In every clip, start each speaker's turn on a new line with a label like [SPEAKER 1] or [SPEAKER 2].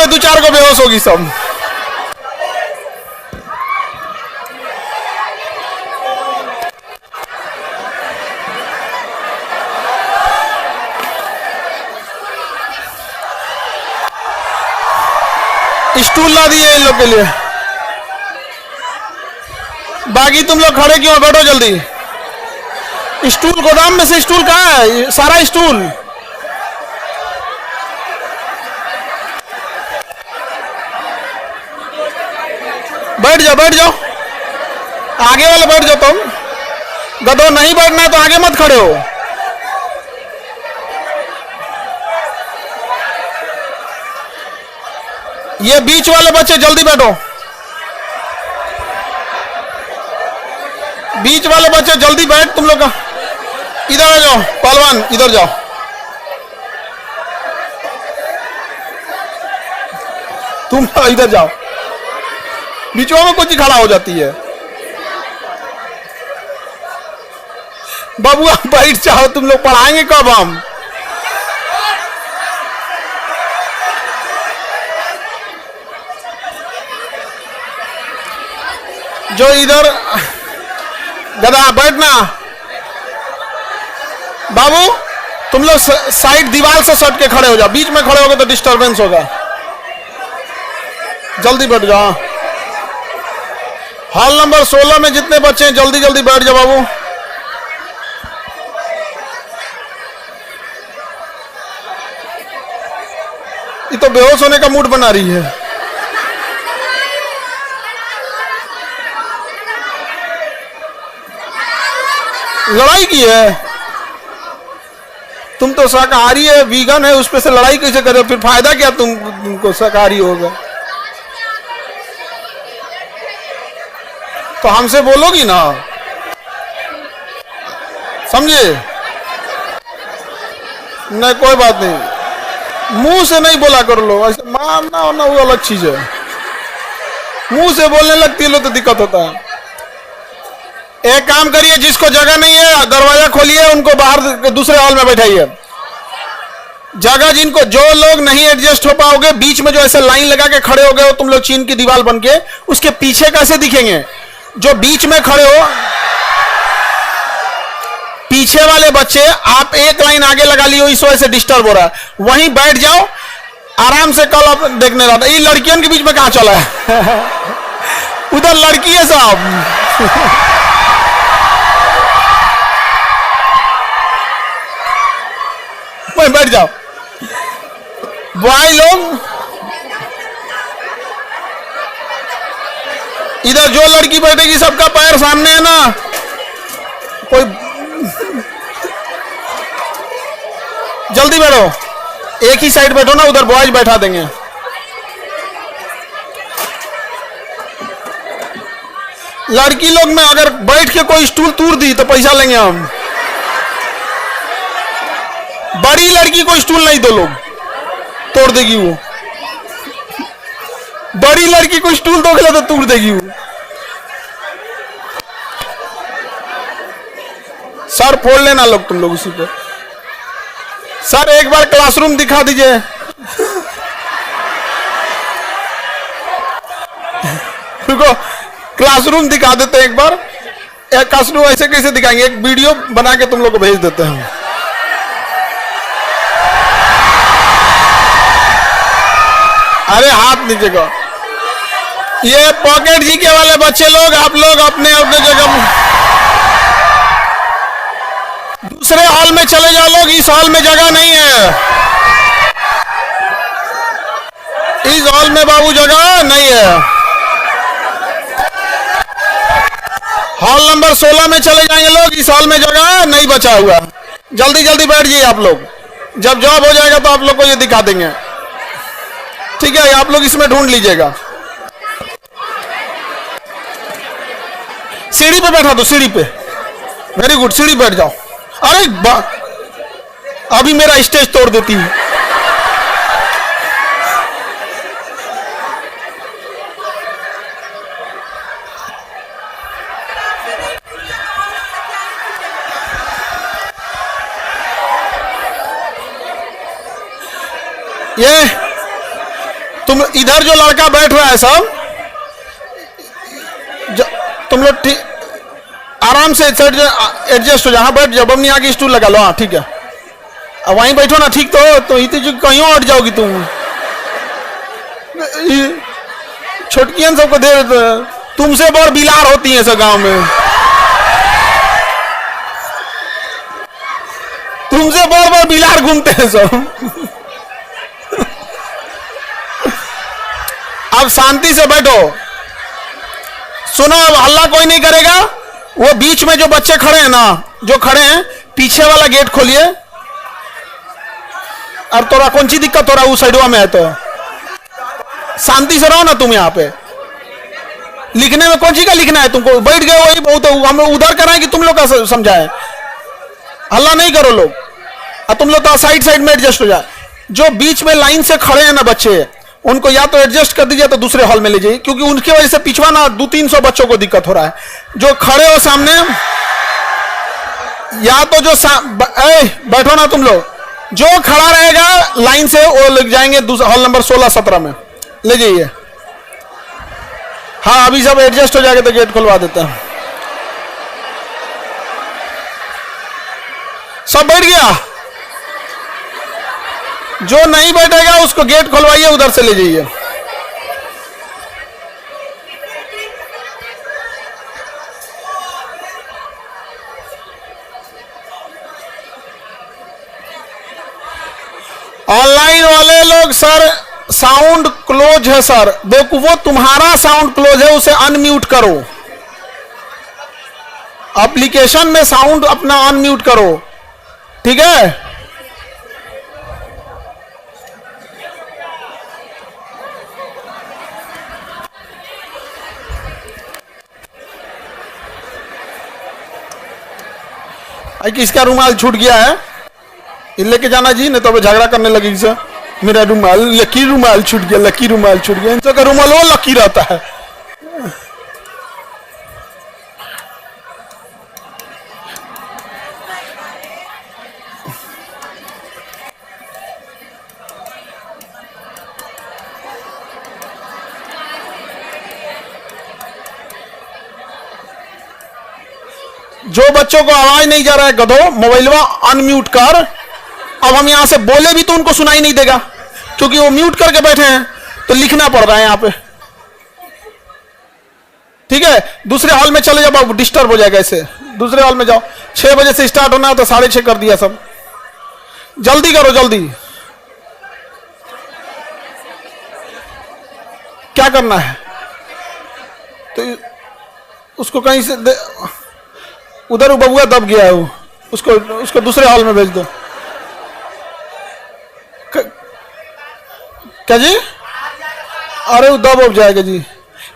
[SPEAKER 1] दो चार को बेहोश होगी सब। स्टूल ला दिए इन लोग के लिए। बाकी तुम लोग खड़े क्यों, बैठो जल्दी। स्टूल गोदाम में से स्टूल कहाँ है? सारा स्टूल बैठ जाओ, बैठ जाओ, आगे वाले बैठ जाओ। तुम गधो, नहीं बैठना है तो आगे मत खड़े हो। ये बीच वाले बच्चे जल्दी बैठो, बीच वाले बच्चे जल्दी बैठ। तुम लोग इधर आ जाओ, पहलवान इधर जाओ। तुम इधर जाओ, बीचों में कुछ खड़ा हो जाती है। बाबू आप बैठ जाओ, तुम लोग पढ़ाएंगे कब हम? जो इधर गधा बैठना। बाबू तुम लोग साइड दीवार से सट के खड़े हो जाओ, बीच में खड़े होगे तो डिस्टरबेंस होगा। जल्दी बैठ जाओ। हॉल नंबर 16 में जितने बच्चे हैं जल्दी जल्दी बैठ जाओ बाबू। ये तो बेहोश होने का मूड बना रही है। लड़ाई की है। तुम तो शाकाहारी है, वीगन है, उस पे से लड़ाई कैसे करे? फिर फायदा क्या तुमको शाकाहारी होगा? तो हमसे बोलोगी ना, समझे? नहीं कोई बात नहीं, मुंह से नहीं बोला कर लो, ऐसे मारना होना वो अलग चीज है। मुंह से बोलने लगती है लो तो दिक्कत होता है। एक काम करिए, जिसको जगह नहीं है दरवाजा खोलिए, उनको बाहर दूसरे हॉल में बैठाइए। जगह जिनको, जो लोग नहीं एडजस्ट हो पाओगे, बीच में जो ऐसे लाइन लगा के खड़े हो गए हो तुम लोग चीन की दीवार बन के, उसके पीछे कैसे दिखेंगे? जो बीच में खड़े हो, पीछे वाले बच्चे आप एक लाइन आगे लगा लियो, इस वजह से डिस्टर्ब हो रहा है। वहीं बैठ जाओ आराम से। कल आप देखने रहा था, ये लड़कियों के बीच में कहां चला है? उधर लड़की है साहब। बैठ जाओ बॉय लोग। इधर जो लड़की बैठेगी सबका पैर सामने है ना, कोई जल्दी बैठो, एक ही साइड बैठो ना, उधर बॉयज बैठा देंगे। लड़की लोग में अगर बैठ के कोई स्टूल तोड़ दी तो पैसा लेंगे हम। बड़ी लड़की को स्टूल नहीं दो लोग, तोड़ देगी वो। बड़ी लड़की को स्टूल दोगे तो तोड़ देगी वो। सर फोड़ लेना लोग तुम लोग उसी पे। सर एक बार क्लासरूम दिखा दीजिए। रुको क्लासरूम दिखा देते हैं एक बार। एक क्लासरूम ऐसे कैसे दिखाएंगे, एक वीडियो बना के तुम लोग को भेज देते हैं। अरे हाथ नीचे को। ये पॉकेट जी के वाले बच्चे लोग, आप लोग अपने अपने जगह दूसरे हॉल में चले जाओ लोग, इस हॉल में जगह नहीं है। इस हॉल में बाबू जगह नहीं है। हॉल नंबर 16 में चले जाएंगे लोग, इस हॉल में जगह नहीं बचा हुआ। जल्दी जल्दी बैठ जाइए आप लोग, जब जॉब हो जाएगा तो आप लोग को ये दिखा देंगे। ठीक है, आप लोग इसमें ढूंढ लीजिएगा। सीढ़ी पे बैठा दो, सीढ़ी पे। वेरी गुड, सीढ़ी बैठ जाओ। अरे अभी मेरा स्टेज तोड़ देती है। ये तुम इधर जो लड़का बैठ रहा है सब, तुम लोग ठीक आराम से एडजस्ट हो जाओ, बैठ जाओ, बमनी आगे स्टूल लगा लो। हाँ ठीक है, अब वहीं बैठो ना, ठीक तो इतनी कहीं और हट जाओगी तुम। छोटकियन सबको दे, तुमसे बहुत बिलार होती है सब गांव में, तुमसे बहुत बिलार घूमते हैं सब। अब शांति से बैठो, सुनो, अब हल्ला कोई नहीं करेगा। वो बीच में जो बच्चे खड़े हैं ना, जो खड़े हैं, पीछे वाला गेट खोलिए। अब तोरा कौन सी दिक्कत हो रहा है, उस साइडवा में है तो शांति से रहो ना तुम। यहाँ पे लिखने में कौन सी का लिखना है तुमको, बैठ गए वही बहुत, हम उधर कराएं कि तुम लोग का समझाएं। हल्ला नहीं करो लोग, और तुम लोग तो साइड साइड में एडजस्ट हो जाए। जो बीच में लाइन से खड़े हैं ना बच्चे, उनको या तो एडजस्ट कर दीजिए तो दूसरे हॉल में ले जाइए, क्योंकि उनकी वजह से पिछवा ना 200-300 बच्चों को दिक्कत हो रहा है। जो खड़े हो सामने, या तो जो बैठो ना तुम लोग, जो खड़ा रहेगा लाइन से वो लग जाएंगे हॉल नंबर 16-17 में, ले जाइए। हाँ अभी सब एडजस्ट हो जाएगा तो गेट खुलवा देते हैं। सब बैठ गया, जो नहीं बैठेगा उसको गेट खुलवाइए, उधर से ले जाइए। ऑनलाइन वाले लोग, सर साउंड क्लोज है सर, देखो वो तुम्हारा साउंड क्लोज है, उसे अनम्यूट करो। एप्लीकेशन में साउंड अपना अनम्यूट करो, ठीक है। किसका रुमाल छूट गया है, लेके जाना जी, नहीं तो अब झगड़ा करने लगेगी सर। मेरा रुमाल, लकी रुमाल छूट गया, लकी रुमाल छूट गया। इन का रुमाल वो लकी रहता है। जो बच्चों को आवाज नहीं जा रहा है, गधो मोबाइलवा अनम्यूट कर। अब हम यहां से बोले भी तो उनको सुनाई नहीं देगा, क्योंकि वो म्यूट करके बैठे हैं, तो लिखना पड़ रहा है यहां पे, ठीक है। दूसरे हॉल में चले जाओ, डिस्टर्ब हो जाएगा ऐसे। दूसरे हॉल में जाओ, 6 बजे से स्टार्ट होना है तो 6:30 कर दिया सब। जल्दी करो, जल्दी। क्या करना है तो उसको कहीं से उधर बबुआ दब गया है, वो उसको दूसरे हॉल में भेज दो। क्या जी? अरे वो दब जाएगा जी।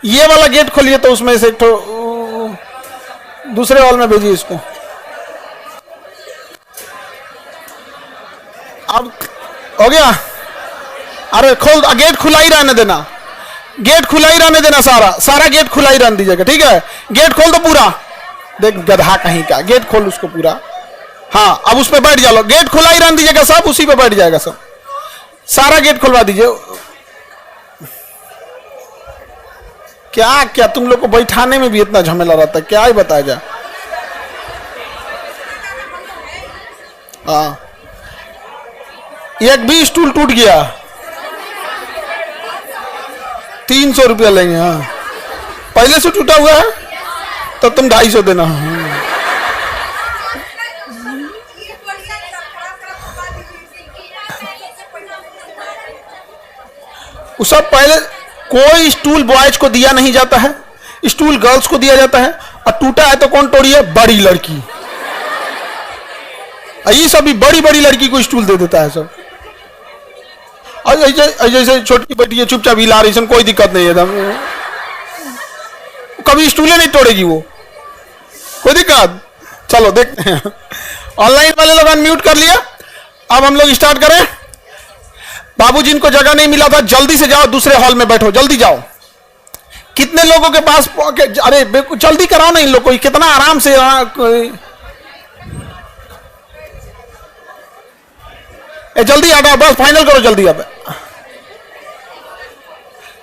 [SPEAKER 1] ये वाला गेट खोलिए तो उसमें से तो दूसरे हॉल में भेजिए इसको। अब हो गया? अरे खोल, गेट खुला ही रहने देना, गेट खुला ही रहने देना, सारा गेट खुला ही रहने दीजिएगा, ठीक है। गेट खोल दो पूरा, देख गधा कहीं का, गेट खोल उसको पूरा। हाँ अब उस पर बैठ जाओ, गेट खुला ही रहने दीजिएगा, सब उसी पे बैठ जाएगा सब। सारा गेट खुलवा दीजिए। क्या क्या तुम लोग को बैठाने में भी इतना झमेला रहता है, क्या ही बताया जाए। हाँ एक भी स्टूल टूट गया 300 रुपया लेंगे। हाँ पहले से टूटा हुआ है तो तुम 250 देना। उस सब पहले कोई स्टूल बॉयज को दिया नहीं जाता है, स्टूल गर्ल्स को दिया जाता है, और टूटा है तो कौन तोड़ी है? बड़ी लड़की। ये सब भी बड़ी बड़ी लड़की को स्टूल दे देता है सब। जैसे छोटी बेटी है चुपचाप हिला रही, कोई दिक्कत नहीं है, कभी स्टूले नहीं तोड़ेगी वो, कोई दिक्कत। चलो देखते हैं। ऑनलाइन वाले लोग अनम्यूट कर लिया, अब हम लोग स्टार्ट करें। बाबू जिनको जगह नहीं मिला था जल्दी से जाओ, दूसरे हॉल में बैठो, जल्दी जाओ। कितने लोगों के पास, अरे जल्दी कराओ ना इन लोगों को, कितना आराम से। जल्दी हटाओ, बस फाइनल करो जल्दी। अब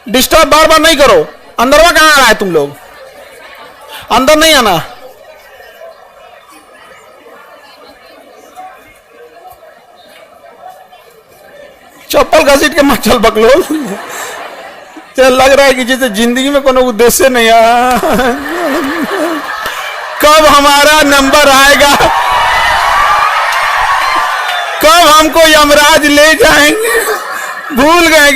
[SPEAKER 1] डिस्टर्ब बार बार नहीं करो। अंदरवा कहां आ रहा है तुम लोग? अंदर नहीं आना। चप्पल घसीट के मत चल बकलोल। चल लग रहा है कि जैसे जिंदगी में कोनो उद्देश्य नहीं आया। कब हमारा नंबर आएगा, कब हमको यमराज ले जाएंगे, भूल गए।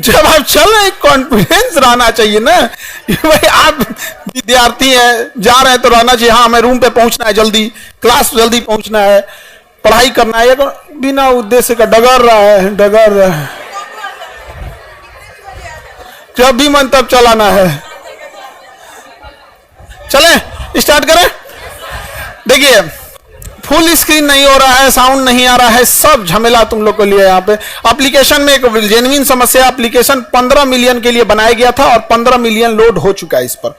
[SPEAKER 1] जब आप चल रहे कॉन्फिडेंस रहना चाहिए ना भाई। आप विद्यार्थी हैं, जा रहे हैं तो रहना चाहिए, हाँ हमें रूम पे पहुंचना है, जल्दी क्लास जल्दी पहुंचना है, पढ़ाई करना है। तो बिना उद्देश्य का डगर रहा है। जब भी मन तब चलाना है। चलें स्टार्ट करें। देखिए फुल स्क्रीन नहीं हो रहा है, साउंड नहीं आ रहा है, सब झमेला तुम लोग को लिए। यहाँ पे एप्लीकेशन में एक जेन्युइन समस्या। एप्लीकेशन 15 मिलियन के लिए बनाया गया था और 15 मिलियन लोड हो चुका है। इस पर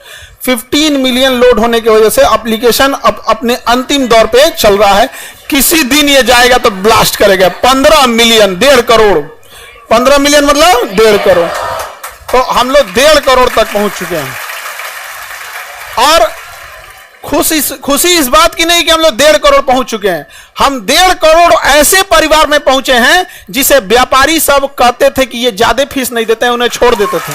[SPEAKER 1] 15 मिलियन लोड होने की वजह से एप्लीकेशन अब अपने अंतिम दौर पे चल रहा है। किसी दिन ये जाएगा तो ब्लास्ट करेगा। 15 मिलियन, 1.5 करोड़। 15 मिलियन मतलब 1.5 करोड़। तो हम लोग 1.5 करोड़ तक पहुंच चुके हैं। और खुशी इस बात की नहीं कि हम लोग 1.5 करोड़ पहुंच चुके हैं। हम 1.5 करोड़ ऐसे परिवार में पहुंचे हैं जिसे व्यापारी सब कहते थे कि ये ज्यादा फीस नहीं देते हैं, उन्हें छोड़ देते थे।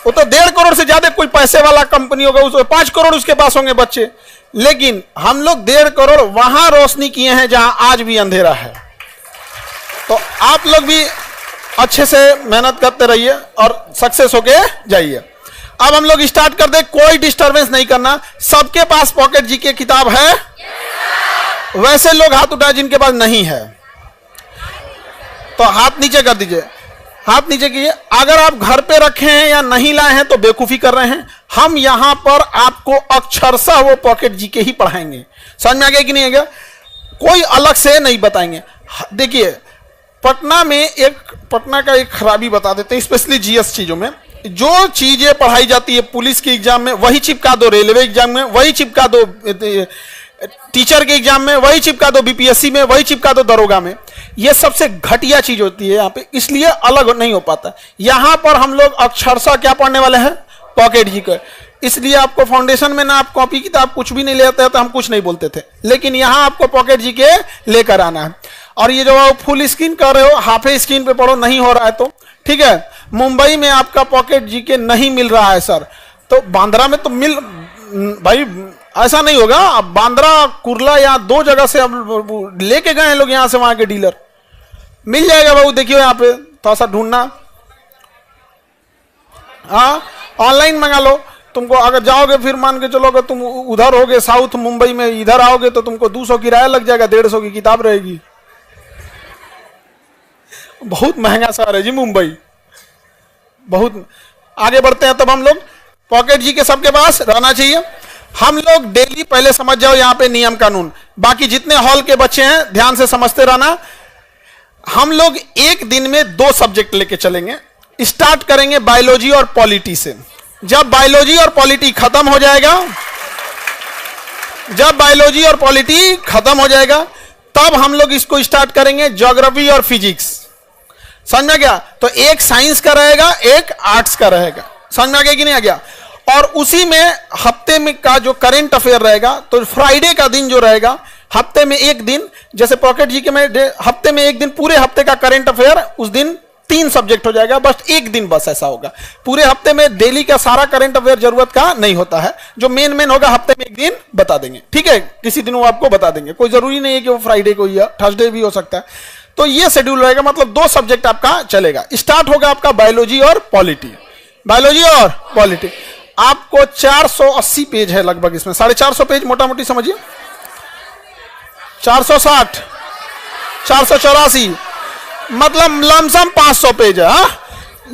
[SPEAKER 1] वो तो 1.5 करोड़ से ज्यादा कोई पैसे वाला कंपनी होगा, उसको 5 करोड़ उसके पास होंगे बच्चे। लेकिन हम लोग 1.5 करोड़ वहां रोशनी किए हैं जहां आज भी अंधेरा है। तो आप लोग भी अच्छे से मेहनत करते रहिए और सक्सेस होके जाइए। अब हम लोग स्टार्ट कर दे। कोई डिस्टरबेंस नहीं करना। सबके पास पॉकेट जी की किताब है? वैसे लोग हाथ उठाए जिनके पास नहीं है तो हाथ नीचे कर दीजिए। हाथ नीचे कीजिए। अगर आप घर पे रखे हैं या नहीं लाए हैं तो बेवकूफी कर रहे हैं। हम यहां पर आपको अक्षरशः वो पॉकेट जी के ही पढ़ाएंगे। समझ में आ गया कि नहीं आ गया? कोई अलग से नहीं बताएंगे। देखिए पटना का एक खराबी बता देते हैं, स्पेशली जीएस चीजों में। जो चीजें पढ़ाई जाती है पुलिस के एग्जाम में वही चिपका दो, रेलवे एग्जाम में वही चिपका दो, टीचर के एग्जाम में वही चिपका दो, बीपीएससी में वही चिपका दो, दरोगा में। ये सबसे घटिया चीज होती है यहाँ पे, इसलिए अलग नहीं हो पाता। यहां पर हम लोग अक्षरशः क्या पढ़ने वाले हैं? पॉकेट जी का। इसलिए आपको फाउंडेशन में ना आप कॉपी किताब कुछ भी नहीं लेते तो हम कुछ नहीं बोलते थे, लेकिन यहां आपको पॉकेट जी के लेकर आना है। और ये जो फुल स्क्रीन कर रहे हो, हाफ स्क्रीन पे पढ़ो, नहीं हो रहा है तो ठीक है। मुंबई में आपका पॉकेट जी के नहीं मिल रहा है सर, तो बांद्रा में तो मिल, भाई ऐसा नहीं होगा। अब बांद्रा कुर्ला या 2 जगह से अब लेके गए हैं लोग, यहां से वहां के डीलर। मिल जाएगा बाबू, देखियो यहाँ पे थोड़ा सा ढूंढना। हाँ ऑनलाइन मंगा लो। तुमको अगर जाओगे फिर मान के चलोगे तुम उधर होगे साउथ मुंबई में, इधर आओगे तो तुमको 200 किराया लग जाएगा, 150 की किताब रहेगी। बहुत महंगा शहर है जी मुंबई, बहुत। आगे बढ़ते हैं। तब हम लोग पॉकेट जी के सबके पास रहना चाहिए। हम लोग डेली पहले समझ जाओ यहाँ पे नियम कानून। बाकी जितने हॉल के बच्चे हैं ध्यान से समझते रहना। हम लोग एक दिन में 2 सब्जेक्ट लेके चलेंगे। स्टार्ट करेंगे बायोलॉजी और पॉलिटी से। जब बायोलॉजी और पॉलिटी खत्म हो जाएगा, तब हम लोग इसको स्टार्ट करेंगे ज्योग्राफी और फिजिक्स। समझ में आ गया? तो एक साइंस का रहेगा, एक आर्ट्स का रहेगा। समझ में आ गया कि नहीं आ गया? और उसी में हफ्ते में का जो करंट अफेयर रहेगा, तो फ्राइडे का दिन जो रहेगा, हफ्ते में एक दिन, जैसे पॉकेट जी के में हफ्ते में एक दिन, पूरे हफ्ते का करंट अफेयर उस दिन 3 सब्जेक्ट हो जाएगा। बस एक दिन बस ऐसा होगा। पूरे हफ्ते में डेली का सारा करंट अफेयर जरूरत का नहीं होता है। जो मेन होगा हफ्ते में एक दिन बता देंगे, ठीक है? किसी दिन वो आपको बता देंगे। कोई जरूरी नहीं है कि वो फ्राइडे को या थर्सडे भी हो सकता है। तो ये शेड्यूल रहेगा, मतलब 2 सब्जेक्ट आपका चलेगा। स्टार्ट होगा आपका बायोलॉजी और पॉलिटी। बायोलॉजी और पॉलिटी आपको 480 पेज है लगभग, इसमें 450 पेज मोटा मोटी समझिए। 460, 484, मतलब लमसम 500 पेज है। हाँ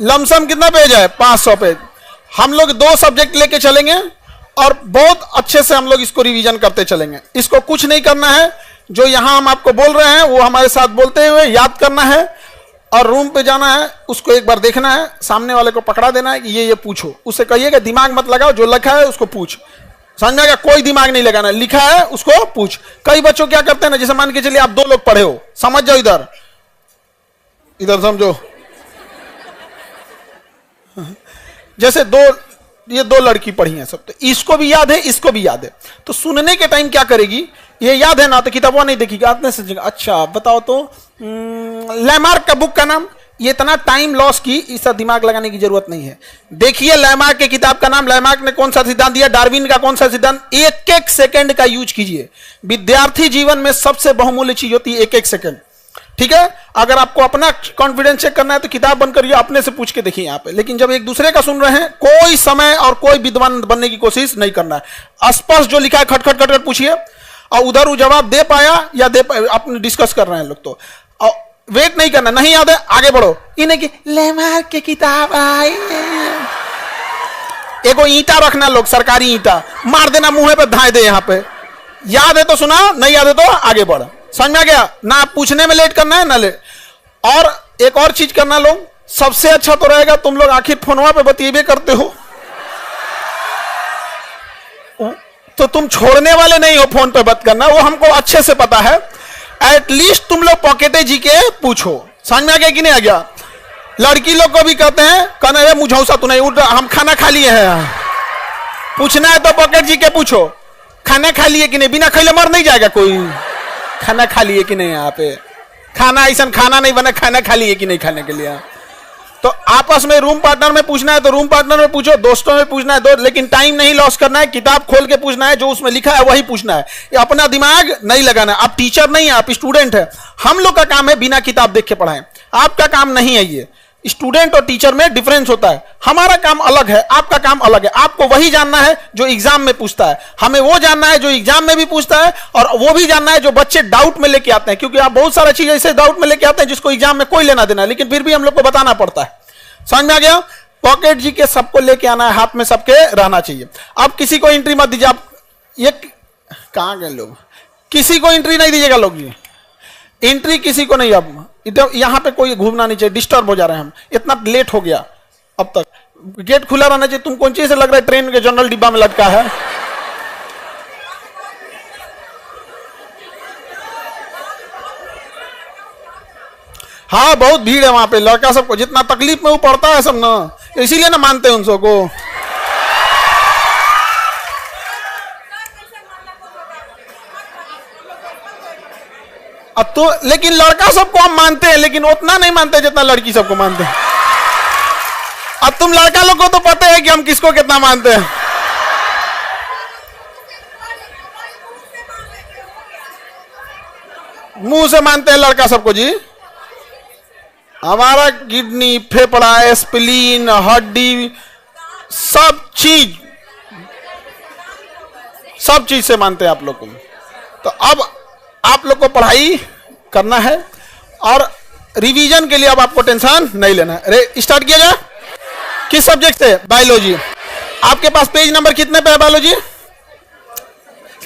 [SPEAKER 1] लमसम कितना पेज है? 500 पेज। हम लोग 2 सब्जेक्ट लेके चलेंगे और बहुत अच्छे से हम लोग इसको रिवीजन करते चलेंगे। इसको कुछ नहीं करना है, जो यहां हम आपको बोल रहे हैं वो हमारे साथ बोलते हुए याद करना है और रूम पे जाना है, उसको एक बार देखना है, सामने वाले को पकड़ा देना है कि ये पूछो। उससे कहिएगा दिमाग मत लगाओ, जो लिखा है उसको पूछ। समझ में आएगा? कोई दिमाग नहीं लगाना, लिखा है उसको पूछ। कई बच्चों क्या करते हैं ना, जैसे मान के चलिए आप 2 लोग पढ़े हो, समझ जाओ इधर इधर समझो, जैसे ये दो लड़की पढ़ी हैं सब, तो इसको भी याद है, इसको भी याद है, तो सुनने के टाइम क्या करेगी, ये याद है ना, तो किताबों नहीं देखी, आते से अच्छा बताओ तो लैमार्क का बुक का नाम, ये इतना टाइम लॉस की, इसका दिमाग लगाने की जरूरत नहीं है। देखिए लैमार्क के किताब का नाम, लैमार्क ने कौन सा सिद्धांत दिया, डार्विन का कौन सा सिद्धांत, एक एक सेकंड का यूज कीजिए। विद्यार्थी जीवन में सबसे बहुमूल्य चीज होती है एक एक सेकंड, ठीक है। अगर आपको अपना कॉन्फिडेंस चेक करना है तो किताब बंद करिए, अपने से पूछ के देखिए यहाँ पे, लेकिन जब एक दूसरे का सुन रहे हैं, कोई समय और कोई विद्वान बनने की कोशिश नहीं करना है। स्पष्ट जो लिखा है खट खट खट खट पूछिए, और उधर वो जवाब दे पाया या दे पाया, अपने डिस्कस कर रहे हैं लोग, तो वेट नहीं करना, नहीं याद है आगे बढ़ो। इन्हें की लैमार्क की किताब आई, एगो ईंटा रखना लोग, सरकारी ईंटा मार देना मुंह पे, धाए दे यहाँ पे, याद है तो सुना, नहीं याद है तो आगे बढ़। समझ में आ गया ना, पूछने में लेट करना है ना लेट। और एक और चीज करना लोग, सबसे अच्छा तो रहेगा तुम लोग आखिर फोनवा पे बतिएबे करते हो, तो तुम छोड़ने वाले नहीं हो फोन पे बात करना, वो हमको अच्छे से पता है। एटलीस्ट तुम लोग पॉकेटे जी के पूछो। समझ में आ गया कि नहीं आ गया। लड़की लोग को भी कहते हैं, कहना है मुझौसा तू नहीं उठ, हम खाना खा लिए हैं, पूछना है तो पॉकेट जी के पूछो, खाना खा लिए कि नहीं, बिना खैले मर नहीं जाएगा कोई, खाना खा लिए कि नहीं, यहाँ पे खाना ऐसा खाना नहीं बना, खाना खा लिए कि नहीं खाने के लिए। तो आपस में रूम पार्टनर में पूछना है तो रूम पार्टनर में पूछो, दोस्तों में पूछना है दोस्त, लेकिन टाइम नहीं लॉस करना है, किताब खोल के पूछना है, जो उसमें लिखा है वही पूछना है, ये अपना दिमाग नहीं लगाना है। आप टीचर नहीं है, आप स्टूडेंट है, हम लोग का काम है बिना किताब देख के पढ़ाएं, आपका काम नहीं है ये। स्टूडेंट और टीचर में डिफरेंस होता है, हमारा काम अलग है, आपका काम अलग है। आपको वही जानना है जो एग्जाम में पूछता है, हमें वो जानना है जो एग्जाम में भी पूछता है, और वो भी जानना है जो बच्चे डाउट में लेके आते हैं, क्योंकि आप बहुत सारा चीज ऐसे डाउट में लेके आते हैं जिसको एग्जाम में कोई लेना देना है, लेकिन फिर भी हम लोग को बताना पड़ता है। समझ में आ गया। पॉकेट जी के सबको लेके आना है, हाथ में सबके रहना चाहिए। आप किसी को एंट्री मत दीजिए, आप ये कहां गए लोग, किसी को एंट्री नहीं दीजिएगा लोग, ये एंट्री किसी को नहीं। अब यहां पे कोई घूमना नहीं चाहिए, डिस्टर्ब हो जा रहे हैं हम, इतना लेट हो गया, अब तक गेट खुला रहना चाहिए। तुम कौन चीज से लग रहा है ट्रेन के जनरल डिब्बा में लटका है। हाँ बहुत भीड़ है वहां पे, लड़का सबको जितना तकलीफ में वो पड़ता है सब ना, इसीलिए ना मानते हैं उन सबको। अब तो लेकिन लड़का सबको हम मानते हैं, लेकिन उतना नहीं मानते जितना लड़की सबको मानते हैं। अब तुम लड़का लोग को तो पता है कि हम किसको कितना मानते हैं। मुंह से मानते हैं लड़का सबको जी, हमारा किडनी, फेफड़ा, स्प्लीन, हड्डी, सब चीज से मानते हैं आप लोग को। तो अब आप लोग को पढ़ाई करना है, और रिवीजन के लिए अब आपको टेंशन नहीं लेना है। अरे स्टार्ट किया जाए, किस सब्जेक्ट से, बायोलॉजी। आपके पास पेज नंबर कितने पे है बायोलॉजी,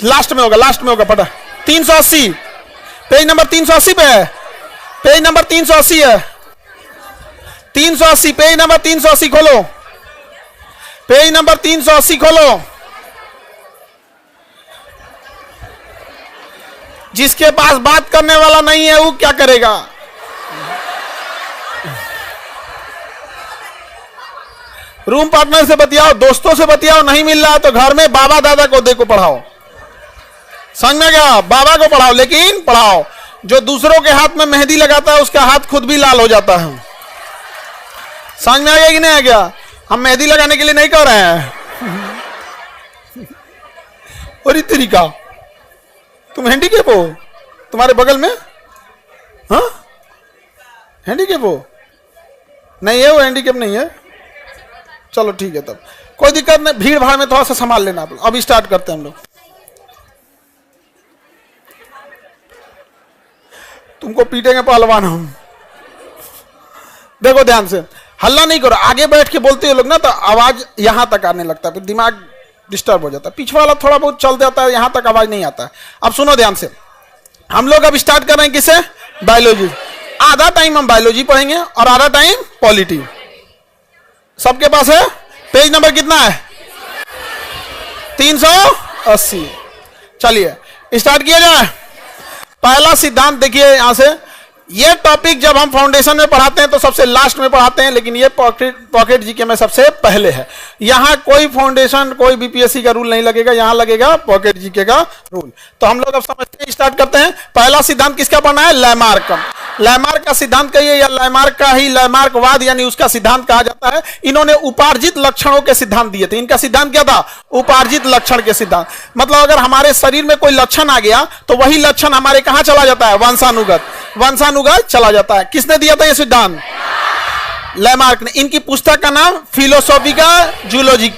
[SPEAKER 1] लास्ट में होगा, लास्ट में होगा, पता 380, पेज नंबर 380 पे है, पेज नंबर 380 है, 380, पेज नंबर 380 खोलो, पेज नंबर 380 खोलो। जिसके पास बात करने वाला नहीं है वो क्या करेगा। रूम पार्टनर से बतियाओ, दोस्तों से बतियाओ, नहीं मिल रहा तो घर में बाबा दादा को देखो पढ़ाओ। समझ में गया, बाबा को पढ़ाओ, लेकिन पढ़ाओ। जो दूसरों के हाथ में मेहंदी लगाता है उसका हाथ खुद भी लाल हो जाता है। समझ में आ गया कि नहीं आ गया। हम मेहंदी लगाने के लिए नहीं कह रहे हैं। और इस तरीका तुम हैंडीकेप हो, तुम्हारे बगल में, हाँ हैंडीकेप हो, नहीं है वो, हैंडीकेप नहीं है, चलो ठीक है, तब कोई दिक्कत नहीं। भीड़ भाड़ में थोड़ा सा संभाल लेना आप लोग। अब स्टार्ट करते हैं हम लोग। तुमको पीटेंगे पहलवान हम। देखो ध्यान से, हल्ला नहीं करो, आगे बैठ के बोलते हो लोग ना तो आवाज यहां तक आने लगता है, फिर दिमाग डिस्टर्ब हो जाता है। पीछे वाला थोड़ा बहुत चल जाता है, यहां तक आवाज नहीं आता है। अब सुनो ध्यान से, हम लोग अब स्टार्ट कर रहे हैं किससे, बायोलॉजी। आधा टाइम हम बायोलॉजी पढ़ेंगे और आधा टाइम पॉलिटी। सबके पास है, पेज नंबर कितना है, 380। चलिए स्टार्ट किया जाए। पहला सिद्धांत देखिए यहां से, ये टॉपिक जब हम फाउंडेशन में पढ़ाते हैं तो सबसे लास्ट में पढ़ाते हैं, लेकिन ये पॉकेट जीके में सबसे पहले है। यहां कोई फाउंडेशन, कोई बीपीएससी का रूल नहीं लगेगा, यहां लगेगा पॉकेट जीके का रूल। तो हम लोग अब समझते हैं, स्टार्ट करते हैं। पहला सिद्धांत किसका पढ़ना है? लैमार्क का। लैमार्क का सिद्धांत कहिए या लैमार्क का ही लैमार्कवाद यानी उसका सिद्धांत कहा जाता है। इन्होंने उपार्जित लक्षणों के सिद्धांत दिए थे। इनका सिद्धांत क्या था? उपार्जित लक्षण के सिद्धांत। मतलब अगर हमारे शरीर में कोई लक्षण आ गया तो वही लक्षण हमारे कहां चला जाता है? वंशानुगत, वंशानुगत चला जाता है। किसने दिया था यह सिद्धांत? लैमार्क ने। इनकी पुस्तक का नाम फिलोसॉफिका zoologic,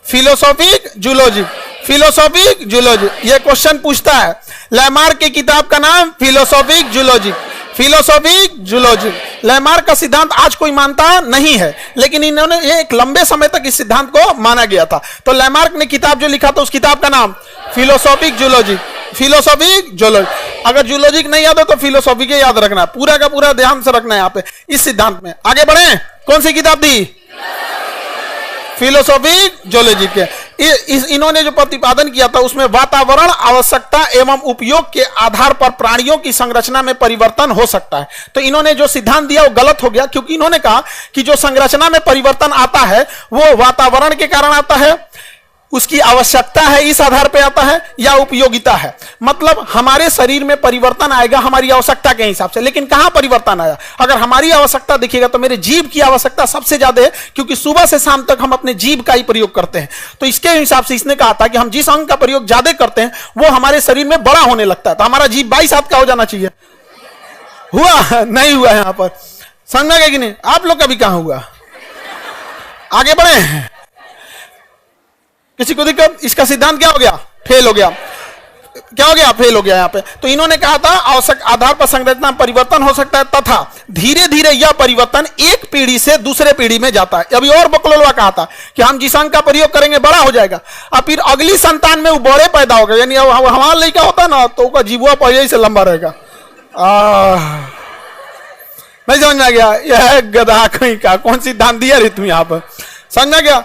[SPEAKER 1] philosophic zoologic, philosophic zoologic. यह क्वेश्चन पूछता है। लैमार्क की किताब का नाम philosophic zoologic, philosophic zoologic. Lamarck का सिद्धांत आज कोई मानता नहीं है, लेकिन इन्होंने ये एक लंबे समय तक इस सिद्धांत को माना गया था। तो लैमार्क ने किताब जो लिखा था उस किताब का नाम फिलोसॉफिक जूलॉजिक, फिलोसॉफिक जूलॉजिक। अगर जूलॉजिक नहीं याद हो तो फिलोसॉफी के याद रखना है, पूरा का पूरा ध्यान से रखना है यहाँ पे इस सिद्धांत में। आगे बढ़े। कौन सी किताब थी? फिलोसॉफिक जूलॉजिक के। इन्होंने जो प्रतिपादन किया था उसमें वातावरण, आवश्यकता एवं उपयोग के आधार पर प्राणियों की संरचना में परिवर्तन हो सकता है। तो इन्होंने जो सिद्धांत दिया वो गलत हो गया, क्योंकि इन्होंने कहा कि जो संरचना में परिवर्तन आता है वो वातावरण के कारण आता है, उसकी आवश्यकता है इस आधार पे आता है, या उपयोगिता है। मतलब हमारे शरीर में परिवर्तन आएगा हमारी आवश्यकता के हिसाब से। लेकिन कहां परिवर्तन आया? अगर हमारी आवश्यकता देखिएगा तो मेरे जीभ की आवश्यकता सबसे ज्यादा है, क्योंकि सुबह से शाम तक हम अपने जीभ का ही प्रयोग करते हैं। तो इसके हिसाब से इसने कहा था कि हम जिस अंग का प्रयोग ज्यादा करते हैं वो हमारे शरीर में बड़ा होने लगता है। तो हमारा जीभ 22 हाथ का हो जाना चाहिए। हुआ? नहीं हुआ। यहां पर समझा गया कि नहीं? आप लोग का भी कहां हुआ? आगे बढ़े। किसी को दिक्कत? इसका सिद्धांत क्या हो गया? फेल हो गया। क्या हो गया? फेल हो गया यहाँ पे। तो इन्होंने कहा था आवश्यक आधार पर संरचना में परिवर्तन हो सकता है तथा धीरे धीरे यह परिवर्तन एक पीढ़ी से दूसरे पीढ़ी में जाता है। अभी और बकलोलवा कहा था कि हम जिस अंग का प्रयोग करेंगे बड़ा हो जाएगा, और फिर अगली संतान में वो बड़े पैदा हो गए, यानी हमारा लड़का होता है ना तो उसका जीवा पहले से लंबा रहेगा। नहीं समझ में गया? यह गधा कहीं का कौन सिद्धांत दिया रे तुम यहाँ पर? समझ गया?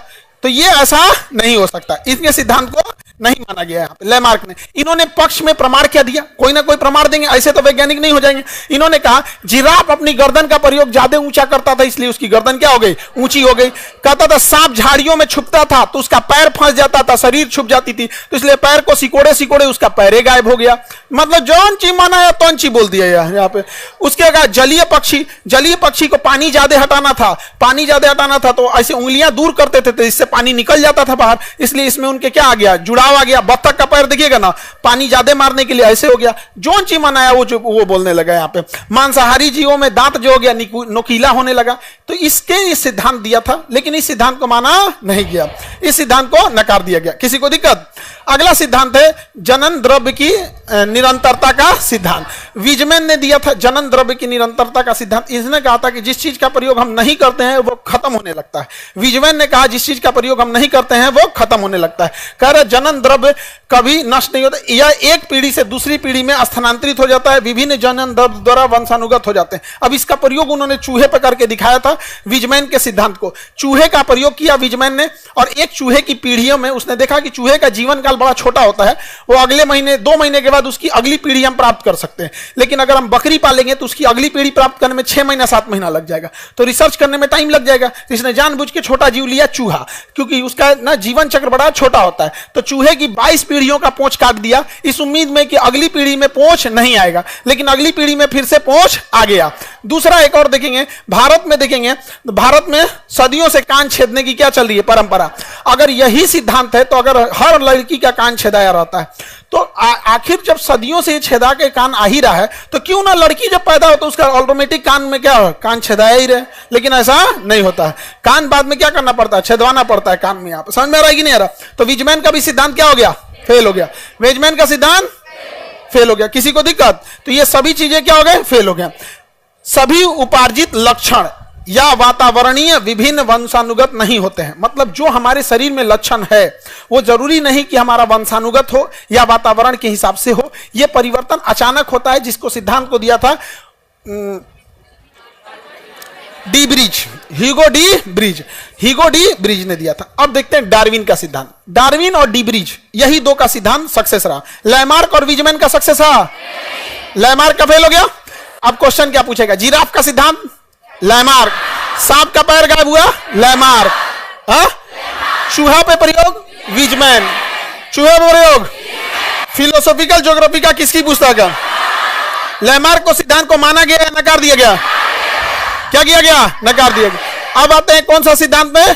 [SPEAKER 1] तो ये ऐसा नहीं हो सकता। इसके सिद्धांत को नहीं माना गया यहाँ पे लैमार्क ने। इन्होंने पक्ष में प्रमाण क्या दिया? कोई ना कोई प्रमाण देंगे, ऐसे तो वैज्ञानिक नहीं हो जाएंगे। इन्होंने कहा जिराफ अपनी गर्दन का प्रयोग ज्यादा ऊंचा करता था इसलिए उसकी गर्दन क्या हो गई? ऊंची हो गई। कहता था सांप झाड़ियों में छुपता था तो उसका पैर फंस जाता था, शरीर छुप जाती थी, तो इसलिए पैर को सिकोड़े सिकोड़े उसका पैरे गायब हो गया। मतलब जौन ची माना या तौन ची बोल दिया यहाँ पे। उसके बाद जलीय पक्षी, जलीय पक्षी को पानी ज्यादा हटाना था, पानी ज्यादा हटाना था तो ऐसे उंगलियां दूर करते थे तो इससे पानी निकल जाता था बाहर, इसलिए इसमें उनके क्या आ गया? जुड़ाव आ गया। बत्तख का पैर देखिएगा ना, पानी ज्यादा मारने के लिए ऐसे हो गया। जौन ची मनाया वो बोलने लगा यहाँ पे। मांसाहारी जीवों में दांत जो हो गया नोकीला होने लगा। तो इसके इस सिद्धांत दिया था, लेकिन इस सिद्धांत को माना नहीं गया, इस सिद्धांत को नकार दिया गया। किसी को दिक्कत? अगला सिद्धांत है जनन द्रव्य की निरंतरता का सिद्धांत। विजमैन ने दिया था जनन द्रव्य की निरंतरता का सिद्धांत। इसने कहा था कि जिस चीज का प्रयोग हम नहीं करते हैं वो खत्म होने लगता है। विजमैन ने कहा जिस चीज का प्रयोग हम नहीं करते हैं वो खत्म होने लगता है। कह रहे जनन द्रव्य कभी नष्ट नहीं होता, यह एक पीढ़ी से दूसरी पीढ़ी में स्थानांतरित हो जाता है, विभिन्न जनन द्रव्य द्वारा वंशानुगत हो जाते हैं। अब इसका प्रयोग उन्होंने चूहे पर करके दिखाया था विजमैन के सिद्धांत को। चूहे का प्रयोग किया विजमैन ने, और एक चूहे की पीढ़ियों में उसने देखा कि चूहे का जीवन काल बड़ा छोटा होता है, वो अगले महीने 2 महीने के बाद उसकी अगली पीढ़ी हम प्राप्त कर सकते हैं। लेकिन अगर हम बकरी पालेंगे तो उसकी अगली पीढ़ी प्राप्त करने में 6 महीना 7 महीना लग जाएगा, तो रिसर्च करने में टाइम लग जाएगा। तो इसने जानबूझ के छोटा जीव लिया चूहा, क्योंकि उसका ना जीवन चक्र बड़ा छोटा होता है। तो चूहे की 22 पीढ़ियों का पूंछ काट दिया इस उम्मीद में कि अगली पीढ़ी में पूंछ नहीं आएगा, लेकिन अगली पीढ़ी में फिर से पूंछ आ गया। दूसरा एक और देखेंगे, भारत में देखेंगे, भारत में सदियों से कान छेदने की क्या चल रही है परंपरा। अगर यही सिद्धांत है तो अगर हर लड़की का कान छेदाया रहता है तो आखिर जब सदियों से छेदा के कान आ ही रहा है तो क्यों ना लड़की जब पैदा हो तो उसका ऑटोमेटिक कान में क्या कान छेदाया ही रहे। लेकिन ऐसा नहीं होता है, कान बाद में क्या करना पड़ता है? छेदवाना पड़ता है कान में। यहाँ समझ में आ रहा है कि नहीं आ रहा? तो विजमैन का भी सिद्धांत क्या हो गया? फेल हो गया। विजमैन का सिद्धांत फेल हो गया। किसी को दिक्कत? तो ये सभी चीजें क्या हो गए? फेल हो गया। सभी उपार्जित लक्षण या वातावरणीय विभिन्न वंशानुगत नहीं होते हैं। मतलब जो हमारे शरीर में लक्षण है वो जरूरी नहीं कि हमारा वंशानुगत हो या वातावरण के हिसाब से हो। यह परिवर्तन अचानक होता है, जिसको सिद्धांत को दिया था D bridge, Hugo de bridge ने दिया था। अब देखते हैं डार्विन का सिद्धांत। डार्विन और डी ब्रिज यही दो का सिद्धांत सक्सेस रहा। लैमार्क और विजमैन का सक्सेस रहा, लैमार्क का फेल हो गया। अब क्वेश्चन क्या पूछेगा? जिराफ का सिद्धांत लैमार्क, सांप का पैर गायब हुआ लैमार्क, चूहा पे प्रयोग विजमैन, चूहे पे प्रयोग फिलोसॉफिकल ज्योग्राफी का किसकी पुस्तक है? लैमार्क को सिद्धांत को माना गया, नकार दिया गया? क्या किया गया? नकार दिया गया। अब आते हैं कौन सा सिद्धांत में?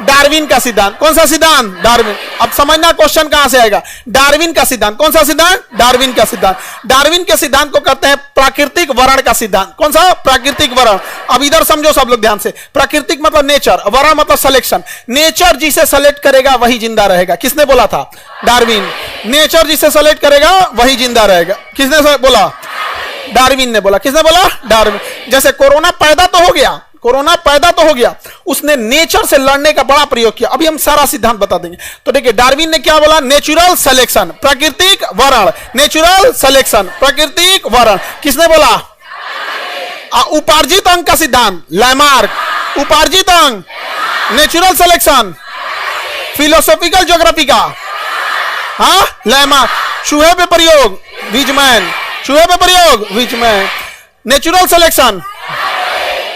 [SPEAKER 1] डार्विन का सिद्धांत। कौन सा सिद्धांत? डार्विन। अब समझना क्वेश्चन कहां से आएगा। डार्विन का सिद्धांत। कौन सा सिद्धांत? डार्विन का सिद्धांत। डार्विन के सिद्धांत को कहते हैं प्राकृतिक वर्ण का सिद्धांत। कौन सा? प्राकृतिक वर्ण। अब इधर समझो सब लोग ध्यान से, प्राकृतिक मतलब नेचर, वर्ण मतलब सिलेक्शन। नेचर जिसे सेलेक्ट करेगा वही जिंदा रहेगा। किसने बोला था? डार्विन। नेचर जिसे सेलेक्ट करेगा वही जिंदा रहेगा। किसने बोला? डार्विन ने बोला। किसने बोला? डार्विन। जैसे कोरोना पैदा तो हो गया, कोरोना पैदा तो हो गया, उसने नेचर से लड़ने का बड़ा प्रयोग किया। अभी हम सारा सिद्धांत बता देंगे। तो देखिए डार्विन ने क्या बोला? नेचुरल सिलेक्शन, प्राकृतिक वर्ण, नेचुरल सिलेक्शन, प्राकृतिक वर्ण। किसने बोला? उपार्जित अंग का सिद्धांत लैमार्क। उपार्जित अंग, नेचुरल सिलेक्शन, फिलोसॉफिकल ज्योग्राफी का लैमार्क। चूहे पे प्रयोग विजमैन, चूहे पे प्रयोग Weizmann. Natural selection,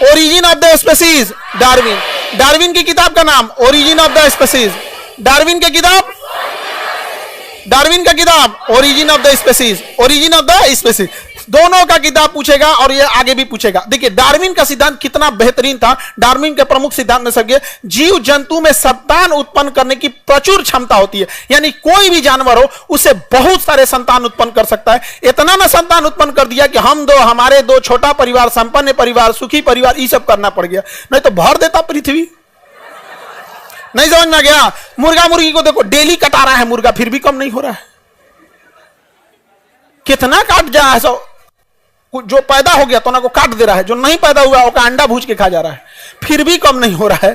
[SPEAKER 1] origin of the species Darwin. Darwin की किताब का नाम origin of the species. Darwin की किताब, डार्विन का किताब origin of the species, origin of the species. दोनों का किताब पूछेगा और ये आगे भी पूछेगा। देखिए डार्विन का सिद्धांत कितना बेहतरीन था। डार्विन के प्रमुख सिद्धांत में सबके जीव जंतु में संतान उत्पन्न करने की प्रचुर क्षमता होती है। यानी कोई भी जानवर हो उससे बहुत सारे संतान उत्पन्न कर सकता है। इतना ना संतान उत्पन्न कर दिया कि हम दो, हमारे दो, छोटा परिवार, संपन्न परिवार, सुखी परिवार, ये सब करना पड़ गया, नहीं तो भर देता पृथ्वी। नहीं समझ में गया? मुर्गा मुर्गी को देखो, डेली कटा रहा है मुर्गा, फिर भी कम नहीं हो रहा है। कितना काट जा है, जो पैदा हो गया तो ना को काट दे रहा है, जो नहीं पैदा हुआ उसका अंडा भूज के खा जा रहा है, फिर भी कम नहीं हो रहा है।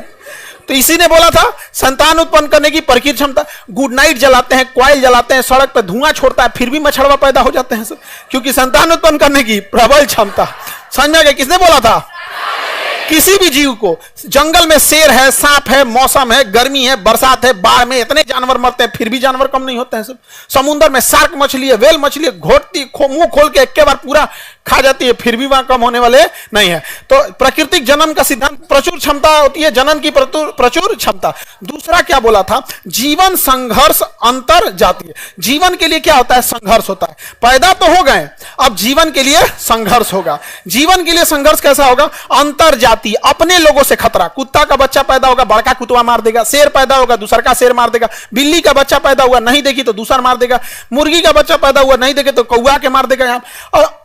[SPEAKER 1] तो इसी ने बोला था संतान उत्पन्न करने की प्रकृति क्षमता। गुड नाइट जलाते हैं, कॉइल जलाते हैं, सड़क पर धुआं छोड़ता है, फिर भी मछड़वा पैदा हो जाते हैं सब, क्योंकि संतान उत्पन्न करने की प्रबल क्षमता। समझ में आ गया? किसने बोला था? किसी भी जीव को, जंगल में शेर है, सांप है, मौसम है, गर्मी है, बरसात है, बाढ़ में इतने जानवर मरते हैं, फिर भी जानवर कम नहीं होते हैं सब। समुद्र में शार्क मछली है, वेल मछली है, घोटती मुंह खोल के एक बार पूरा खा जाती है, फिर भी वहां कम होने वाले नहीं है। तो प्राकृतिक जन्म का सिद्धांत, प्रचुर क्षमता होती है जनन की, प्रचुर क्षमता। दूसरा क्या बोला था? जीवन संघर्ष अंतर जातीय। जीवन के लिए क्या होता है? संघर्ष होता है। पैदा तो हो गए, अब जीवन के लिए संघर्ष होगा। जीवन के लिए संघर्ष कैसा होगा? अंतर जातीय, अपने लोगों से खतरा। कुत्ता का बच्चा पैदा होगा, बड़का कुत्ता मार देगा। शेर पैदा होगा, दूसरा का शेर मार देगा। बिल्ली का बच्चा पैदा हुआ, नहीं देखी तो दूसरा मार देगा। मुर्गी का बच्चा पैदा हुआ, नहीं देखे तो कौआ के मार देगा। यहाँ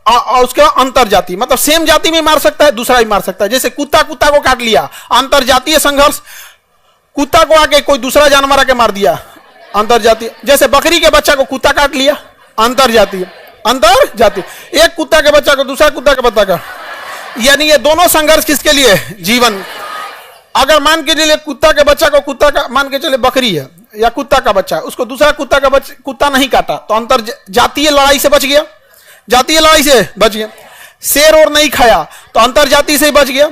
[SPEAKER 1] और उसके बाद अंतर जाति, मतलब सेम जाति में मार सकता है, दूसरा भी मार सकता है। जैसे कुत्ता कुत्ता को काट लिया, अंतर जातीय संघर्ष। कुत्ता को आके कोई दूसरा जानवर आके मार दिया, अंतर जातीय। जैसे बकरी के बच्चा को कुत्ता काट लिया, अंतर जातीय। अंतर जातीय, एक कुत्ता के बच्चा को दूसरा कुत्ता के बच्चा का, यानी ये दोनों संघर्ष किसके लिए? जीवन। अगर मान के चलिए कुत्ता के बच्चा को, कुत्ता का मान के चले बकरी है या कुत्ता का बच्चा, उसको दूसरा कुत्ता का बच्चा कुत्ता नहीं काटा तो अंतर जातीय लड़ाई से बच गया, जातीय लड़ाई से बच गया। शेर और नहीं खाया तो अंतर जाति से बच गया।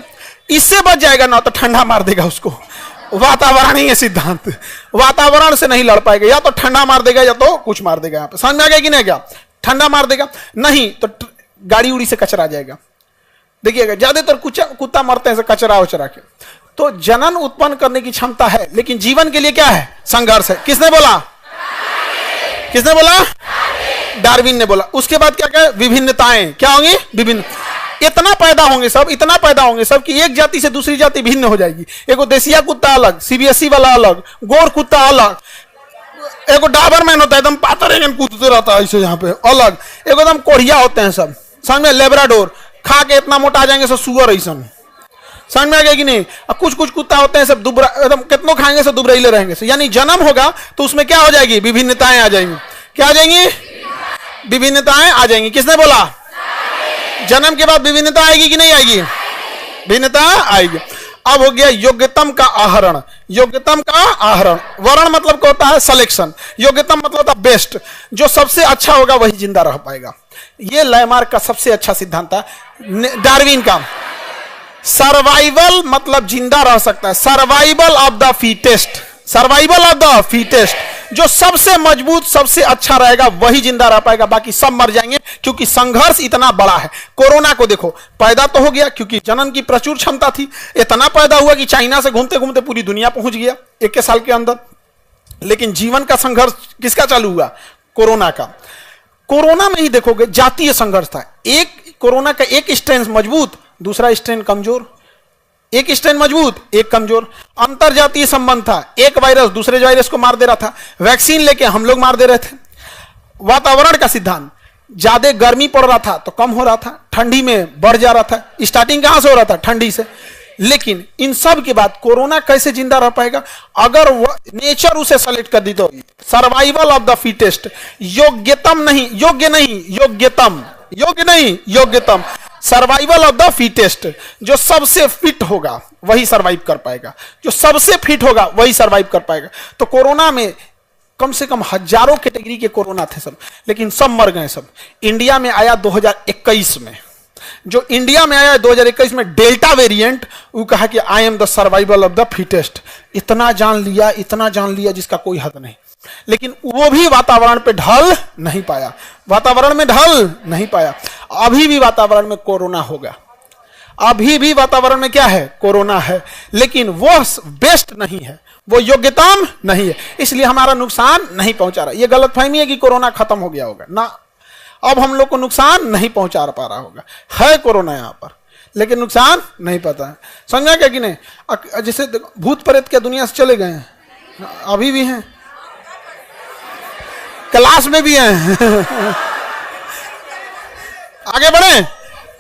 [SPEAKER 1] इससे बच जाएगा ना तो ठंडा मार देगा उसको। वातावरण ही है सिद्धांत, वातावरण से नहीं लड़ पाएगा, या तो ठंडा मार देगा या तो कुछ मार देगा। यहाँ पे समझ में आ गया कि नहीं? क्या ठंडा मार देगा? नहीं तो गाड़ी उड़ी से कचरा आ जाएगा। देखिएगा ज्यादातर कुत्ता मरते हैं कचरा उचरा के। तो जनन उत्पन्न करने की क्षमता है, लेकिन जीवन के लिए क्या है? संघर्ष है। किसने बोला? किसने बोला? डार्विन ने बोला। उसके बाद क्या क्या? विभिन्नताएं क्या होंगी? विभिन्न। इतना पैदा होंगे सब, इतना पैदा होंगे सब कि एक जाति से दूसरी जाति भिन्न हो जाएगी। एगो देसिया कुत्ता अलग, सीबीएसई वाला अलग, गोर कुत्ता अलग, एगो डाबरमैन होता है एकदम पातर कूदते रहता है ऐसे यहाँ पे अलग, एगो एकदम कोढ़िया होते हैं सब। समझ में? लेब्राडोर खा के इतना मोटा आ जाएंगे सब, सुअर ऐसा। समझ में आ गया कि नहीं? कुछ कुछ कुत्ता होते हैं सब दुबरा, एकदम कितनों खाएंगे सब दुबराइले रहेंगे। यानी जन्म होगा तो उसमें क्या हो जाएगी? विभिन्नताएं आ जाएंगी। क्या आ जाएंगी? विभिन्नताएं आ जाएंगी। किसने बोला? जन्म के बाद विभिन्नता आएगी कि नहीं आएगी? भिन्नता आएगी। अब हो गया योग्यतम का आहरण। योग्यतम का आहरण, वर्ण मतलब क्या होता है? सिलेक्शन। योग्यतम मतलब होता है बेस्ट, जो सबसे अच्छा होगा वही जिंदा रह पाएगा। ये लैमार्क का सबसे अच्छा सिद्धांत था। डार्विन का सर्वाइवल मतलब जिंदा रह सकता है, survival of the fittest, survival of the fittest. जो सबसे मजबूत सबसे अच्छा रहेगा वही जिंदा रह पाएगा, बाकी सब मर जाएंगे, क्योंकि संघर्ष इतना बड़ा है। कोरोना को देखो, पैदा तो हो गया क्योंकि जनन की प्रचुर क्षमता थी, इतना पैदा हुआ कि चाइना से घूमते घूमते पूरी दुनिया पहुंच गया 1 साल के अंदर। लेकिन जीवन का संघर्ष किसका चालू हुआ? कोरोना का। कोरोना में ही देखोगे जातीय संघर्ष था। एक कोरोना का एक स्ट्रेन मजबूत, दूसरा स्ट्रेन कमजोर, एक स्ट्रेन मजबूत एक कमजोर। अंतर जातीय संबंध था, एक वायरस दूसरे वायरस को मार दे रहा था, वैक्सीन लेके हम लोग मार दे रहे थे। वातावरण का सिद्धांत, ज्यादा गर्मी पड़ रहा था तो कम हो रहा था, ठंडी में बढ़ जा रहा था। स्टार्टिंग कहां से हो रहा था? ठंडी से। लेकिन इन सब के बाद कोरोना कैसे जिंदा रह पाएगा? अगर नेचर उसे सेलेक्ट कर दी तो सर्वाइवल ऑफ द फिटेस्ट, योग्यतम नहीं, योग्य नहीं, योग्यतम, योग्य नहीं, योग्यतम, सर्वाइवल ऑफ द फिटेस्ट। जो सबसे फिट होगा वही सर्वाइव कर पाएगा, जो सबसे फिट होगा वही सर्वाइव कर पाएगा। तो कोरोना में कम से कम हजारों कैटेगरी के कोरोना थे सब, लेकिन सब मर गए सब। इंडिया में आया 2021 में, जो इंडिया में आया 2021 में डेल्टा वेरिएंट, वो कहा कि I am the survival of the fittest. इतना जान लिया, इतना जान लिया जिसका कोई हद नहीं। लेकिन वो भी वातावरण पे ढल नहीं पाया, वातावरण में ढल नहीं पाया। अभी भी वातावरण में कोरोना होगा, अभी भी वातावरण में क्या है? कोरोना है, लेकिन वो बेस्ट नहीं है, वो योग्यतम नहीं है, इसलिए हमारा नुकसान नहीं पहुंचा रहा। ये गलतफहमी है कि कोरोना खत्म हो गया होगा ना, अब हम लोग को नुकसान नहीं पहुंचा पा रहा होगा। है कोरोना यहां पर, लेकिन नुकसान नहीं पता है। समझा क्या कि नहीं? जैसे भूत प्रेत के दुनिया से चले गए हैं, अभी भी हैं, क्लास में भी हैं आगे बढ़े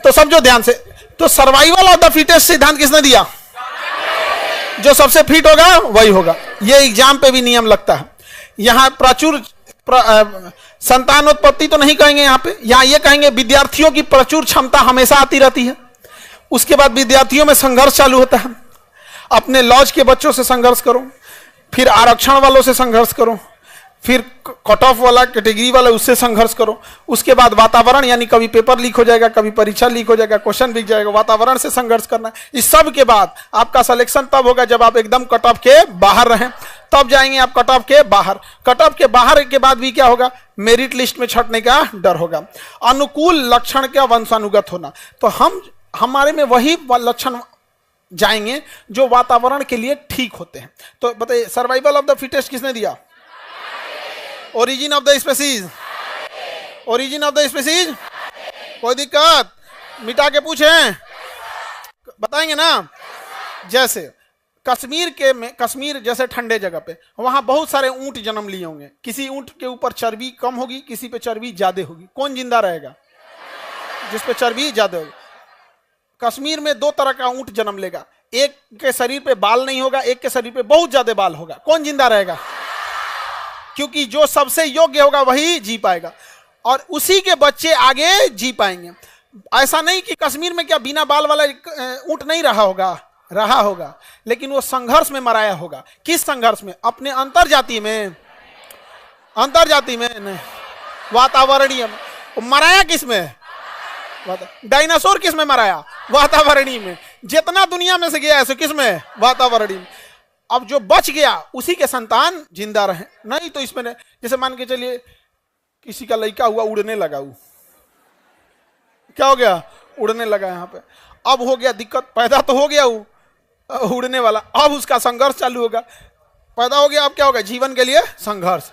[SPEAKER 1] तो समझो ध्यान से। तो सर्वाइवल ऑफ द फिटेस्ट सिद्धांत किसने दिया? जो सबसे फिट होगा वही होगा। ये एग्जाम पे भी नियम लगता है। यहां प्रचुर संतानोत्पत्ति तो नहीं कहेंगे, यहां पे यहां ये कहेंगे विद्यार्थियों की प्रचुर क्षमता हमेशा आती रहती है। उसके बाद विद्यार्थियों में संघर्ष चालू होता है। अपने लॉज के बच्चों से संघर्ष करो, फिर आरक्षण वालों से संघर्ष करो, फिर कट ऑफ वाला कैटेगरी वाला उससे संघर्ष करो। उसके बाद वातावरण, यानी कभी पेपर लीक हो जाएगा, कभी परीक्षा लीक हो जाएगा, क्वेश्चन बिक जाएगा, वातावरण से संघर्ष करना। इस सब के बाद आपका सिलेक्शन तब होगा जब आप एकदम कट ऑफ के बाहर रहें, तब जाएंगे आप कट ऑफ के बाहर। कट ऑफ के बाहर के बाद भी क्या होगा? मेरिट लिस्ट में छटने का डर होगा। अनुकूल लक्षण का वंशानुगत होना, तो हमारे में वही लक्षण जाएंगे जो वातावरण के लिए ठीक होते हैं। तो बताइए सर्वाइवल ऑफ द फिटेस्ट किसने दिया? Origin of the species, origin of the species. कोई दिक्कत? मिटा के पूछें, बताएंगे ना। जैसे कश्मीर जैसे ठंडे जगह पे, वहां बहुत सारे ऊंट जन्म लिए होंगे। किसी ऊंट के ऊपर चर्बी कम होगी, किसी पे चर्बी ज्यादा होगी। कौन जिंदा रहेगा? जिस पे चर्बी ज्यादा होगी। कश्मीर में 2 तरह का ऊंट जन्म लेगा, एक के शरीर पे बाल नहीं होगा, एक के शरीर पे बहुत ज्यादा बाल होगा। कौन जिंदा रहेगा? क्योंकि जो सबसे योग्य होगा वही जी पाएगा, और उसी के बच्चे आगे जी पाएंगे। ऐसा नहीं कि कश्मीर में क्या बिना बाल वाला ऊंट नहीं रहा होगा, रहा होगा, लेकिन वो संघर्ष में मराया होगा। किस संघर्ष में? अपने अंतर जाति में, अंतर जाति में नहीं, वातावरणीय में। मराया किस में? डायनासोर किस में मराया? वातावरणीय में। जितना दुनिया में से गया है किस में? वातावरणीय में। अब जो बच गया उसी के संतान जिंदा रहे, नहीं तो इसमें जैसे मान के चलिए किसी का लड़का हुआ, उड़ने लगा, वो क्या हो गया? उड़ने लगा। यहाँ पे अब हो गया दिक्कत, पैदा तो हो गया वो उड़ने वाला, अब उसका संघर्ष चालू होगा। पैदा हो गया, अब क्या होगा? जीवन के लिए संघर्ष।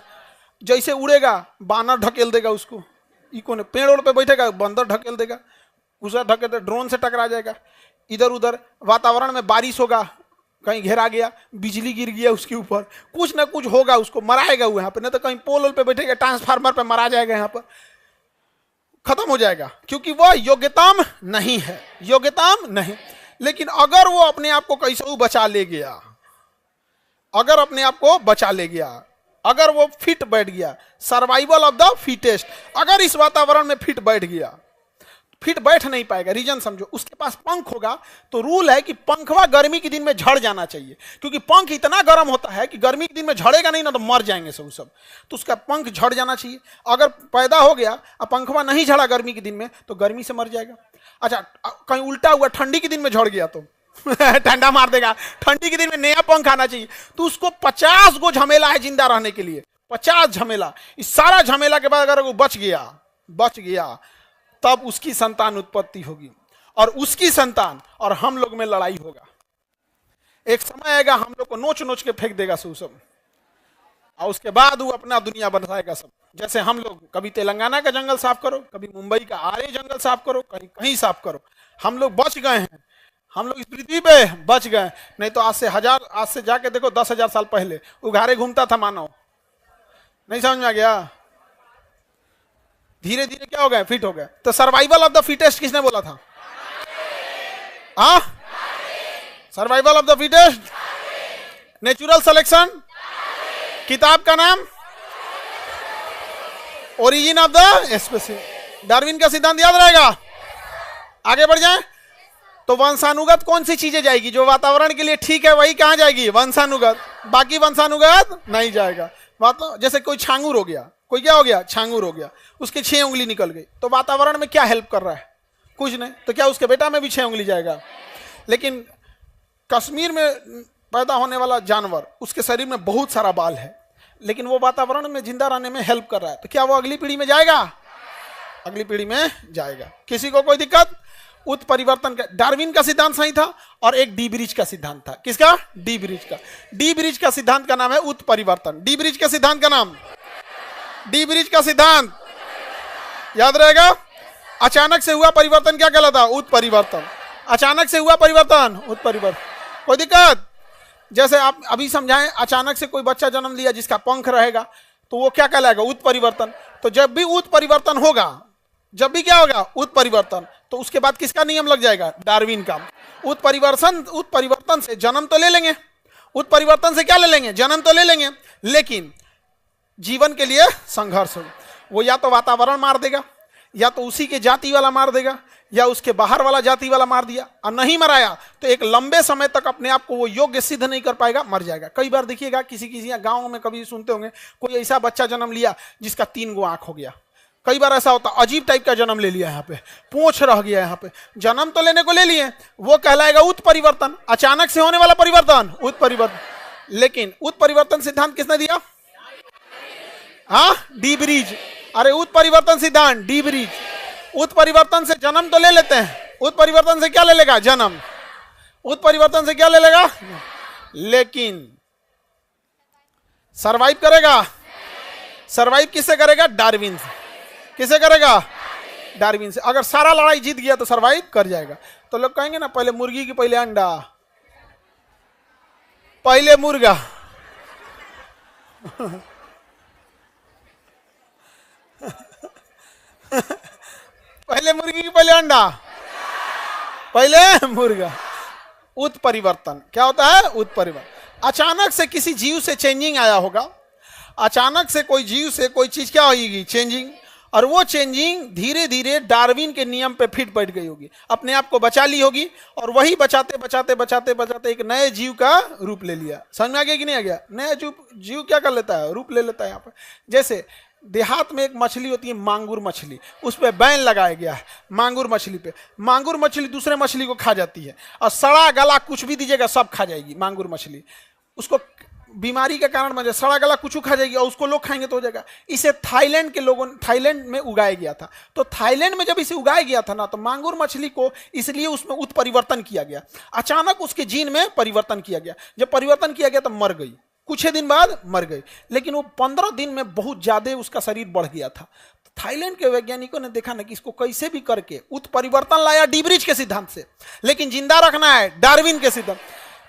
[SPEAKER 1] जैसे उड़ेगा बानर ढकेल देगा उसको, इको ने पेड़ पे बैठेगा बंदर ढकेल देगा, उसे ढकेल दे, ड्रोन से टकरा जाएगा। इधर उधर वातावरण में बारिश होगा, कहीं घेरा गया, बिजली गिर गया उसके ऊपर, कुछ ना कुछ होगा, उसको मराएगा वो यहाँ पे। नहीं तो कहीं पोल पे बैठेगा, ट्रांसफार्मर पे मरा जाएगा, यहाँ पर खत्म हो जाएगा, क्योंकि वह योग्यताम नहीं है, योग्यताम नहीं। लेकिन अगर वो अपने आप को कैसे बचा ले गया, अगर अपने आप को बचा ले गया, अगर वो फिट बैठ गया, सर्वाइवल ऑफ द फिटेस्ट, अगर इस वातावरण में फिट बैठ गया, फिट बैठ नहीं पाएगा। रीजन समझो, उसके पास पंख होगा तो रूल है कि पंखवा गर्मी के दिन में झड़ जाना चाहिए, क्योंकि पंख इतना गर्म होता है कि गर्मी के दिन में झड़ेगा नहीं ना तो मर जाएंगे सब, तो उसका पंख झड़ जाना चाहिए। अगर पैदा हो गया और पंखवा नहीं झड़ा गर्मी के दिन में तो गर्मी से मर जाएगा। अच्छा, कहीं उल्टा हुआ, ठंडी के दिन में झड़ गया तो ठंडा मार देगा। ठंडी के दिन में नया पंख आना चाहिए, तो उसको 50 गो झमेला है जिंदा रहने के लिए। 50 झमेला, इस सारा झमेला के बाद अगर वो बच गया तब उसकी संतान उत्पत्ति होगी और उसकी संतान और हम लोग में लड़ाई होगा। एक समय आएगा हम लोग को नोच नोच के फेंक देगा सब, और उसके बाद वो अपना दुनिया बनाएगा सब। जैसे हम लोग कभी तेलंगाना का जंगल साफ करो, कभी मुंबई का आरे जंगल साफ करो, कहीं कहीं साफ करो, हम लोग बच गए हैं, हम लोग इस पृथ्वी पे बच गए। नहीं तो आज से जाके देखो 10,000 साल पहले उघारे घूमता था मानव। नहीं समझ में आ गया? धीरे धीरे क्या हो गए? फिट हो गए। तो सर्वाइवल ऑफ द फिटेस्ट किसने बोला था? Survival of the fittest, natural selection, किताब का नाम origin of the species. Darwin का सिद्धांत याद रहेगा। आगे बढ़ जाए तो वंशानुगत कौन सी चीजें जाएगी? जो वातावरण के लिए ठीक है वही कहां जाएगी? वंशानुगत। बाकी वंशानुगत नहीं जाएगा। जैसे कोई छांगूर हो गया, कोई क्या हो गया? छांगूर हो गया, उसकी 6 उंगली निकल गई, तो वातावरण में क्या हेल्प कर रहा है? कुछ नहीं। तो क्या उसके बेटा में भी 6 उंगली जाएगा? लेकिन कश्मीर में पैदा होने वाला जानवर, उसके शरीर में बहुत सारा बाल है, लेकिन वो वातावरण में जिंदा रहने में हेल्प कर रहा है, तो क्या वो अगली पीढ़ी में जाएगा? अगली पीढ़ी में जाएगा। किसी को कोई दिक्कत? उत्परिवर्तन का डार्विन का सिद्धांत सही था और एक डी ब्रिज का सिद्धांत था। किसका? डी ब्रिज का। डी ब्रिज का सिद्धांत का नाम है उत्परिवर्तन। डी ब्रिज के सिद्धांत का नाम, डी ब्रिज का सिद्धांत याद रहेगा। अचानक से हुआ परिवर्तन क्या कहलाता? उत्परिवर्तन। अचानक से हुआ परिवर्तन, उत्परिवर्तन। कोई दिक्कत? जैसे आप अभी समझाएं, अचानक से कोई बच्चा जन्म लिया जिसका पंख रहेगा, तो वो क्या कहलाएगा? उत्परिवर्तन। तो जब भी उत्परिवर्तन होगा, जब भी क्या होगा? उत्परिवर्तन, तो उसके बाद किसका नियम लग जाएगा? डार्विन का। उत्परिवर्तन से जन्म तो ले लेंगे, उत्परिवर्तन से क्या ले लेंगे? जन्म तो ले लेंगे, लेकिन जीवन के लिए संघर्ष हो। वो या तो वातावरण मार देगा, या तो उसी के जाति वाला मार देगा, या उसके बाहर वाला जाति वाला मार दिया, और नहीं मराया तो एक लंबे समय तक अपने आप को वो योग्य सिद्ध नहीं कर पाएगा, मर जाएगा। कई बार देखिएगा किसी गांव में कभी सुनते होंगे कोई ऐसा बच्चा जन्म लिया जिसका 3 गो आंख हो गया। कई बार ऐसा होता, अजीब टाइप का जन्म ले लिया, यहाँ पे पूंछ रह गया, यहाँ पे जन्म तो लेने को ले लिए, वो कहलाएगा उत्परिवर्तन। अचानक से होने वाला परिवर्तन, उत्परिवर्तन। लेकिन उत्परिवर्तन सिद्धांत किसने दिया? D bridge. अरे उत्परिवर्तन सिद्धांत, डी ब्रिज। उत्परिवर्तन से जन्म तो ले लेते हैं, उत्परिवर्तन से क्या ले लेगा? जन्म। उत्परिवर्तन से क्या ले लेगा? लेकिन सरवाइव करेगा? सरवाइव किससे करेगा? डार्विन से। किसे करेगा? डार्विन से। अगर सारा लड़ाई जीत गया तो सरवाइव कर जाएगा। तो लोग कहेंगे ना, पहले मुर्गी की पहले अंडा, पहले मुर्गा। पहले मुर्गी की पहले अंडा, पहले मुर्गा। उत्परिवर्तन क्या होता है? उत्परिवर्तन। अचानक से किसी जीव से चेंजिंग आया होगा, अचानक से कोई जीव से कोई चीज क्या होगी? चेंजिंग। और वो चेंजिंग धीरे धीरे डार्विन के नियम पे फिट बैठ गई होगी, अपने आप को बचा ली होगी, और वही बचाते बचाते बचाते बचाते एक नए जीव का रूप ले लिया। समझ में आ गया कि नहीं आ गया? नया जीव क्या कर लेता है? रूप ले लेता है। यहाँ पे जैसे देहात में एक मछली होती है मांगुर मछली, उस पर बैन लगाया गया है मांगुर मछली पे। मांगुर मछली दूसरे मछली को खा जाती है, और सड़ा गला कुछ भी दीजिएगा सब खा जाएगी मांगुर मछली। उसको बीमारी के कारण मजे सड़ा गला कुछ खा जाएगी, और उसको लोग खाएंगे तो हो जाएगा। इसे थाईलैंड के लोगों थाईलैंड में उगाया गया था। तो थाईलैंड में जब इसे उगाया गया था ना, तो मांगुर मछली को इसलिए उसमें उत्परिवर्तन किया गया। अचानक उसके जीन में परिवर्तन किया गया। जब परिवर्तन किया गया तो मर गई, कुछ ही दिन बाद मर गई। लेकिन वो 15 दिन में बहुत ज्यादा उसका शरीर बढ़ गया था। थाईलैंड के वैज्ञानिकों ने देखा ना कि इसको कैसे भी करके उत्परिवर्तन लाया डी ब्रिज के सिद्धांत से, लेकिन जिंदा रखना है डार्विन के सिद्धांत।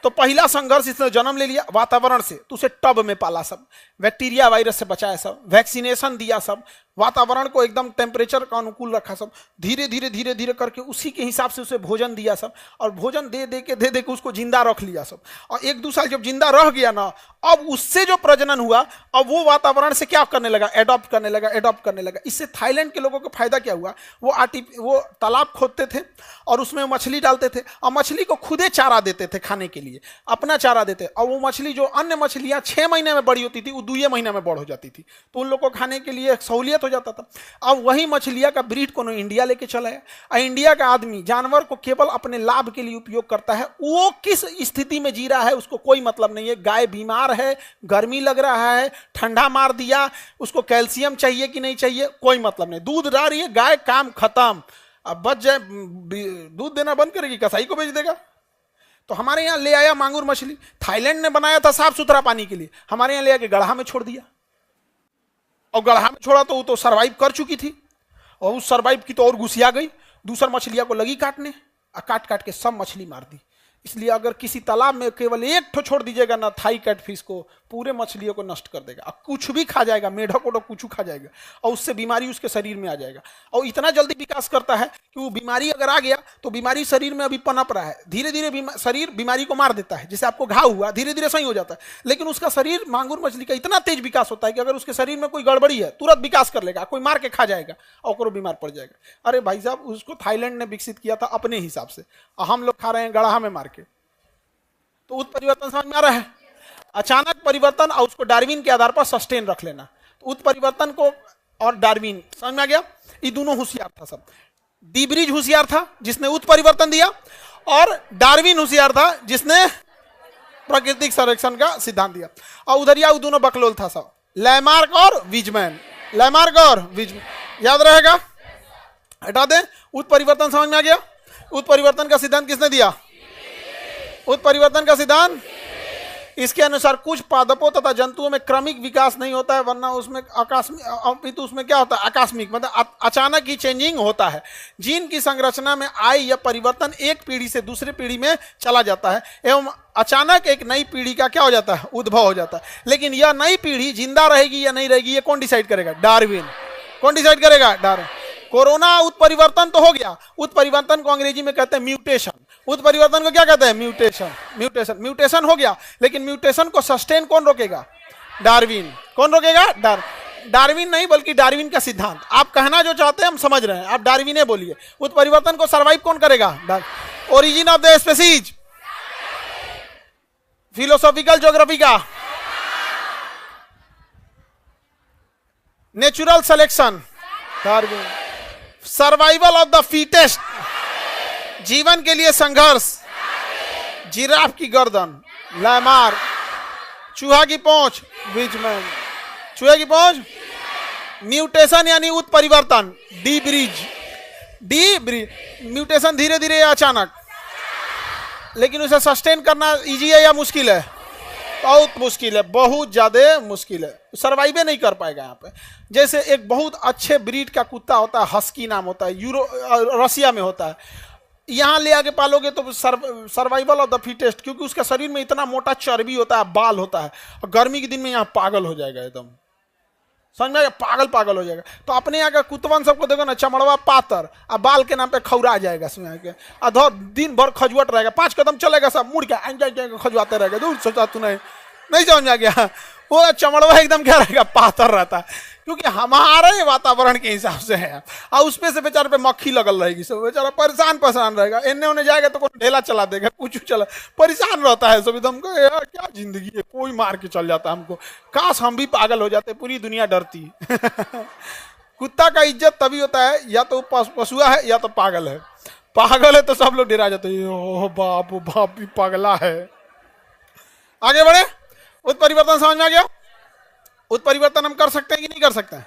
[SPEAKER 1] तो पहला संघर्ष इसने जन्म ले लिया वातावरण से, तो उसे टब में पाला, सब बैक्टीरिया वायरस से बचाया, सब वैक्सीनेशन दिया, सब वातावरण को एकदम टेम्परेचर का अनुकूल रखा, सब धीरे धीरे धीरे धीरे करके उसी के हिसाब से उसे भोजन दिया, सब और भोजन दे दे के उसको जिंदा रख लिया सब। और 1-2 साल जब जिंदा रह गया ना, अब उससे जो प्रजनन हुआ, अब वो वातावरण से क्या करने लगा? एडॉप्ट करने लगा। इससे थाईलैंड के लोगों को फायदा क्या हुआ? वो तालाब खोदते थे और उसमें मछली डालते थे, और मछली को खुदे चारा देते थे खाने के लिए, अपना चारा देते। और वो मछली जो अन्य मछलियां 6 महीने में बड़ी होती थी, वो 2 महीने में बड़ हो जाती थी। तो उन लोग को खाने के लिए सहूलियत हो जाता था। अब वही मछलियां का ब्रीड को इंडिया लेके चला है, और इंडिया का आदमी जानवर को केवल अपने लाभ के लिए उपयोग करता है। वो किस स्थिति में जी रहा है उसको कोई मतलब नहीं है। गाय बीमार है, गर्मी लग रहा है, ठंडा मार दिया, उसको कैल्शियम चाहिए कि नहीं चाहिए, कोई मतलब नहीं। दूध ला रही है गाय, काम खत्म। अब बच जाए, दूध देना बंद करेगी, कसाई को बेच देगा। तो हमारे यहाँ ले आया मांगुर मछली, थाईलैंड ने बनाया था साफ सुथरा पानी के लिए, हमारे यहाँ ले आके गढ़ा में छोड़ दिया। और गढ़ा में छोड़ा तो वो तो सरवाइव कर चुकी थी, और उस सरवाइव की तो और घुसिया गई, दूसर मछलियां को लगी काटने, और काट काट के सब मछली मार दी। इसलिए अगर किसी तालाब में केवल एक ठो छोड़ दीजिएगा ना थाई कैटफिश को, पूरे मछलियों को नष्ट कर देगा, और कुछ भी खा जाएगा, मेढक ओढक कुछ खा जाएगा, और उससे बीमारी उसके शरीर में आ जाएगा। और इतना जल्दी विकास करता है कि वो बीमारी अगर आ गया तो बीमारी शरीर में अभी पनप रहा है, धीरे धीरे शरीर बीमारी को मार देता है। जैसे आपको घाव हुआ, धीरे धीरे सही हो जाता है, लेकिन उसका शरीर मांगुर मछली का इतना तेज विकास होता है कि अगर उसके शरीर में कोई गड़बड़ी है तुरंत विकास कर लेगा, कोई मार के खा जाएगा और वो बीमार पड़ जाएगा। अरे भाई साहब, उसको थाईलैंड ने विकसित किया था अपने हिसाब से, और हम लोग खा रहे हैं गड़हा में मार के। तो उत्परिवर्तन समझ में आ रहा है? अचानक परिवर्तन और उसको डार्विन के आधार पर सस्टेन रख लेना। तो उत्परिवर्तन को और डार्विन समझ में आ गया? ये दोनों होशियार था सब। डी ब्रिज होशियार था जिसने उत्परिवर्तन दिया, और डार्विन होशियार था जिसने प्राकृतिक संरक्षण का सिद्धांत दिया। और उधरिया वो दोनों बकलोल था सब, लैमार्क और विजमैन। लैमार्क और विजमैन याद रहेगा, हटा दें। उत्परिवर्तन समझ में आ गया? उत्परिवर्तन का सिद्धांत किसने दिया? उत्परिवर्तन का सिद्धांत। इसके अनुसार कुछ पादपों तथा जंतुओं में क्रमिक विकास नहीं होता है, वरना उसमें आकस्मिक, तो उसमें क्या होता है? आकस्मिक, मतलब अचानक ही चेंजिंग होता है। जीन की संरचना में आय या परिवर्तन एक पीढ़ी से दूसरी पीढ़ी में चला जाता है, एवं अचानक एक नई पीढ़ी का क्या हो जाता है? उद्भव हो जाता है। लेकिन यह नई पीढ़ी जिंदा रहेगी या नहीं रहेगी, ये कौन डिसाइड करेगा? डार्विन। कौन डिसाइड करेगा? डार्विन। कोरोना उत्परिवर्तन तो हो गया, उत्परिवर्तन को अंग्रेजी में कहते हैं म्यूटेशन। उत्परिवर्तन को क्या कहते हैं? म्यूटेशन। म्यूटेशन म्यूटेशन हो गया, लेकिन म्यूटेशन को सस्टेन कौन रोकेगा? डार्विन। कौन रोकेगा? डार्विन नहीं, बल्कि डार्विन का सिद्धांत। आप कहना जो चाहते हैं हम समझ रहे हैं, आप डार्विन बोलिए। उत्परिवर्तन को सर्वाइव कौन करेगा? Origin of the species, philosophical geography का, natural selection, Darwin. Survival of the fittest, जीवन के लिए संघर्ष, जिराफ की गर्दन, लैमार्क। चूहा की पहुंच, विजमैन। चूहे की पहुंच, म्यूटेशन यानी उत्परिवर्तन, डी ब्रिज। म्यूटेशन धीरे धीरे या अचानक, लेकिन उसे सस्टेन करना इजी है या मुश्किल है? बहुत मुश्किल है, बहुत ज्यादा मुश्किल है। सर्वाइव नहीं कर पाएगा यहाँ पे। जैसे एक बहुत अच्छे ब्रीड का कुत्ता होता है, हस्की नाम होता है, रसिया में होता है। यहाँ ले आके पालोगे तो सर्वाइवल ऑफ द फिटेस्ट, क्योंकि उसका शरीर में इतना मोटा चर्बी होता है, बाल होता है, और गर्मी के दिन में यहाँ पागल हो जाएगा एकदम। समझ में? पागल हो जाएगा। तो अपने यहाँ का कुतवन सबको देखो ना, चमड़वा पातर, और बाल के नाम पे खौरा जाएगा इसमें आके, अधर दिन भर खजुआट रहेगा, 5 कदम चलेगा सब मुड़ के खजुआते रहेगा। दूर सोचा तू नहीं समझ में आ गया? वो चमड़वा एकदम क्या रहेगा? पातर रहता है, क्योंकि हमारे वातावरण के हिसाब से है। और उसमें से बेचारे पे मक्खी लगल रहेगी, सब बेचारा परेशान रहेगा। इन्ने उन्हें जाएगा तो कोई ढेला चला देगा, कुछ चला, परेशान रहता है सब एकदम। यार क्या जिंदगी है, कोई मार के चल जाता है हमको। काश हम भी पागल हो जाते, पूरी दुनिया डरती। कुत्ता का इज्जत तभी होता है या तो पशुआ है या तो पागल है। पागल है तो सब लोग डरा जाते हैं, ओ बाप भी पागला है। आगे बढ़े। उत्परिवर्तन समझ में आ गया? उत्परिवर्तन हम कर सकते हैं कि नहीं कर सकते हैं?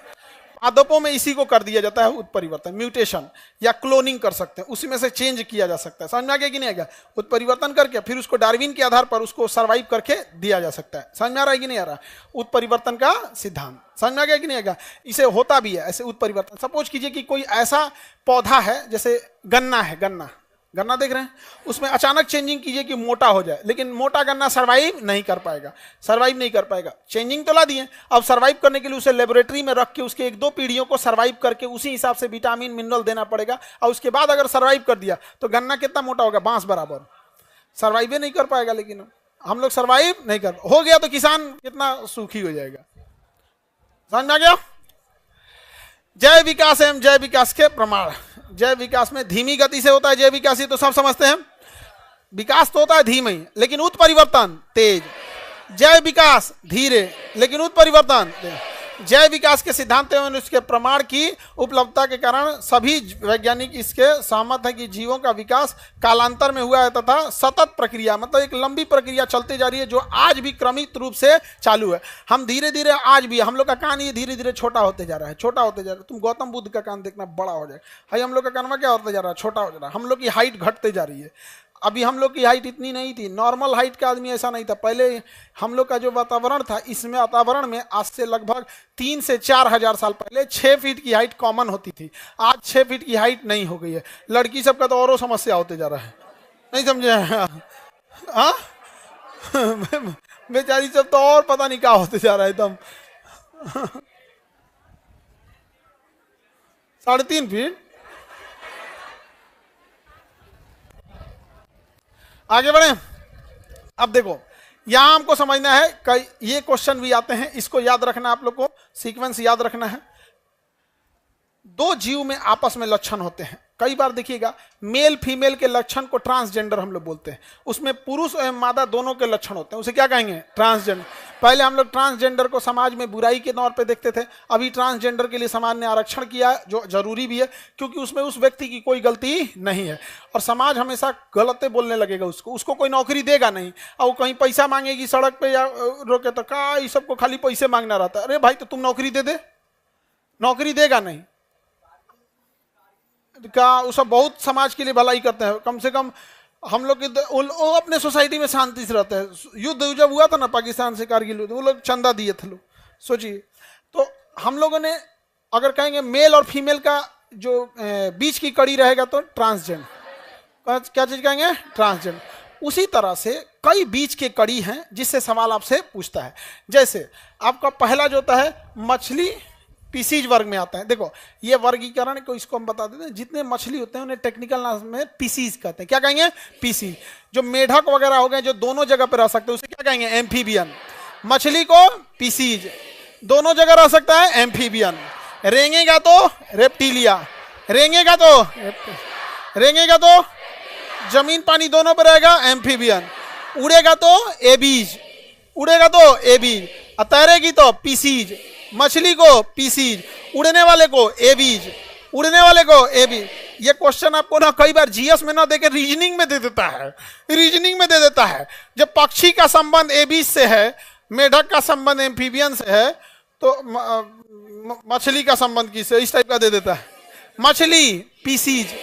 [SPEAKER 1] पादपों में इसी को कर दिया जाता है उत्परिवर्तन, म्यूटेशन या क्लोनिंग कर सकते हैं, उसी में से चेंज किया जा सकता है। समझ में आ गया कि नहीं आ गया? उत्परिवर्तन करके फिर उसको डार्विन के आधार पर उसको सर्वाइव करके दिया जा सकता है। समझ में आ रहा है कि नहीं आ रहा? उत्परिवर्तन का सिद्धांत समझ में आ गया कि नहीं आ गया? इसे होता भी है ऐसे उत्परिवर्तन। सपोज कीजिए कि कोई ऐसा पौधा है, जैसे गन्ना है, गन्ना देख रहे हैं, उसमें अचानक चेंजिंग कीजिए कि मोटा हो जाए, लेकिन मोटा गन्ना सर्वाइव नहीं कर पाएगा। चेंजिंग तो ला दिए, अब सर्वाइव करने के लिए उसे लेबोरेटरी में रख के उसके 1-2 पीढ़ियों को सर्वाइव करके उसी हिसाब से विटामिन मिनरल देना पड़ेगा, और उसके बाद अगर सर्वाइव कर दिया तो गन्ना कितना मोटा होगा? बांस बराबर। सर्वाइव नहीं कर पाएगा, लेकिन हम लोग सर्वाइव नहीं कर हो गया तो किसान कितना सुखी हो जाएगा। समझ में आ गया? जय विकास एवं जय विकास के प्रमाण। जय विकास में धीमी गति से होता है जय विकास, ये तो सब समझते हैं। विकास तो होता है धीमे, लेकिन उत्परिवर्तन तेज। जय विकास धीरे, लेकिन उत्परिवर्तन तेज। जय विकास के सिद्धांत एवं उसके प्रमाण की उपलब्धता के कारण सभी वैज्ञानिक इसके सहमत है कि जीवों का विकास कालांतर में हुआ है तथा सतत प्रक्रिया, मतलब एक लंबी प्रक्रिया चलती जा रही है जो आज भी क्रमिक रूप से चालू है। हम धीरे धीरे आज भी हम लोग का कान ये धीरे धीरे छोटा होते जा रहा है, छोटा होते जा रहा है। तुम गौतम बुद्ध का कान देखना बड़ा हो जाए, भाई हम लोग का कान में क्या होता जा रहा है, छोटा हो जा रहा है। हम लोग की हाइट घटते जा रही है। अभी हम लोग की हाइट इतनी नहीं थी, नॉर्मल हाइट का आदमी ऐसा नहीं था। पहले हम लोग का जो वातावरण था, इसमें वातावरण में आज से लगभग 3 से 4 हजार साल पहले 6 फीट की हाइट कॉमन होती थी। आज 6 फीट की हाइट नहीं हो गई है। लड़की सबका तो और समस्या होते जा रहा है, नहीं समझे? हाँ बेचारी सब तो और पता नहीं क्या होते जा रहा है एकदम। 3.5 फीट। आगे बढ़े। अब देखो यहां हमको समझना है, कई ये क्वेश्चन भी आते हैं, इसको याद रखना, आप लोग को सीक्वेंस याद रखना है। 2 जीव में आपस में लक्षण होते हैं। कई बार देखिएगा मेल फीमेल के लक्षण को ट्रांसजेंडर हम लोग बोलते हैं। उसमें पुरुष एवं मादा दोनों के लक्षण होते हैं, उसे क्या कहेंगे? ट्रांसजेंडर। पहले हम लोग ट्रांसजेंडर को समाज में बुराई के तौर पे देखते थे। अभी ट्रांसजेंडर के लिए समाज ने आरक्षण किया, जो जरूरी भी है, क्योंकि उसमें उस व्यक्ति की कोई गलती नहीं है। और समाज हमेशा गलतें बोलने लगेगा उसको कोई नौकरी देगा नहीं। और वो कहीं पैसा मांगेगी सड़क पे या रोके तो का इस सबको खाली पैसे मांगना रहता है। अरे भाई तो तुम नौकरी दे, नौकरी देगा नहीं का। वो सब बहुत समाज के लिए भलाई करते हैं। कम से कम हम लोग वो अपने सोसाइटी में शांति से रहते हैं। युद्ध जब हुआ था ना पाकिस्तान से, कारगिल, वो लोग चंदा दिए थे लोग, सोचिए। तो हम लोगों ने अगर कहेंगे मेल और फीमेल का जो बीच की कड़ी रहेगा तो ट्रांसजेंडर। क्या चीज कहेंगे? ट्रांसजेंडर। उसी तरह से कई बीच के कड़ी हैं जिससे सवाल आपसे पूछता है। जैसे आपका पहला जो होता है मछली, पीसीज वर्ग में आता है। देखो ये वर्गीकरण को इसको हम बता देते हैं। जितने मछली होते हैं उन्हें टेक्निकल नाम में पीसीज कहते हैं। क्या कहेंगे? पीसीज। जो मेढक वगैरह हो गए जो दोनों जगह पे रह सकते हैं उसे क्या कहेंगे? एम्फीबियन। मछली को पीसीज, दोनों जगह रह सकता है, एम्फीबियन। रेंगेगा तो रेप्टिलिया, रेंगेगा तो जमीन पानी दोनों पर रहेगा, एम्फीबियन। उड़ेगा तो एबीज, तैरेगी तो पीसीज। मछली को पीसीज, उड़ने वाले को एबीज, ये क्वेश्चन आपको ना कई बार जीएस में ना देके रीजनिंग में दे देता है। जब पक्षी का संबंध एबीज से है, मेढक का संबंध एम्फीबियन से है, तो मछली का संबंध किससे, इस टाइप का दे देता है। मछली पीसीज,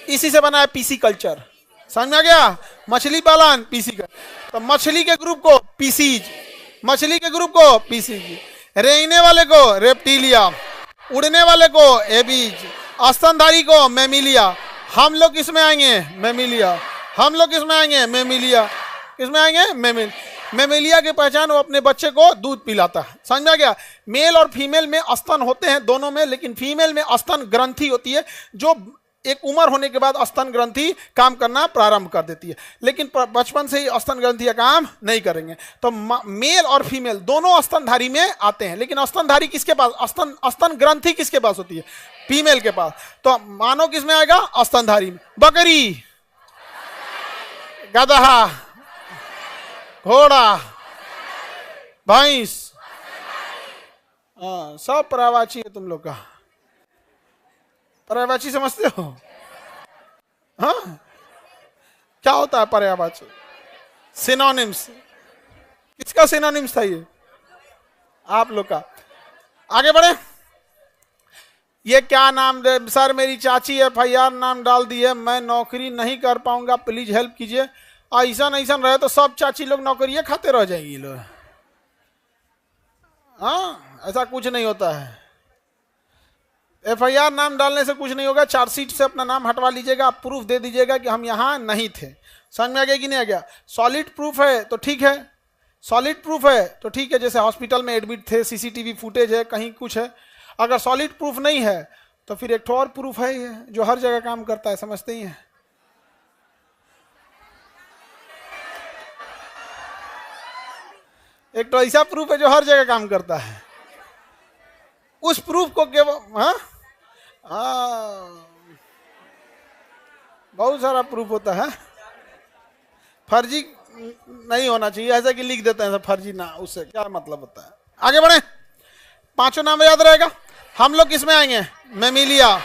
[SPEAKER 1] इसी से बना है पीसी कल्चर। समझ में आ गया? मछली पालन पीसी का। तो मछली के ग्रुप को पीसीज, रेंगने वाले को रेप्टिलिया, उड़ने वाले को एबीज, स्तनधारी को मेमिलिया। हम लोग किसमें आएंगे? मेमिलिया। मेमिलिया की पहचान वो अपने बच्चे को दूध पिलाता है। समझ में आ गया? मेल और फीमेल में स्तन होते हैं दोनों में, लेकिन फीमेल में स्तन ग्रंथि होती है जो एक उम्र होने के बाद स्तन ग्रंथि काम करना प्रारंभ कर देती है। लेकिन बचपन से ही स्तन ग्रंथि काम नहीं करेंगे। तो मेल और फीमेल दोनों स्तनधारी में आते हैं, लेकिन स्तनधारी किसके पास, स्तन ग्रंथि किसके पास होती है? फीमेल के पास। तो मानो किस में आएगा? स्तनधारी में। बकरी, गधा, घोड़ा, भैंस, सब पर्यायवाची है तुम लोग का। पर्यायवाची समझते हो? हाँ, क्या होता है पर्यायवाची? सिनोनिम्स। किसका सिनोनिम्स था ये? आप लोग का। आगे बढ़े। ये क्या नाम दे सर? मेरी चाची FIR नाम डाल दी है, मैं नौकरी नहीं कर पाऊंगा, प्लीज हेल्प कीजिए। ऐसा रहे तो सब चाची लोग नौकरी खाते रह जाएंगी लोग। हाँ, ऐसा कुछ नहीं होता है। FIR नाम डालने से कुछ नहीं होगा। चार्जशीट से अपना नाम हटवा लीजिएगा, आप प्रूफ दे दीजिएगा कि हम यहाँ नहीं थे। समझ में आ गया कि नहीं आ गया? सॉलिड प्रूफ है तो ठीक है, जैसे हॉस्पिटल में एडमिट थे, CCTV फुटेज है, कहीं कुछ है। अगर सॉलिड प्रूफ नहीं है तो फिर एक और प्रूफ है जो हर जगह काम करता है, समझते ही हैं? एक तो ऐसा प्रूफ है जो हर जगह काम करता है। उस प्रूफ को केवल बहुत सारा प्रूफ होता है, फर्जी नहीं होना चाहिए। ऐसा कि लिख देते हैं फर्जी ना, उससे क्या मतलब होता है? आगे बढ़े। पांचों नाम याद रहेगा। हम लोग किसमें आएंगे? मेमिलिया।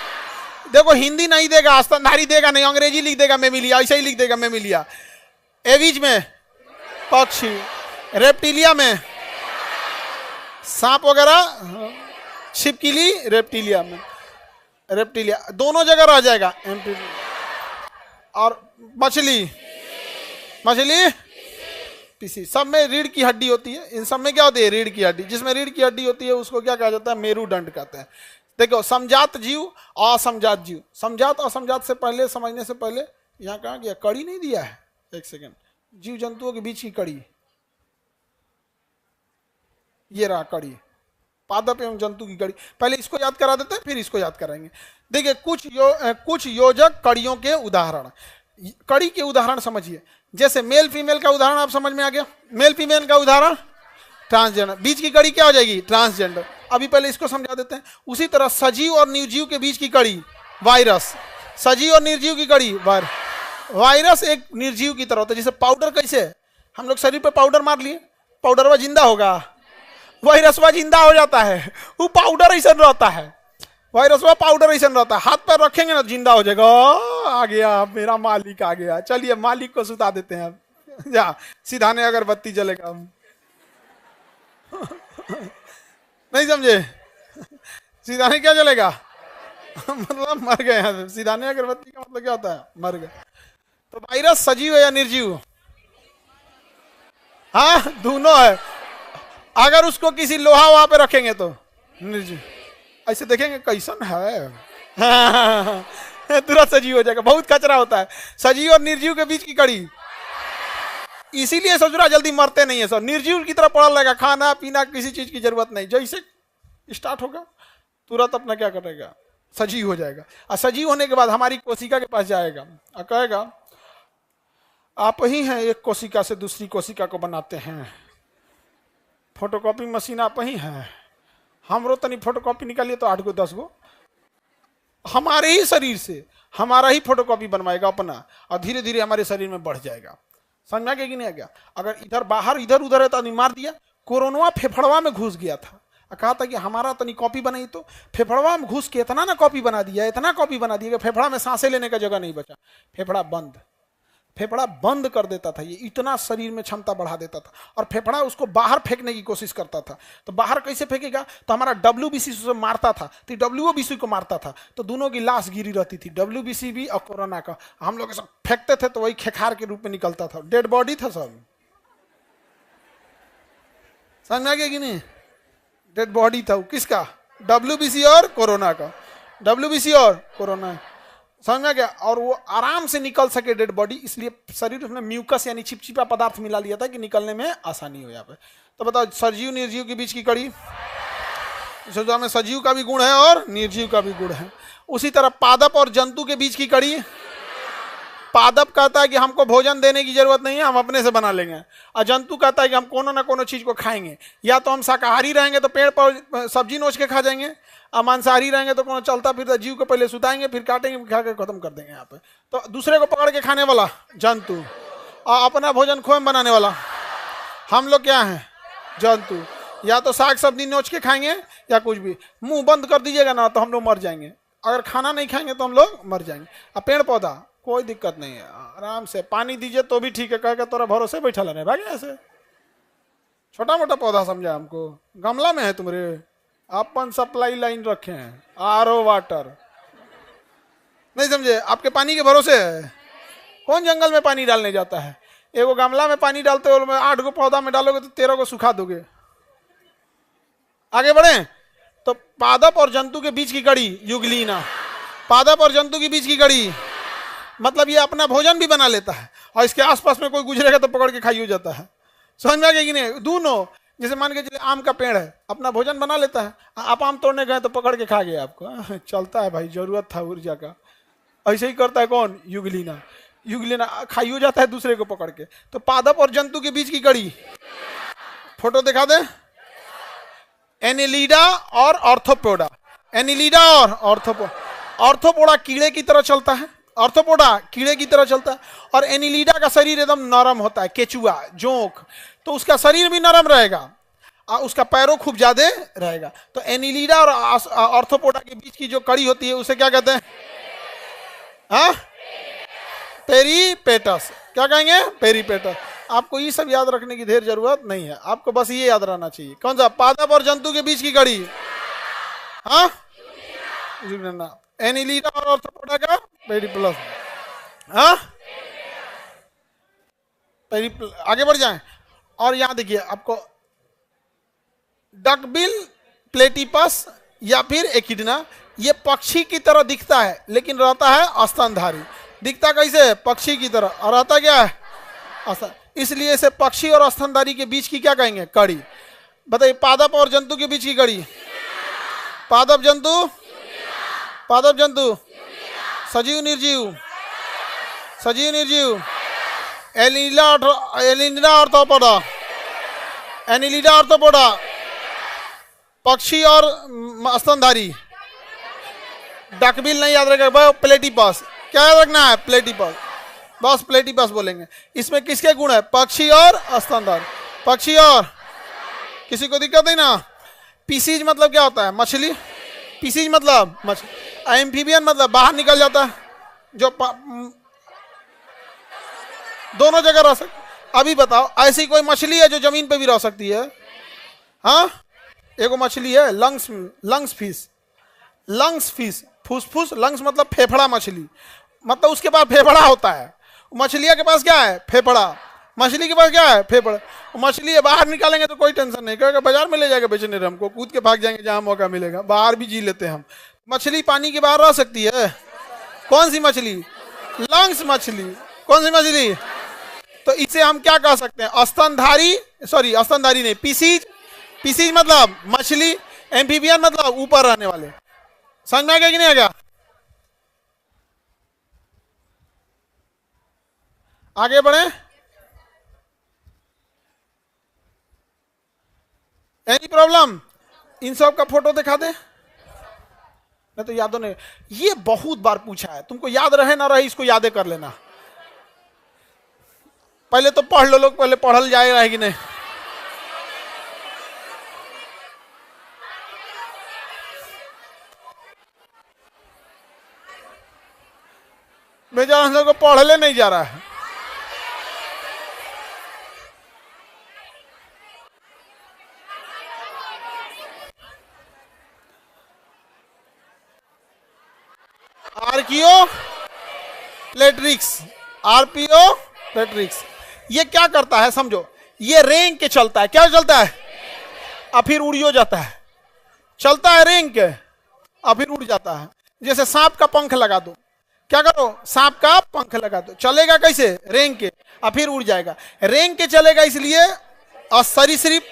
[SPEAKER 1] देखो हिंदी नहीं देगा, स्तनधारी देगा नहीं, अंग्रेजी लिख देगा मेमिलिया, ऐसे ही लिख देगा मेमिलिया। एविज में पक्षी, रेप्टिलिया में सांप वगैरह, छिपकली रेप्टिलिया में, रेप्टिलिया दोनों जगह रह जाएगा। और मछली, मछली पीसी, सब में रीढ़ की हड्डी होती है। इन सब में क्या होती है? रीढ़ की हड्डी। जिसमें रीढ़ की हड्डी होती है उसको क्या कहा जाता है? मेरुदंड कहते हैं। देखो समजात जीव, असमजात जीव। समजात असमजात से पहले समझने से पहले यहाँ कहा गया, कड़ी नहीं दिया है, एक सेकेंड, जीव जंतुओं के बीच की कड़ी, ये रहा कड़ी, पादप एवं जंतु की कड़ी। पहले इसको याद करा देते हैं, फिर इसको याद कराएंगे। देखिए कुछ योजक कड़ियों के उदाहरण, कड़ी के उदाहरण समझिए। जैसे मेल फीमेल का उदाहरण आप समझ में आ गया। मेल फीमेल का उदाहरण ट्रांसजेंडर, बीच की कड़ी क्या हो जाएगी? ट्रांसजेंडर। अभी पहले इसको समझा देते हैं। उसी तरह सजीव और निर्जीव के बीच की कड़ी वायरस, सजीव और निर्जीव की कड़ी वायरस एक निर्जीव की तरह होता है। जैसे पाउडर, कैसे हम लोग शरीर पे पाउडर मार लिए, पाउडरवा जिंदा होगा, वायरसवा जिंदा हो जाता है। वो पाउडर ऐसा रहता है, वायरसवा पाउडर ऐसा रहता है। हाथ पैर रखेंगे ना जिंदा हो जाएगा। आ गया मेरा मालिक आ गया, चलिए मालिक को सुता देते हैं। अब जा सीधाने अगरबत्ती जलेगा। नहीं समझे? सीधाने क्या जलेगा? मतलब मर गए। सीधाने अगरबत्ती का मतलब क्या होता है? मर गए। तो वायरस सजीव है या निर्जीव? हाँ दोनों है। अगर उसको किसी लोहा वहां पे रखेंगे तो निर्जीव, ऐसे देखेंगे कैसन है, तुरंत सजीव हो जाएगा। बहुत कचरा होता है सजीव और निर्जीव के बीच की कड़ी। इसीलिए ससुरा जल्दी मरते नहीं है सब, निर्जीव की तरह पड़ा रहेगा। खाना पीना किसी चीज की जरूरत नहीं, जैसे स्टार्ट होगा तुरंत अपना क्या करेगा? सजीव हो जाएगा। और सजीव होने के बाद हमारी कोशिका के पास जाएगा और कहेगा आप ही हैं एक कोशिका से दूसरी कोशिका को बनाते हैं, फोटोकॉपी मशीन आप ही हैं, हमरो तनी फोटोकॉपी निकालिए तो 8 गो 10 गो हमारे ही शरीर से हमारा ही फोटोकॉपी बनवाएगा अपना, और धीरे धीरे हमारे शरीर में बढ़ जाएगा। समझ में आ गया कि नहीं आ गया? अगर इधर बाहर इधर उधर है तो आदमी मार दिया। कोरोना फेफड़वा में घुस गया था, कहा था कि हमारा तनी कॉपी बनाई, तो फेफड़वा में घुस के इतना ना कॉपी बना दिया, इतना कॉपी बना दिया कि फेफड़ा में सांसें लेने का जगह नहीं बचा। फेफड़ा बंद कर देता था। ये इतना शरीर में क्षमता बढ़ा देता था। और फेफड़ा उसको बाहर फेंकने की कोशिश करता था। तो बाहर कैसे फेंकेगा? तो हमारा WBC उसे मारता था, तो WBC को मारता था, तो दोनों की लाश गिरी रहती थी, WBC भी और कोरोना का। हम लोग सब फेंकते थे तो वही खेखार के रूप में निकलता था, डेड बॉडी था सब। समझ में आ गया कि नहीं? डेड बॉडी था। किसका? WBC और कोरोना का, WBC और कोरोना। समझ में गया? और वो आराम से निकल सके डेड बॉडी, इसलिए शरीर में म्यूकस यानी चिपचिपा पदार्थ मिला लिया था कि निकलने में आसानी हो। यहाँ पे तो बताओ सजीव निर्जीव के बीच की कड़ी, सोचा में सजीव का भी गुण है और निर्जीव का भी गुण है। उसी तरह पादप और जंतु के बीच की कड़ी, पादप कहता है कि हमको भोजन देने की जरूरत नहीं है, हम अपने से बना लेंगे। और जंतु कहता है कि हम कोनो ना कोनो चीज को खाएंगे, या तो हम शाकाहारी रहेंगे तो पेड़ पर सब्जी नोच के खा जाएंगे, और मांसाहारी रहेंगे तो कोनो चलता फिरता जीव को पहले सुताएंगे फिर काटेंगे, खा के खत्म कर देंगे। यहाँ पे तो दूसरे को पकड़ के खाने वाला जंतु, और अपना भोजन खुद बनाने वाला हम लोग क्या हैं? जंतु। या तो साग सब्जी नोच के खाएंगे या कुछ भी। मुंह बंद कर दीजिएगा ना तो हम लोग मर जाएंगे। अगर खाना नहीं खाएंगे तो हम लोग मर जाएंगे। और पेड़ पौधा कोई दिक्कत नहीं है, आराम से पानी दीजिए तो भी ठीक है, कह के तोरा भरोसे बैठा रहने भागे। ऐसे छोटा मोटा पौधा समझा हमको, गमला में है तुम्हारे, अपन सप्लाई लाइन रखे हैं, RO वाटर नहीं समझे, आपके पानी के भरोसे है। कौन जंगल में पानी डालने जाता है? एगो गमला में पानी डालते हो, 8 गो पौधा में डालोगे तो 13 को सुखा दोगे। आगे बढ़े तो पादप और जंतु के बीच की कड़ी युगलीना, पादप और जंतु के बीच की कड़ी मतलब ये अपना भोजन भी बना लेता है, और इसके आसपास में कोई गुजरेगा तो पकड़ के खाई हो जाता है। समझ में आ गया कि नहीं? दोनों, जैसे मान के चलिए आम का पेड़ है, अपना भोजन बना लेता है, आप आम तोड़ने गए तो पकड़ के खा गए आपको, चलता है भाई, जरूरत था ऊर्जा का। ऐसे ही करता है कौन? युगलीना। युगलीना खाई हो जाता है दूसरे को पकड़ के। तो पादप और जंतु के बीच की कड़ी, फोटो दिखा दे, एनिलीडा और ऑर्थोपोडा। एनिलीडा और ऑर्थोपोडा कीड़े की तरह चलता है, ऑर्थोपोडा कीड़े की तरह चलता है, और एनिलीडा का शरीर एकदम नरम होता है, केचुआ जोंक, तो उसका शरीर भी नरम रहेगा। उसका पैरों खूब ज्यादा रहेगा। तो एनिलीडा और ऑर्थोपोडा के बीच की जो कड़ी होती है उसे क्या कहते हैं? हाँ, पेरीपेटस। क्या कहेंगे? पेरीपेटस। आपको ये सब याद रखने की ढेर जरूरत नहीं है, आपको बस ये याद रहना चाहिए। कौन सा? पादप और जंतु के बीच की कड़ी। हाँ, एनिलीडा और ऑर्थोपोडा का पेरीप्लस। हाँ, आगे बढ़ जाएं। और यहां देखिए आपको डकबिल प्लेटिपस या फिर एकिडना, ये पक्षी की तरह दिखता है लेकिन रहता है स्तनधारी। दिखता कैसे है? पक्षी की तरह, और रहता क्या है? इसलिए इसे पक्षी और स्तनधारी के बीच की क्या कहेंगे? कड़ी। बताइए, पादप और जंतु के बीच की कड़ी। पादप जंतु, पादप जंतु, सजीव निर्जीव, सजीव निर्जीव, एनिलीडा ऑर्थोपोडा, एनिलीडा ऑर्थोपोडा, पक्षी और स्तनधारी। डकबिल नहीं याद रखेगा, प्लेटिपस। क्या याद रखना है? प्लेटिपस, बस प्लेटिपस बोलेंगे। इसमें किसके गुण है? पक्षी और स्तनधारी। पक्षी और, किसी को दिक्कत नहीं ना? पीसीज मतलब क्या होता है? मछली। पीसीज मतलब मछली। एम्फीबियन मतलब बाहर निकल जाता है, जो दोनों जगह रह सकती। अभी बताओ, ऐसी कोई मछली है जो जमीन पे भी रह सकती है? हाँ, एगो मछली है लंग्स फिश। लंग्स फिश, फुसफुस, लंग्स मतलब फेफड़ा मछली, मतलब उसके पास फेफड़ा होता है। मछलिया के पास क्या है? फेफड़ा। मछली के पास क्या है? फेफड़ा। मछली है, बाहर निकालेंगे तो कोई टेंशन नहीं, कहेगा बाजार में ले जाएगा बेचने, हमको कूद के भाग जाएंगे जहां मौका मिलेगा। बाहर भी जी लेते हैं हम। मछली पानी के बाहर रह सकती है। कौन सी मछली? लंग्स मछली। कौन सी मछली? तो इसे हम क्या कह सकते हैं? स्तनधारी, सॉरी स्तनधारी नहीं, पीसीज। पीसीज मतलब मछली, एम्फीबियन मतलब ऊपर रहने वाले। समझ में आ गया कि नहीं आ गया? आगे बढ़े। Any problem? इन सब का फोटो दिखा दे, नहीं तो याद नहीं। ये बहुत बार पूछा है, तुमको याद रहे ना रहे इसको यादें कर लेना। पहले तो पढ़ लो लोग, पहले पढ़ल जाए रहे कि नहीं। बेचारा हम लोग को पढ़ले नहीं जा रहा है। आर्कियो प्लेट्रिक्स, आरपीओ प्लेट्रिक्स, ये क्या करता है समझो। ये रेंग के चलता है। क्या चलता है? और फिर उड़ियो जाता है। चलता है रेंग के और फिर उड़ जाता है। जैसे सांप का पंख लगा दो, क्या करो? सांप का पंख लगा दो, चलेगा कैसे? रेंग के, और फिर उड़ जाएगा। रेंग के चलेगा इसलिए और सरीसृप,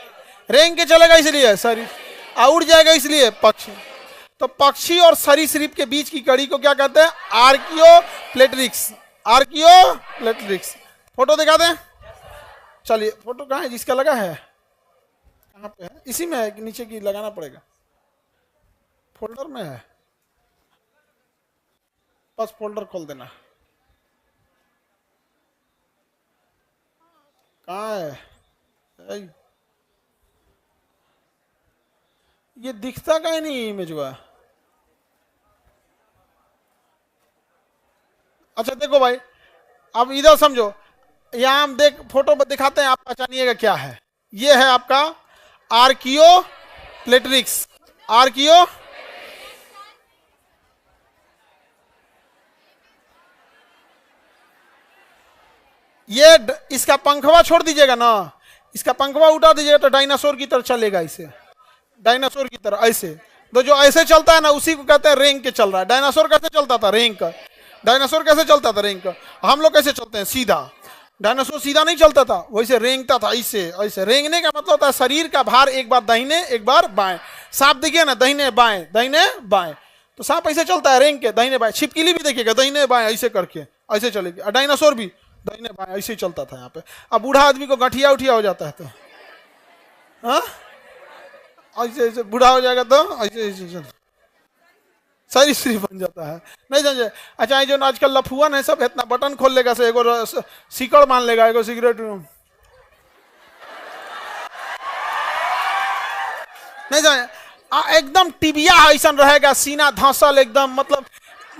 [SPEAKER 1] रेंग के चलेगा इसलिए सरीसृप, और उड़ जाएगा इसलिए पक्षी। तो पक्षी और सरीसृप के बीच की कड़ी को क्या कहते हैं? आर्कियो प्लेट्रिक्स। आर्कियो प्लेट्रिक्स। फोटो दिखा दें? चलिए, फोटो कहाँ है? जिसका लगा है कहाँ पे है? इसी में है कि नीचे की लगाना पड़ेगा? फोल्डर में है, बस फोल्डर खोल देना। कहाँ है? ये दिखता कहीं नहीं इमेज हुआ। अच्छा देखो भाई, अब इधर समझो, यहां हम देख फोटो दिखाते हैं, आप पहचानिएगा क्या है। ये है आपका आर्कियो प्लेट्रिक्स। आर्कियो, ये इसका पंखवा छोड़ दीजिएगा ना, इसका पंखवा उठा दीजिएगा तो डायनासोर की तरह चलेगा। इसे डायनासोर की तरह ऐसे, तो जो ऐसे चलता है ना उसी को कहते हैं रेंग के चल रहा है। डायनासोर कैसे चलता था? रेंग का। डायनासोर कैसे चलता था? रेंग का। हम लोग कैसे चलते हैं? सीधा। डायनासोर सीधा नहीं चलता था, वैसे रेंगता था ऐसे ऐसे। रेंगने का मतलब होता है शरीर का भार एक बार दाहिने एक बार बाएं। सांप देखिए ना, दाहिने बाएं, तो सांप ऐसे चलता है रेंग के, दाहिने बाएं। छिपकली भी देखिएगा दाहिने बाएं ऐसे करके, ऐसे चलेगी। और डायनासोर भी दाहिने बाएं ऐसे चलता था यहाँ पे। अब बूढ़ा आदमी को गठिया उठिया हो जाता है तो हाँ ऐसे ऐसे बूढ़ा हो जाएगा तो ऐसे ऐसे सारी स्त्री बन जाता है। नहीं समझे? अच्छा, जो आजकल लफुअन है सब, इतना बटन खोल लेगा से, एगो सीकड़ मान लेगा, एगो सिगरेट। नहीं समझ, एकदम टिबिया ऐसा रहेगा, सीना धंसल एकदम, मतलब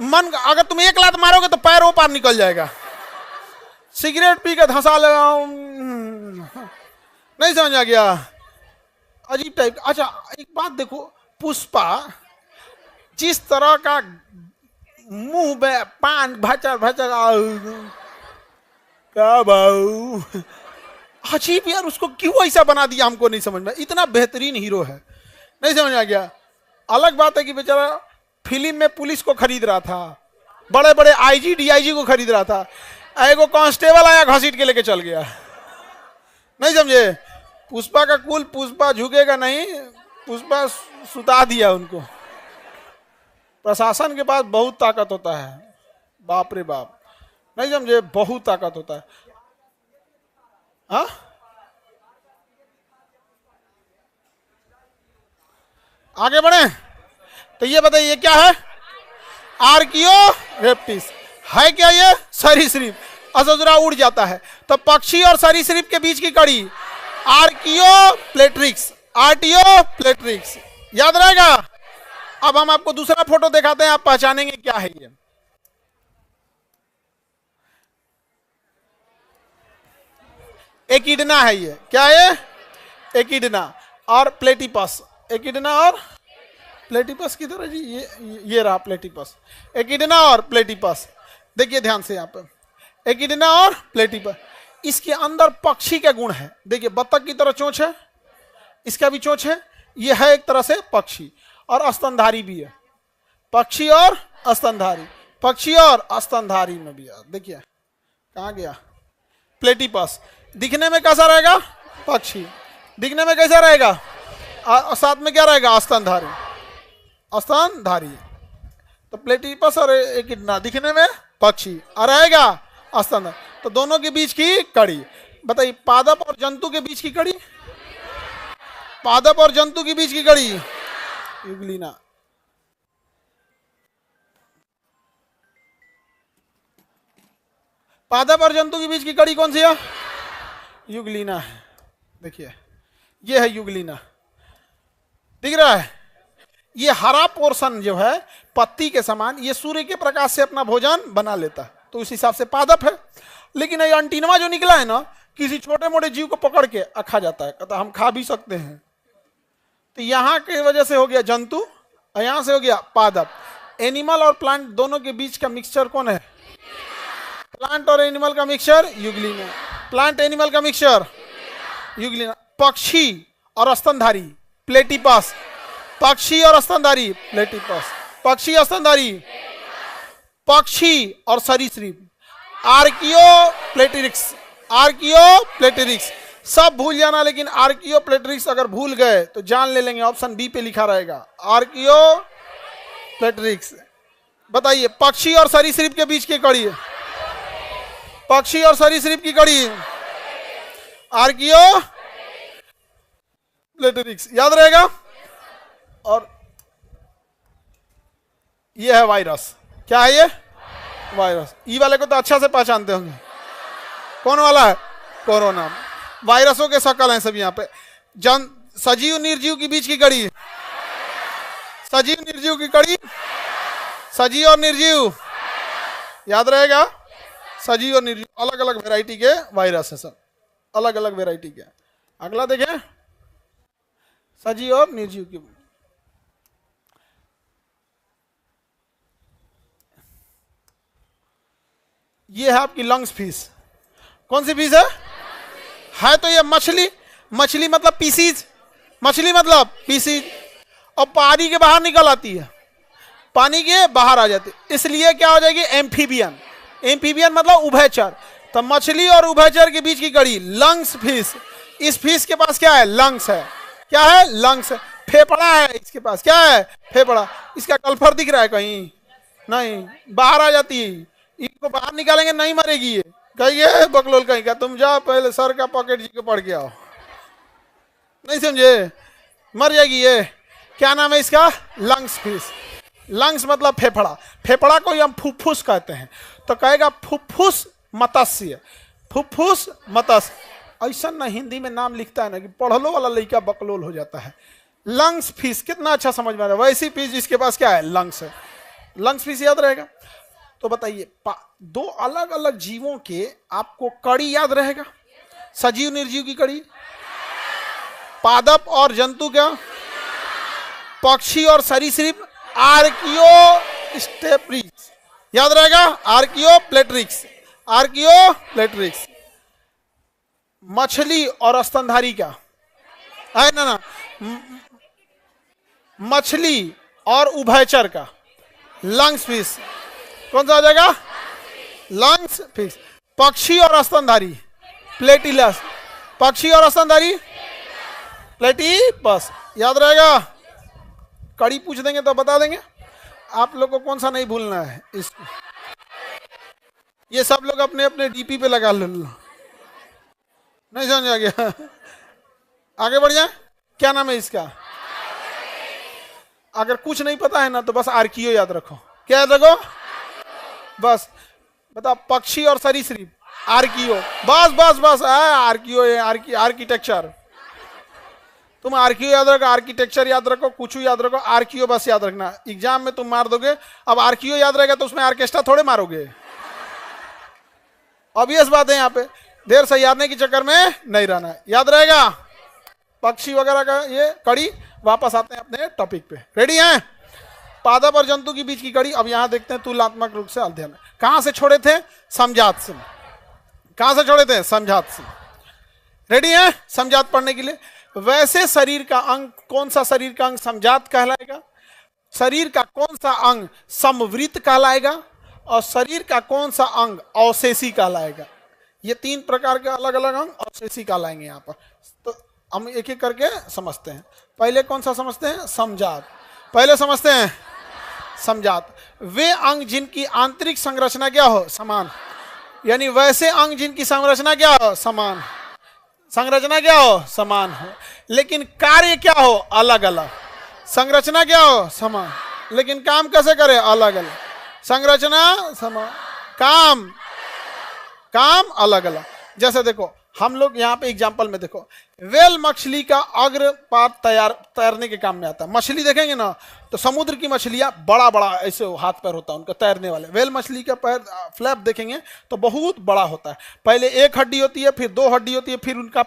[SPEAKER 1] मन, अगर तुम एक लात मारोगे तो पैरों पार निकल जाएगा। सिगरेट पी के धंसा लगा, नहीं समझ आ गया, अजीब टाइप। अच्छा एक बात देखो, पुष्पा जिस तरह का मुंह में पान भचर भचर, क्या बाऊ, अजीब यार, उसको क्यों ऐसा बना दिया हमको नहीं समझ में। इतना बेहतरीन हीरो है, नहीं समझ आ गया। अलग बात है कि बेचारा फिल्म में पुलिस को खरीद रहा था, बड़े बड़े आईजी डीआईजी को खरीद रहा था, एगो कांस्टेबल आया घसीट के लेके चल गया, नहीं समझे। पुष्पा का कुल, पुष्पा झुकेगा नहीं, पुष्पा सुता दिया उनको। प्रशासन के पास बहुत ताकत होता है, बाप रे बाप, नहीं समझे, बहुत ताकत होता है। हाँ आगे बढ़े तो ये बताइए क्या है, आर्कियो रेप्टिस है क्या, ये सरीसृप। असुरा उड़ जाता है, तो पक्षी और सरीसृप के बीच की कड़ी आर्कियो प्लेट्रिक्स, आर्टियो प्लेट्रिक्स, याद रहेगा। अब हम आपको दूसरा फोटो दिखाते हैं, आप पहचानेंगे क्या है ये। एकिडना है ये, क्या है, एकिडना और प्लेटिपस, एकिडना और प्लेटिपस की तरह जी, ये रहा प्लेटिपस, एकिडना और प्लेटिपस। देखिए ध्यान से यहाँ पे, एकिडना और प्लेटिपस, इसके अंदर पक्षी का गुण है। देखिए बत्तख की तरह चोंच है, इसका भी चोंच है, ये है एक तरह से पक्षी, और स्तनधारी भी है, पक्षी और स्तनधारी, पक्षी और स्तनधारी में भी है। देखिए कहाँ गया प्लेटिपस, दिखने में कैसा रहेगा, पक्षी, दिखने में कैसा रहेगा, साथ में क्या रहेगा, स्तनधारी, स्तनधारी। तो प्लेटिपस और एकिडना दिखने में पक्षी और रहेगा स्तन, तो दोनों के बीच की कड़ी। बताइए पादप और जंतु के बीच की कड़ी, पादप और जंतु के बीच की कड़ी युगलीना। पादप और जंतु के बीच की कड़ी कौन सी है, युगलीना है। देखिए ये है युगलीना, दिख रहा है। ये हरा पोर्शन जो है पत्ती के समान, ये सूर्य के प्रकाश से अपना भोजन बना लेता है, तो उस हिसाब से पादप है। लेकिन ये अंटीनवा जो निकला है ना, किसी छोटे मोटे जीव को पकड़ के खा जाता है, कहता हम खा भी सकते हैं। तो यहाँ की वजह से हो गया जंतु, और यहाँ से हो गया पादप। एनिमल और प्लांट दोनों के बीच का मिक्सचर कौन है, प्लांट और एनिमल का मिक्सचर युगलीना, प्लांट एनिमल का मिक्सचर युगलीना। पक्षी और स्तनधारी प्लेटिपस, पक्षी और स्तनधारी प्लेटिपस, पक्षी स्तनधारी, पक्षी और सरीसृप आर्कियो प्लेटेरिक्स, आर्कियो प्लेटेरिक्स। सब भूल जाना, लेकिन आर्कियो प्लेटेरिक्स अगर भूल गए तो जान ले लेंगे, ऑप्शन बी पे लिखा रहेगा आर्कियो प्लेटेरिक्स। बताइए पक्षी और सरीसृप के बीच की कड़ी, पक्षी और सरीसृप की कड़ी आर्कियो प्लेटेरिक्स, याद रहेगा। और ये है वायरस, क्या है ये, वायरस। ई वाले को तो अच्छा से पहचानते होंगे, कौन वाला है, कोरोना। वायरसों के शकल हैं सब यहाँ पे। सजीव निर्जीव के बीच की कड़ी, सजीव निर्जीव की कड़ी, सजीव और निर्जीव, याद रहेगा। सजीव और निर्जीव अलग अलग वैरायटी के वायरस है, सब अलग अलग वैरायटी के। अगला देखें, सजीव और निर्जीव की। ये है आपकी लंग्स फिश। कौन सी फिश है तो ये मछली, मछली मतलब पीसीज, मछली मतलब पीसीज, और पानी के बाहर निकल आती है, पानी के बाहर आ जाती है, इसलिए क्या हो जाएगी, एम्फीबियन। एम्फीबियन मतलब उभयचर। तो मछली और उभयचर के बीच की कड़ी लंग्स फिश। इस फिश के पास क्या है, लंग्स है, क्या है, लंग्स है। फेफड़ा है इसके पास, क्या है, फेफड़ा। इसका कल्फर दिख रहा है कहीं, नहीं, बाहर आ जाती है। इसको बाहर निकालेंगे नहीं मरेगी ये, कहिए बकलोल कहीं का, तुम जाओ पहले सर का पॉकेट जी को पढ़ के आओ, नहीं समझे, मर जाएगी ये। क्या नाम है इसका, लंग्स फिश। लंग्स मतलब फेफड़ा, फेफड़ा को हम फुफ्फुस कहते हैं, तो कहेगा फुफ्फुस मत्स्य, फुफ्फुस मत्स्य। ऐसा ना हिंदी में नाम लिखता है ना कि पढ़लो वाला लड़का बकलोल हो जाता है। लंग्स फिश, कितना अच्छा समझ में आ रहा है। वैसी फिश जिसके पास क्या है, लंग्स है। लंग्स फिश याद रहेगा। तो बताइए, दो अलग अलग जीवों के आपको कड़ी याद रहेगा? सजीव निर्जीव की कड़ी, पादप और जंतु क्या, पक्षी और सरीसृप, आर्कियो स्टेप्रिक्स याद रहेगा, आर्कियो प्लेट्रिक्स, आर्कियो प्लेट्रिक्स। मछली और स्तनधारी क्या है ना, मछली और उभयचर का, लंग्स फिश, कौन सा आ जाएगा, लंग्स फिश। पक्षी और स्तनधारी, प्लेटिलस, पक्षी और स्तनधारी प्लेटिपस, याद रहेगा। कड़ी पूछ देंगे तो बता देंगे। आप लोग को कौन सा नहीं भूलना है इसको, ये सब लोग अपने अपने डीपी पे लगा लो। नहीं समझ आ गया, आगे बढ़ जाए। क्या नाम है इसका? अगर कुछ नहीं पता है ना तो बस आर्कियो याद रखो। क्या याद रखो? बस बताओ, पक्षी और सरीसृप, आर्कियो, बस बस बस आर्कियो है, आर्किटेक्चर। तुम आर्कियो याद रखो, आर्किटेक्चर याद रखो, कुछ याद रखो, आर्कियो बस याद रखना। एग्जाम में तुम मार दोगे। अब आर्कियो याद रहेगा तो उसमें आर्केस्ट्रा थोड़े मारोगे। ऑब्वियस बात है, यहाँ पे देर से यादने के चक्कर में नहीं रहना है, याद रहेगा। पक्षी वगैरह का ये कड़ी। वापस आते हैं अपने टॉपिक पे, रेडी हैं? पादप और जंतु के बीच की कड़ी। अब यहां देखते हैं तुलनात्मक रूप से अध्ययन। कहां से छोड़े थे? समझात से। कहां से छोड़े थे? समझात से। रेडी हैं समझात पढ़ने के लिए? वैसे शरीर का अंग, कौन सा शरीर का अंग समझात कहलाएगा? शरीर का कौन सा अंग समवृत्त कहलाएगा? और शरीर का कौन सा अंग अवशेषी कहलाएगा? ये तीन प्रकार के अलग अलग अंग अवशेषी कहलाएंगे यहाँ पर। तो हम एक एक करके समझते हैं। पहले कौन सा समझते हैं? समझात। पहले समझते हैं समझात। वे अंग जिनकी आंतरिक संरचना क्या हो? समान। यानी वैसे अंग जिनकी संरचना क्या हो? समान। संरचना क्या हो? समान हो, लेकिन कार्य क्या हो? अलग अलग। संरचना क्या हो? समान, लेकिन काम कैसे करे? अलग अलग। संरचना समान, काम काम अलग अलग। जैसे देखो, हम लोग यहाँ पे एग्जांपल में देखो, वेल मछली का अग्र पात तैरने के काम में आता है। मछली देखेंगे ना तो समुद्र की मछलियां बड़ा बड़ा ऐसे हाथ पैर होता है उनका तैरने वाले। वेल मछली का पैर फ्लैप देखेंगे तो बहुत बड़ा होता है। पहले एक हड्डी होती है, फिर दो हड्डी होती है, फिर उनका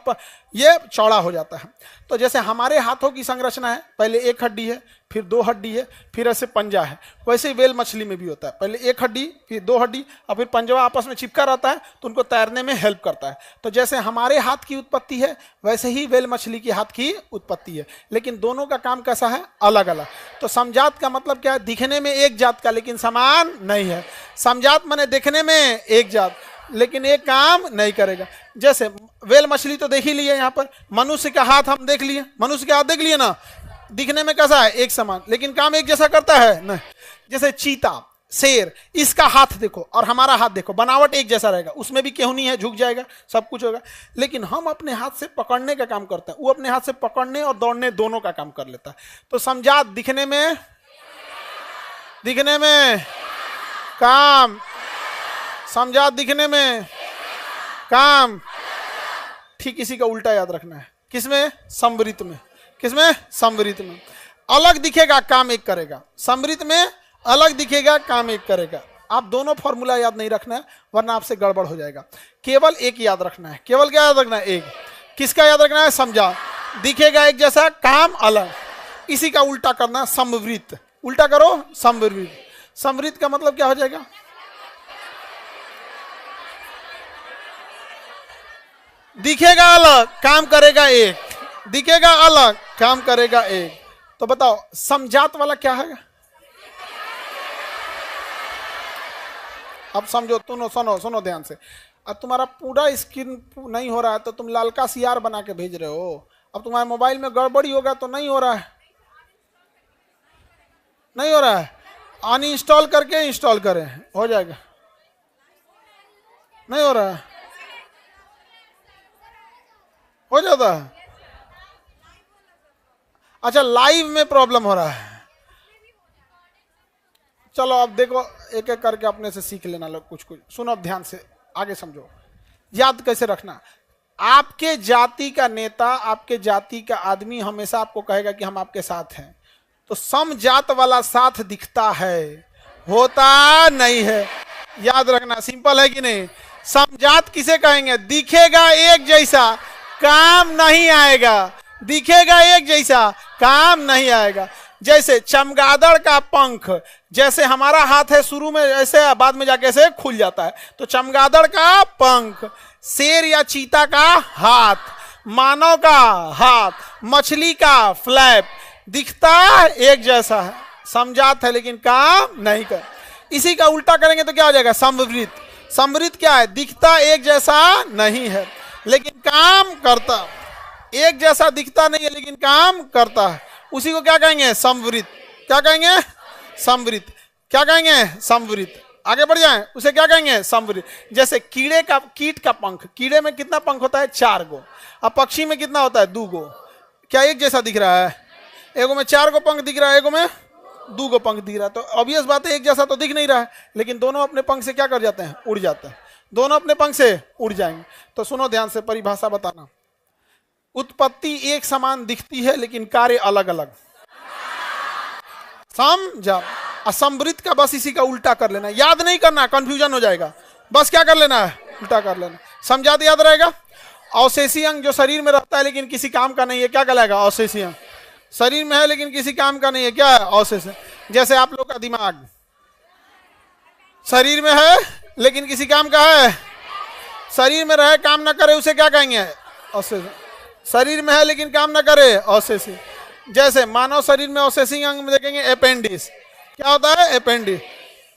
[SPEAKER 1] ये चौड़ा हो जाता है। तो जैसे हमारे हाथों की संरचना है, पहले एक हड्डी है, फिर दो हड्डी है, फिर ऐसे पंजा है, वैसे ही वेल मछली में भी होता है। पहले एक हड्डी, फिर दो हड्डी, और फिर पंजवा आपस में चिपका रहता है तो उनको तैरने में हेल्प करता है। तो जैसे हमारे हाथ की उत्पत्ति है वैसे ही वेल मछली की हाथ की उत्पत्ति है, लेकिन दोनों का काम कैसा है? अलग अलग। तो समझात का मतलब क्या है? दिखने में एक जात का लेकिन समान नहीं है। समझात माने देखने में एक जात लेकिन एक काम नहीं करेगा। जैसे वेल मछली तो देख ही लिए, यहाँ पर मनुष्य का हाथ हम देख लिए, मनुष्य का हाथ देख लिए ना, दिखने में कैसा है? एक समान, लेकिन काम एक जैसा करता है? नहीं। जैसे चीता, शेर, इसका हाथ देखो और हमारा हाथ देखो, बनावट एक जैसा रहेगा, उसमें भी केहूनी है, झुक जाएगा, सब कुछ होगा, लेकिन हम अपने हाथ से पकड़ने का काम करते हैं, वो अपने हाथ से पकड़ने और दौड़ने दोनों का काम कर लेता है। तो समझात दिखने में काम, समझात दिखने में काम। ठीक इसी का उल्टा याद रखना है। किसमें? समवृत्त में। किसमें? समवृत्त में। अलग दिखेगा, काम एक करेगा। समवृत्त में अलग दिखेगा, काम एक करेगा। आप दोनों फॉर्मूला याद नहीं रखना है वरना आपसे गड़बड़ हो जाएगा। केवल एक याद रखना है। केवल क्या याद रखना है? एक। किसका याद रखना है? समझा। दिखेगा एक जैसा, काम अलग। इसी का उल्टा करना, समवृत्त। उल्टा करो, समवृत्त। समवृत्त का मतलब क्या हो जाएगा? दिखेगा अलग, काम करेगा एक। दिखेगा अलग, काम करेगा एक। तो बताओ समझात वाला क्या है? अब समझो, सुनो ध्यान से। अब तुम्हारा पूरा स्क्रीन नहीं हो रहा है तो तुम लालका सीआर बना के भेज रहे हो। अब तुम्हारे मोबाइल में गड़बड़ी होगा तो नहीं हो रहा है, नहीं हो रहा है, अनइंस्टॉल करके इंस्टॉल करें, हो जाएगा। नहीं हो रहा है, हो जाता है। अच्छा, लाइव में प्रॉब्लम हो रहा है। चलो अब देखो, एक एक करके अपने से सीख लेना लोग कुछ कुछ। सुनो अब ध्यान से, आगे समझो। याद कैसे रखना? आपके जाति का नेता, आपके जाति का आदमी हमेशा आपको कहेगा कि हम आपके साथ हैं, तो समजात वाला साथ दिखता है, होता नहीं है। याद रखना, सिंपल है कि नहीं। समजात किसे कहेंगे? दिखेगा एक जैसा, काम नहीं आएगा। दिखेगा एक जैसा, काम नहीं आएगा। जैसे चमगादड़ का पंख, जैसे हमारा हाथ है शुरू में ऐसे, बाद में जाके ऐसे खुल जाता है, तो चमगादड़ का पंख, शेर या चीता का हाथ, मानव का हाथ, मछली का फ्लैप, दिखता एक जैसा है, समझात है लेकिन काम नहीं कर। इसी का उल्टा करेंगे तो क्या हो जाएगा? समवृत। समवृत क्या है? दिखता एक जैसा नहीं है लेकिन काम करता, एक जैसा दिखता नहीं है लेकिन काम करता है, उसी को क्या कहेंगे? समवृत। क्या कहेंगे? समवृत। क्या कहेंगे? समवृत। आगे बढ़ जाएं, उसे क्या कहेंगे? समवृत। जैसे कीड़े का, कीट का पंख, कीड़े में कितना पंख होता है? 4 गो। अब पक्षी में कितना होता है? 2 गो। क्या एक जैसा दिख रहा है? एगो में 4 गो पंख दिख रहा है, एगो में 2 गो पंख दिख रहा है, तो ऑब्वियस बात है एक जैसा तो दिख नहीं रहा है, लेकिन दोनों अपने पंख से क्या कर जाते हैं? उड़ जाते हैं। दोनों अपने पंख से उड़ जाएंगे। तो सुनो ध्यान से, परिभाषा बताना। उत्पत्ति एक समान दिखती है लेकिन कार्य अलग अलग। समझा? असमृत का बस इसी का उल्टा कर लेना, याद नहीं करना, कंफ्यूजन हो जाएगा। बस क्या कर लेना है? उल्टा कर लेना। समझा तो याद रहेगा। अवशेषी अंग जो शरीर में रहता है लेकिन किसी काम का नहीं है, क्या कहलाएगा? अवशेषी अंग। शरीर में है लेकिन किसी काम का नहीं है, क्या है? अवशेषी। जैसे आप लोग का दिमाग शरीर में है लेकिन किसी काम का है, शरीर में रहे काम ना करे, उसे क्या कहेंगे? अवशेषी। शरीर में है लेकिन काम ना करे, अवशेषी। जैसे मानव शरीर में अवशेषी अंग में देखेंगे अपेंडिस। क्या होता है? अपेंडिस।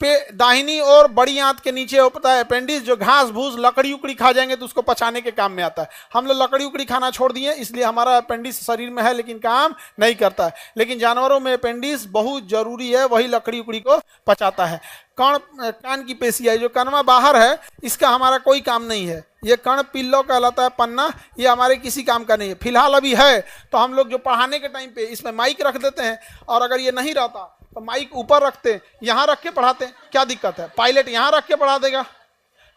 [SPEAKER 1] पे दाहिनी और बड़ी आंत के नीचे होता है अपेंडिस, जो घास भूस लकड़ी उकड़ी खा जाएंगे तो उसको पचाने के काम में आता है। हम लोग लकड़ी उकड़ी खाना छोड़ दिए, इसलिए हमारा अपेंडिस शरीर में है लेकिन काम नहीं करता है। लेकिन जानवरों में अपेंडिस बहुत जरूरी है, वही लकड़ी उकड़ी को पचाता है। कण, कान की पेशी है, जो कनवा बाहर है, इसका हमारा कोई काम नहीं है। ये कण पिल्लो कहलाता है, पन्ना, ये हमारे किसी काम का नहीं है। फिलहाल अभी है तो हम लोग जो पढ़ाने के टाइम पे इसमें माइक रख देते हैं, और अगर ये नहीं रहता तो माइक ऊपर रखते, यहाँ रख के पढ़ाते। क्या दिक्कत है? पायलट यहाँ रख के पढ़ा देगा।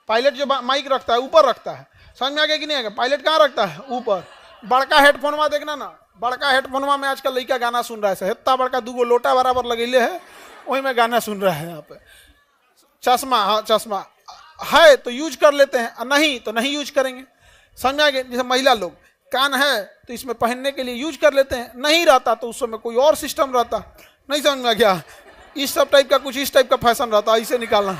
[SPEAKER 1] पायलट जो माइक रखता है ऊपर रखता है, समझ में आ गया कि नहीं आएगा? पायलट कहाँ रखता है? ऊपर। बड़का हेडफोनवा देखना ना, बड़का हेडफोनवा में आजकल लड़का गाना सुन रहा है, इतना बड़का 2 गो लोटा बराबर लगेले है, वही में गाना सुन रहा है। यहाँ पे चश्मा, हाँ चश्मा है तो यूज कर लेते हैं, नहीं तो नहीं यूज करेंगे। समझ आ गया? जैसे महिला लोग, कान है तो इसमें पहनने के लिए यूज कर लेते हैं, नहीं रहता तो उस समय कोई और सिस्टम रहता। नहीं समझ में गया? इस सब टाइप का, कुछ इस टाइप का फैशन रहता, इसे निकालना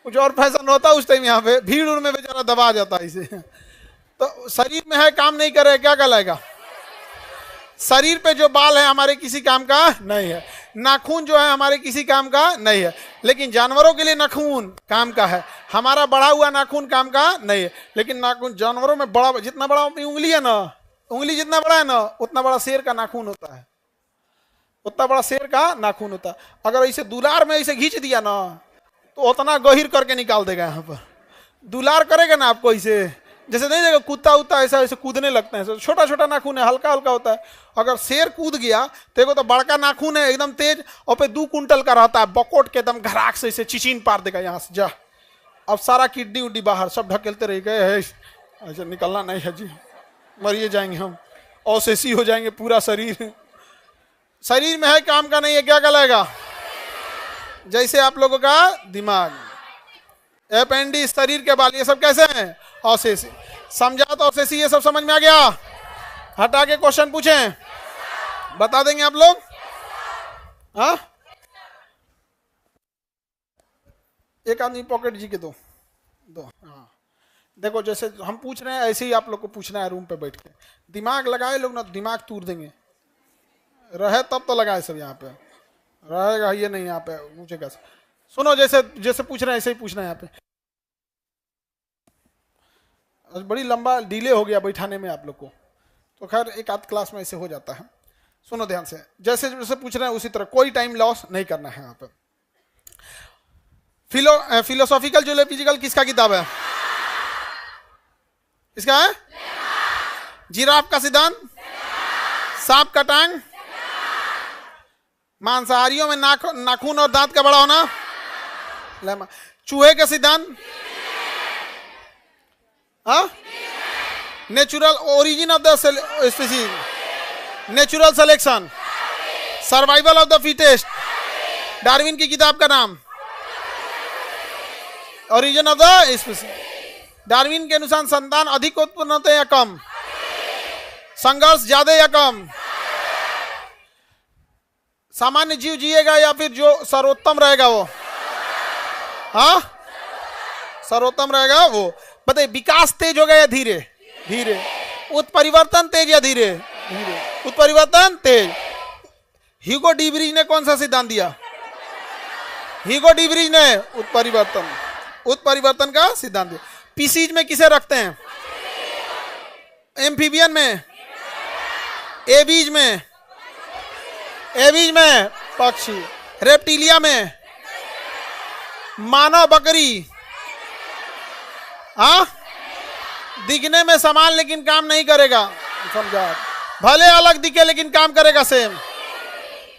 [SPEAKER 1] कुछ और फैशन होता उस टाइम। यहाँ पे भीड़ उड़ में बेचारा दबा जाता इसे। तो शरीर में है, काम नहीं करे, क्या कहलाएगा? शरीर पे जो बाल है हमारे किसी काम का नहीं है, नाखून जो है हमारे किसी काम का नहीं है, लेकिन जानवरों के लिए नाखून काम का है। हमारा बड़ा हुआ नाखून काम का नहीं है, लेकिन नाखून जानवरों में बड़ा, जितना बड़ा अपनी उंगली है ना, उंगली जितना बड़ा है ना, उतना बड़ा शेर का नाखून होता है, उतना बड़ा शेर का नाखून होता है। अगर इसे दुलार में इसे खींच दिया ना तो उतना गहीर करके निकाल देगा। यहाँ पर दुलार करेगा ना आपको, इसे जैसे नहीं देखो कुत्ता उत्ता ऐसा ऐसे कूदने लगते हैं, छोटा छोटा नाखून है, हल्का हल्का होता है। अगर शेर कूद गया तो बड़का नाखून है एकदम तेज, और पे 2 कुंटल का रहता है, बकोट के एकदम घराक से इसे चिचिन पार देगा यहाँ से। जा अब सारा किड्नी उड्डी बाहर सब ढकेलते रह गए है, ऐसे निकलना नहीं है जी, मरिए जाएंगे हम, अवशेषी हो जाएंगे पूरा शरीर। शरीर में है, काम का नहीं है, क्या कहलाएगा? जैसे आप लोगों का दिमाग, अपेंडिक्स, शरीर के बाल, ये सब कैसे हैं? अवशेषी। समझा तो अवशेषी, ये सब समझ में आ गया? हटा के क्वेश्चन पूछें, बता देंगे आप लोग? हाँ, एक आदमी पॉकेट जी के दो। हाँ देखो, जैसे हम पूछ रहे हैं ऐसे ही आप लोग को पूछना है रूम पे बैठ के। दिमाग लगाए लोग ना, दिमाग तूर देंगे। रहे तब तो लगाए सब, यहाँ पे रहेगा ये नहीं, यहाँ पे पूछेगा। सुनो, जैसे जैसे पूछ रहे हैं ऐसे ही पूछना है यहाँ पे। बड़ी लंबा डिले हो गया बैठाने में आप लोग को, तो खैर एक आध क्लास में ऐसे हो जाता है। सुनो ध्यान से, जैसे जैसे पूछ रहे हैं उसी तरह, कोई टाइम लॉस नहीं करना है यहाँ पे। फिलोसॉफिकल जूलॉजिकल किसका किताब है? इसका है? जिराफ का सिद्धांत, सांप का टांग, मांसाहारियों में नाखून और दांत का बड़ा होना, चूहे का सिद्धांत, हाँ, natural origin of the species, natural selection, survival of the fittest, Darwin की किताब का नाम, origin of the species. Darwin के अनुसार संतान अधिक उत्पन्न होते हैं या कम, संघर्ष ज्यादा या कम, सामान्य जीव जिएगा या फिर जो सर्वोत्तम रहेगा वो, हाँ सर्वोत्तम रहेगा वो। बताइए विकास तेज होगा या धीरे, धीरे। उत्परिवर्तन तेज या धीरे, धीरे। उत्परिवर्तन तेज। ह्यूगो डीब्रीज ने कौन सा सिद्धांत दिया, ह्यूगो डीब्रीज ने उत्परिवर्तन, उत्परिवर्तन का सिद्धांत दिया। पीसीज में किसे रखते हैं, एम्फीबियन में, एबीज में, एबीज में पक्षी, रेप्टिलिया में, मानव बकरी, हाँ दिखने में समान लेकिन काम नहीं करेगा, समझा, भले अलग दिखे लेकिन काम करेगा सेम।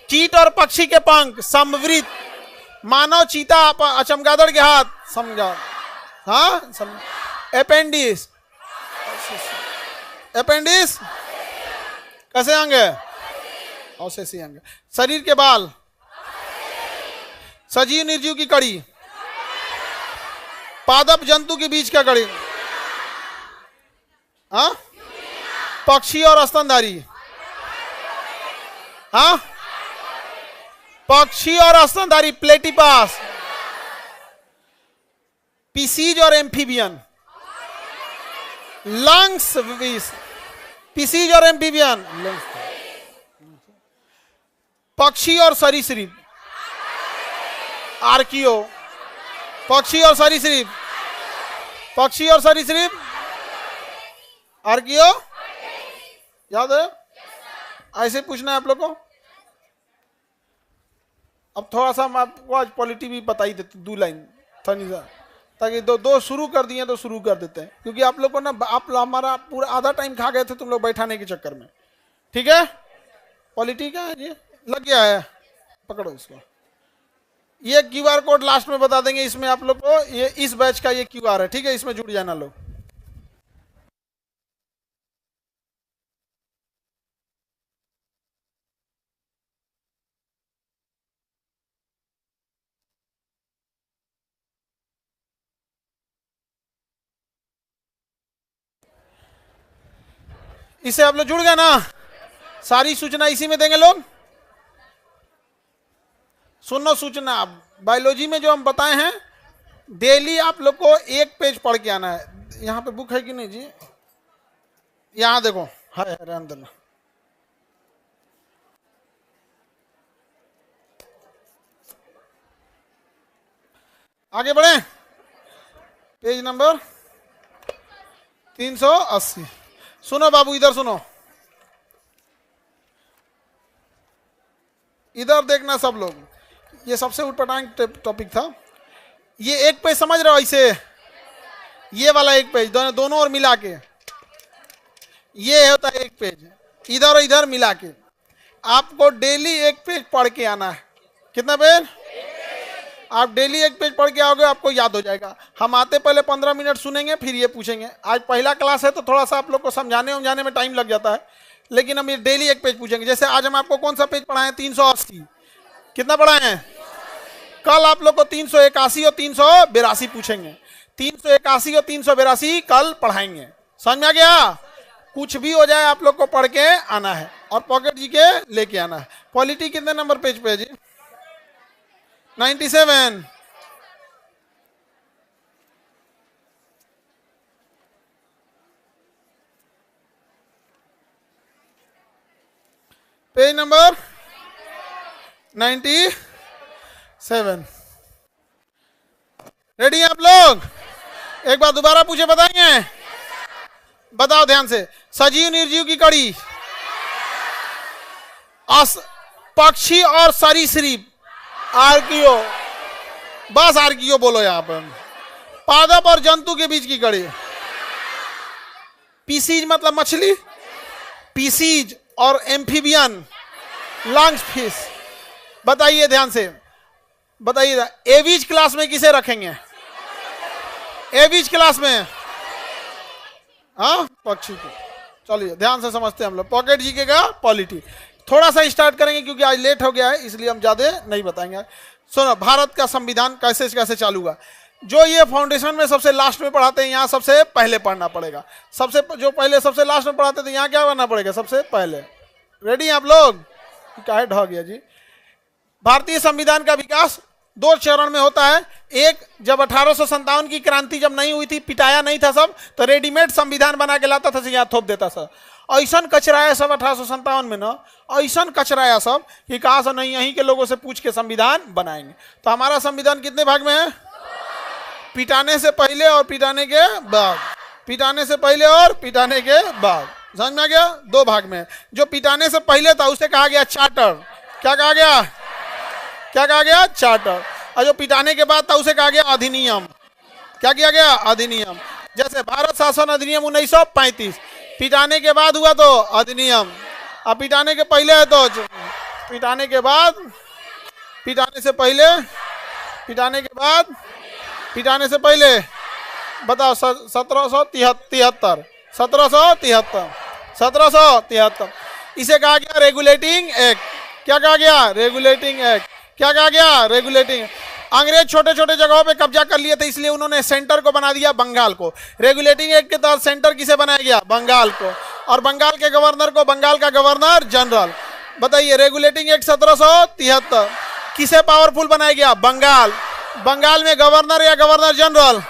[SPEAKER 1] कीट और पक्षी के पंख, समवृत, मानव चीता, चमगादड़ के हाथ, समझा, हाँ अपेंडिस, अपेंडिस कैसे अंग, अवशेषी अंग। शरीर के बाल, सजीव निर्जीव की कड़ी, पादप जंतु के बीच का कड़ी, हाँ पक्षी और स्तनधारी, हाँ पक्षी और स्तनधारी, प्लेटिपास, पीसीज और एम्फीबियन, लंग्स, पीसीज और एम्फीबियन, पक्षी और सरीसृप, आर्कियो, पक्षी और सरीसृप, पक्षी और सरीसृप, आर्कियो, याद है, ऐसे पूछना है आप लोग को। अब थोड़ा सा हम आपको आज पॉलिटी भी बता ही देते, 2 लाइन फनी सा, ताकि दो शुरू कर दिए तो शुरू कर देते हैं, क्योंकि आप लोग को ना, आप हमारा पूरा आधा टाइम खा गए थे तुम लोग बैठाने के चक्कर में। ठीक है, पॉलिटी का ये लग गया है, पकड़ो इसको। ये क्यूआर कोड लास्ट में बता देंगे, इसमें आप लोग को ये इस बैच का ये क्यूआर है, ठीक है, इसमें जुड़ जाना लोग। इससे आप लोग जुड़ गए ना, सारी सूचना इसी में देंगे लोग। सुनो सूचना, बायोलॉजी में जो हम बताए हैं, डेली आप लोग को 1 पेज पढ़ के आना है। यहाँ पे बुक है कि नहीं जी, यहाँ देखो, है अंदर। आगे बढ़े, पेज नंबर 380। सुनो बाबू, इधर सुनो, इधर देखना सब लोग। ये सबसे उटपटांग टॉपिक था। ये 1 पेज समझ रहे हो, ऐसे ये वाला 1 पेज, दोनों और मिला के ये होता है 1 पेज, इधर और इधर मिला के। आपको डेली 1 पेज पढ़ के आना है। कितना पेज? आप डेली 1 पेज पढ़ के आओगे, आपको याद हो जाएगा। हम आते पहले 15 मिनट सुनेंगे, फिर ये पूछेंगे। आज पहला क्लास है तो थोड़ा सा आप लोग को समझाने में टाइम लग जाता है, लेकिन हम ये डेली 1 पेज पूछेंगे। जैसे आज हम आपको कौन सा पेज पढ़ाएं? 380। कितना पढ़ाए हैं? कल आप लोग को 381 और 382 पूछेंगे। 381 और 382 कल पढ़ाएंगे। समझ में आ गया? कुछ भी हो जाए आप लोग को पढ़ के आना है और पॉकेट जी के लेके आना है। पॉलिटी कितने नंबर पेज पे है जी? 97। Page number 97। रेडी आप लोग? एक बार दोबारा पूछे, बताएंगे? बताओ ध्यान से। सजीव निर्जीव की कड़ी, पक्षी और सरीसृप, आर्कियो, बस आर्कियो बोलो यहां पर। पादप और जंतु के बीच की कड़ी, पीसीज मतलब मछली, पीसीज और एम्फीबियन, लंग्स फिश। बताइए ध्यान से, बताइए एवीज क्लास में किसे रखेंगे? एवीज क्लास में हाँ पक्षी की। चलिए ध्यान से समझते हैं हम लोग। पॉकेट जीके का पॉलिटी थोड़ा सा स्टार्ट करेंगे क्योंकि आज लेट हो गया है, इसलिए हम ज्यादा नहीं बताएंगे। सुनो, भारत का संविधान कैसे कैसे चालू हुआ। जो ये फाउंडेशन में सबसे लास्ट में पढ़ाते हैं, यहाँ सबसे पहले पढ़ना पड़ेगा। सबसे जो पहले सबसे लास्ट में पढ़ाते थे, यहाँ क्या करना पड़ेगा, सबसे पहले। रेडी हैं आप लोग? क्या ढह गया जी। भारतीय संविधान का विकास 2 चरण में होता है। एक, जब 1857 की क्रांति जब नहीं हुई थी, पिटाया नहीं था सब, तो रेडीमेड संविधान बना के लाता था, यहाँ थोप देता था। ऐसा कचराया सब 1857 में ना, ऐसा कचराया सब कि कहा से नहीं, यहीं के लोगों से पूछ के संविधान बनाएंगे। तो हमारा संविधान कितने भाग में है? पिटाने से पहले और पिटाने के बाद। पिटाने से पहले और पिटाने के बाद। समझ में आ गया? 2 भाग में। जो पिटाने से पहले था उसे कहा गया चार्टर। क्या कहा गया? क्या कहा गया? चार्टर। और जो पिटाने के बाद था उसे कहा गया अधिनियम। क्या किया गया? अधिनियम। जैसे भारत शासन अधिनियम 1935, पिटाने के बाद हुआ तो अधिनियम। अब पिटाने के पहले है तो पिटाने के बाद, पिटाने से पहले, पिटाने के बाद, पिटाने से पहले। बताओ 1773, 1773। इसे कहा गया रेगुलेटिंग एक्ट। क्या कहा गया? Regulating act. क्या कहा गया? रेगुलेटिंग। अंग्रेज छोटे छोटे जगहों पे कब्जा कर लिए थे, इसलिए उन्होंने सेंटर को बना दिया बंगाल को। रेगुलेटिंग एक्ट के तहत सेंटर किसे बनाया गया? बंगाल को। और बंगाल के गवर्नर को बंगाल का गवर्नर जनरल। बताइए, रेगुलेटिंग एक्ट 1773 किसे पावरफुल बनाया गया? बंगाल। बंगाल में गवर्नर या गवर्नर जनरल?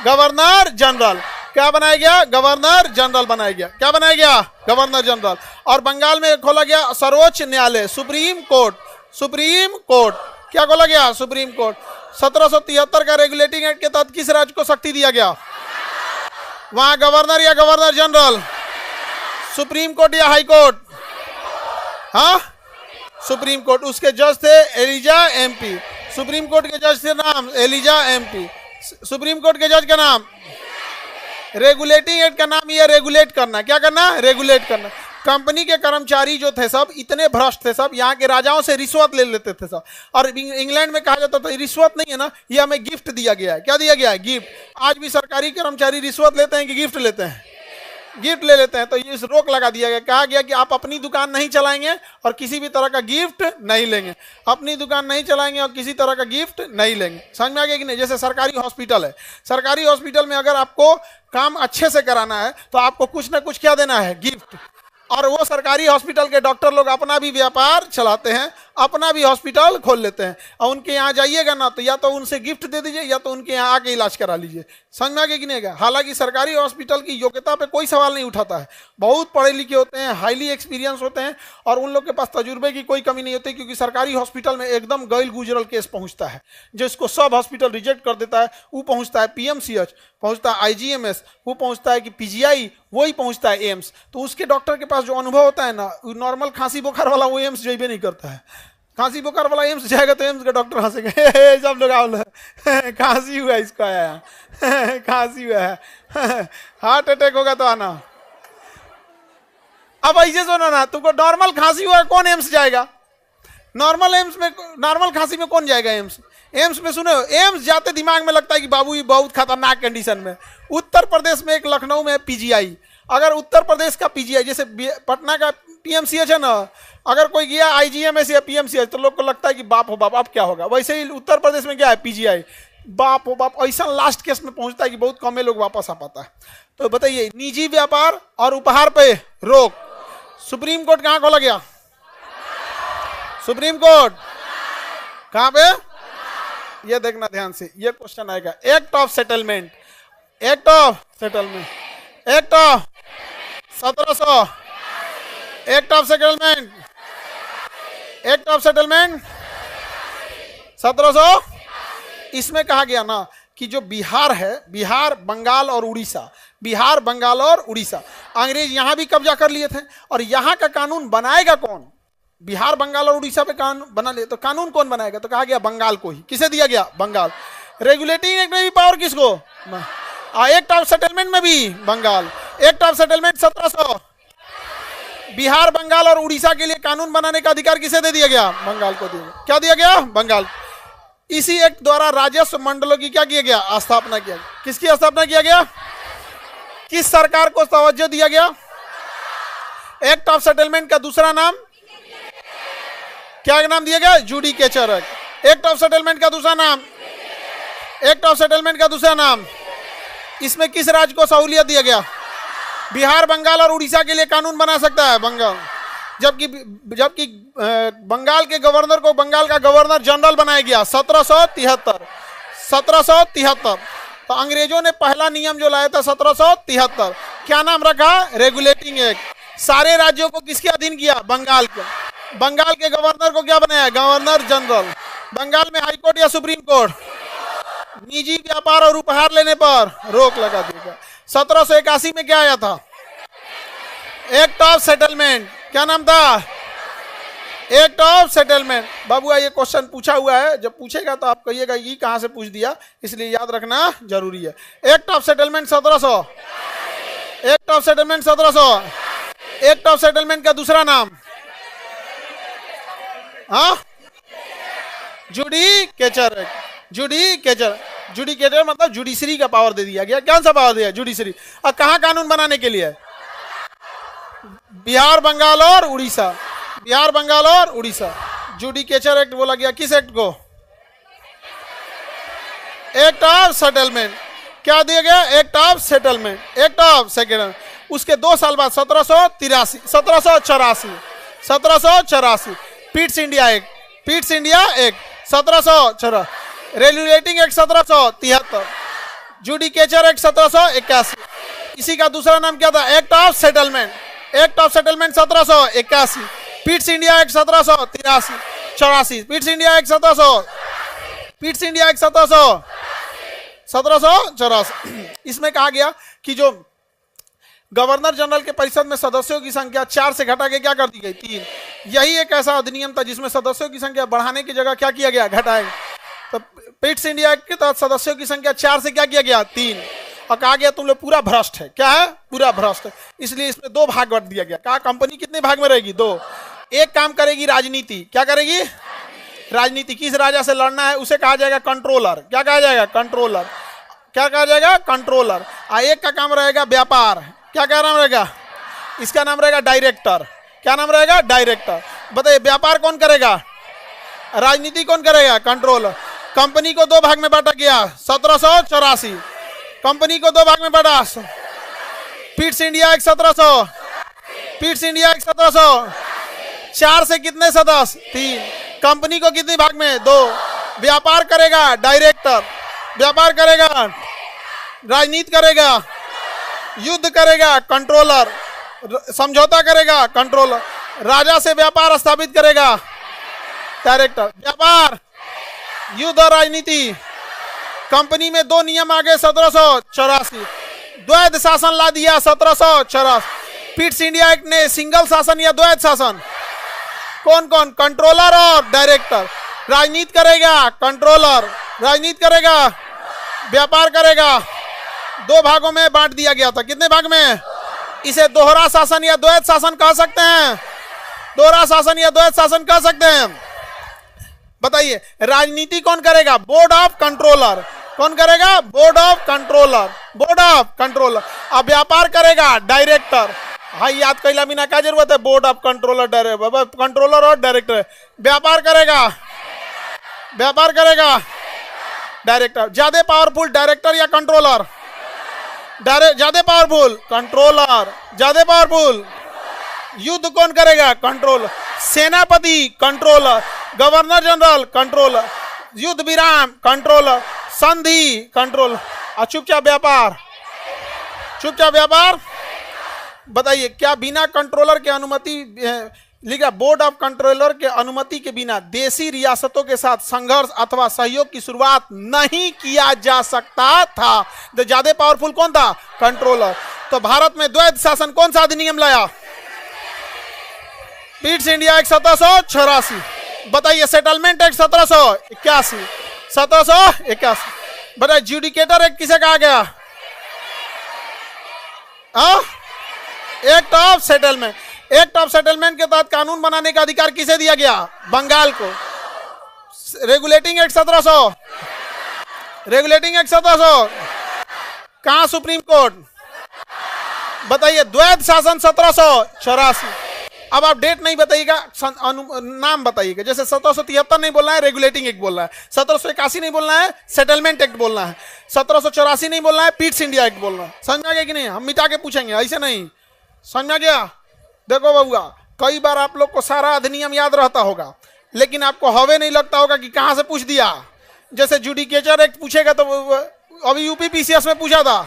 [SPEAKER 1] Governor general. क्या बनाया गया? गवर्नर जनरल बनाया गया। क्या बनाया गया? Governor general. और बंगाल में खोला गया सर्वोच्च न्यायालय, सुप्रीम कोर्ट। Supreme court. क्या खोला गया? Supreme court. 1773 का रेगुलेटिंग एक्ट के तहत किस राज्य को शक्ति दिया गया? वहां गवर्नर या गवर्नर जनरल? सुप्रीम कोर्ट या हाई कोर्ट? हाँ, सुप्रीम कोर्ट। उसके जज थे एलिजा एमपी। सुप्रीम कोर्ट के जज के नाम एलिजा एमपी। सुप्रीम कोर्ट के जज का नाम। रेगुलेटिंग एक्ट का नाम ये रेगुलेट करना। क्या करना? रेगुलेट करना। कंपनी के कर्मचारी जो थे सब इतने भ्रष्ट थे सब, यहाँ के राजाओं से रिश्वत ले लेते थे सब। और इंग्लैंड में कहा जाता था रिश्वत नहीं है ना, ये हमें गिफ्ट दिया गया है। क्या दिया गया है? गिफ्ट। आज भी सरकारी कर्मचारी रिश्वत लेते हैं कि गिफ्ट लेते हैं? गिफ्ट ले लेते हैं। तो ये रोक लगा दिया गया। कहा गया कि आप अपनी दुकान नहीं चलाएंगे और किसी भी तरह का गिफ्ट नहीं लेंगे। अपनी दुकान नहीं चलाएंगे और किसी तरह का गिफ्ट नहीं लेंगे। समझ में आ गया कि नहीं? जैसे सरकारी हॉस्पिटल है, सरकारी हॉस्पिटल में अगर आपको काम अच्छे से कराना है तो आपको कुछ ना कुछ क्या देना है? गिफ्ट। और वो सरकारी हॉस्पिटल के डॉक्टर लोग अपना भी व्यापार चलाते हैं, अपना भी हॉस्पिटल खोल लेते हैं। और उनके यहाँ जाइएगा ना तो या तो उनसे गिफ्ट दे दीजिए या तो उनके यहाँ आके इलाज करा लीजिए। समझ में आ गया कि नहीं? हालांकि सरकारी हॉस्पिटल की योग्यता पे कोई सवाल नहीं उठाता है। बहुत पढ़े लिखे होते हैं, हाईली एक्सपीरियंस होते हैं और उन लोग के पास तजुर्बे की कोई कमी नहीं होती, क्योंकि सरकारी हॉस्पिटल में एकदम गैल गुजरल केस पहुंचता है। जिसको सब हॉस्पिटल रिजेक्ट कर देता है वो पहुंचता है पीएमसीएच, पहुंचता है आईजीएमएस, वो पहुंचता है कि पीजीआई, वही पहुंचता है एम्स। तो उसके डॉक्टर के पास जो अनुभव होता है ना, नॉर्मल खांसी बुखार वाला वो एम्स जाइबे नहीं करता है। खांसी बुखार वाला एम्स जाएगा तो एम्स के डॉक्टर हंसेंगे, सब लोग आओ खांसी हुआ इसको आया, खांसी हुआ है, हार्ट अटैक होगा तो आना। अब ऐसे सुनो ना, तुमको नॉर्मल खांसी हुआ है, कौन एम्स जाएगा? नॉर्मल एम्स में, नॉर्मल खांसी में कौन जाएगा एम्स? एम्स में सुनो, एम्स जाते दिमाग में लगता है कि बाबू ये बहुत खतरनाक कंडीशन में। उत्तर प्रदेश में एक लखनऊ में पीजीआई, अगर उत्तर प्रदेश का पीजीआई जैसे पटना का पीएमसीएच है ना, अगर कोई गया आईजीएमएस या पीएमसीएच तो लोग को लगता है कि बाप हो बाप अब क्या होगा। वैसे ही उत्तर प्रदेश में क्या है? पीजीआई। बाप हो बाप, ऐसा लास्ट केस में पहुंचता है कि बहुत कम लोग वापस आ पाता है। तो बताइए, निजी व्यापार और उपहार पे रोक, सुप्रीम कोर्ट कहां खोला गया? सुप्रीम कोर्ट कहां पे? ये देखना ध्यान से, ये क्वेश्चन आएगा। Act of settlement, act of settlement, act of 1700, act of settlement, act of settlement 1700। इसमें कहा गया ना कि जो बिहार है, बिहार, बंगाल और उड़ीसा, बिहार, बंगाल और उड़ीसा, अंग्रेज यहां भी कब्जा कर लिए थे। और यहां का कानून बनाएगा कौन? बिहार, बंगाल और उड़ीसा पे कानून बना ले, तो कानून कौन बनाएगा? तो कहा गया बंगाल को ही। किसे दिया गया? बंगाल। रेगुलेटिंग एक्ट में भी पावर किसको? एक्ट ऑफ सेटलमेंट में भी Bengal. Act of settlement 1700, Bihar, Bengal और उड़ीसा के लिए कानून बनाने का अधिकार किसे दे दिया गया? बंगाल को दिया गया। क्या दिया गया? बंगाल। इसी एक्ट द्वारा राजस्व मंडलों की क्या किया गया? स्थापना किया गया। किसकी स्थापना किया गया? किस सरकार को तवज्जो दिया गया? एक्ट ऑफ सेटलमेंट का दूसरा नाम क्या नाम दिया गया? Judicature act. Act of settlement का दूसरा नाम, एक्ट ऑफ सेटलमेंट का दूसरा नाम। इसमें किस राज्य को सहूलियत दिया गया? बिहार, बंगाल और उड़ीसा के लिए कानून बना सकता है बंगाल, जबकि बंगाल के गवर्नर को बंगाल का गवर्नर जनरल बनाया गया 1773। तो अंग्रेजों ने पहला नियम जो लाया था 1773, क्या नाम रखा? Regulating act. सारे राज्यों को किसके अधीन किया? बंगाल को। बंगाल के गवर्नर को क्या बनाया? Governor general. बंगाल में हाईकोर्ट या सुप्रीम कोर्ट? निजी व्यापार और उपहार लेने पर रोक लगा देगा। 1781 में क्या आया था? Act of settlement. क्या नाम था? Act of settlement. बाबू ये क्वेश्चन पूछा हुआ है, जब पूछेगा तो आप कहिएगा ये कहां से पूछ दिया, इसलिए याद रखना जरूरी है। Act of settlement 1700। Act of settlement 1700। Act of settlement का दूसरा नाम जुडिकेचर एक्ट। जुडिकेचर मतलब जुडिशरी का पावर दे दिया गया। कौन सा पावर दिया? जुडिशरी। और कहां कानून बनाने के लिए? बिहार, बंगाल और उड़ीसा। बिहार, बंगाल और उड़ीसा। जुडिकेचर एक्ट बोला गया किस एक्ट को? Act of settlement. क्या दिया गया? Act of settlement. Act of settlement. उसके 2 साल बाद 1784 Pitt's India act. Pitt's India act 1784। Regulating act 1773। Judicature act 1781। इसी का दूसरा नाम क्या था? Act of settlement. Act of settlement 1781। Pitt's India act 1784। Pitt's India act 1784। इसमें कहा गया कि जो गवर्नर जनरल के परिषद में सदस्यों की संख्या 4 से घटा के क्या कर दी गई? 3। यही एक ऐसा अधिनियम था जिसमें सदस्यों की संख्या बढ़ाने की जगह क्या किया गया? घटाया। तो पीट्स इंडिया एक्ट के तहत सदस्यों की संख्या 4 से क्या किया गया? 3। और कहा गया तुम लोग पूरा भ्रष्ट है। क्या है? पूरा भ्रष्ट है। इसलिए इसमें 2 भाग बांट दिया गया। कहा कंपनी कितने भाग में रहेगी? 2। एक काम करेगी राजनीति। क्या करेगी? राजनीति। किस राजा से लड़ना है उसे कहा जाएगा कंट्रोलर। क्या कहा जाएगा? कंट्रोलर। क्या कहा जाएगा? कंट्रोलर। और एक का काम रहेगा व्यापार। क्या नाम रहेगा? इसका नाम रहेगा डायरेक्टर। क्या नाम रहेगा? डायरेक्टर। बताइए व्यापार कौन करेगा? राजनीति कौन करेगा? कंट्रोलर। कंपनी को 2 भाग में बांटा गया 1784। कंपनी को 2 भाग में बांटा। Pitt's India act 1700। Pitt's India act 1700। 4 से कितने सदस्य? 3। कंपनी को कितने भाग में? 2। व्यापार करेगा डायरेक्टर। व्यापार करेगा, राजनीति करेगा, युद्ध करेगा कंट्रोलर, समझौता करेगा कंट्रोलर, राजा से व्यापार स्थापित करेगा डायरेक्टर। व्यापार, युद्ध और राजनीति। कंपनी में 2 नियम आ गए 1784। द्वैध शासन ला दिया 1784। पीट्स इंडिया एक्ट ने सिंगल शासन या द्वैध शासन? कौन कौन? कंट्रोलर और डायरेक्टर। राजनीति करेगा कंट्रोलर, राजनीति करेगा, व्यापार करेगा। 2 भागों में बांट दिया गया था। कितने भाग में? इसे दोहरा शासन या द्वैध शासन कह सकते हैं। दोहरा शासन या द्वैध शासन कह सकते हैं। बताइए राजनीति कौन करेगा? Board of controller. कौन करेगा? Board of controller. Board of controller. अब व्यापार करेगा डायरेक्टर। हाँ याद कैला बिना क्या जरूरत है? Board of controller, director, controller और डायरेक्टर। व्यापार करेगा, व्यापार करेगा डायरेक्टर। ज्यादा पावरफुल डायरेक्टर या कंट्रोलर? ज्यादा पावरफुल कंट्रोलर। ज्यादा पावरफुल युद्ध कौन करेगा? कंट्रोलर। सेनापति कंट्रोलर, गवर्नर जनरल कंट्रोलर, युद्ध विराम कंट्रोलर, संधि कंट्रोलर। और चुपचाप व्यापार, चुपचाप व्यापार। बताइए क्या बिना कंट्रोलर के अनुमति लिखा? बोर्ड ऑफ कंट्रोलर के अनुमति के बिना देशी रियासतों के साथ संघर्ष अथवा सहयोग की शुरुआत नहीं किया जा सकता था। तो ज्यादा पावरफुल कौन था? कंट्रोलर। तो भारत में द्वैध शासन कौन सा अधिनियम लाया? Pitt's India act 1784। बताइए सेटलमेंट एक्ट 1781। 1781। बताइए जुडिकेटर एक्ट किसे कहा गया? Act of settlement. Act of settlement के तहत कानून बनाने का अधिकार किसे दिया गया? बंगाल को। Regulating act 1700। रेगुलेटिंग एक्ट 1700 कहां? Supreme court. बताइए द्वैध शासन 1784। अब आप डेट नहीं बताइएगा, नाम बताइएगा। जैसे 1773 नहीं बोलना है, रेगुलेटिंग एक्ट बोलना है। 1781 नहीं बोलना है, सेटलमेंट एक्ट बोलना है। 1784 नहीं बोलना है, पीट्स इंडिया एक्ट बोलना है। समझ में आ गया कि नहीं? हम मिटा के पूछेंगे, ऐसे नहीं। समझ में आ गया? देखो बबुआ, कई बार आप लोग को सारा अधिनियम याद रहता होगा, लेकिन आपको हवे नहीं लगता होगा कि कहां से पूछ दिया। जैसे जुडिकेचर एक्ट पूछेगा तो अभी यूपी पीसीएस में पूछा था,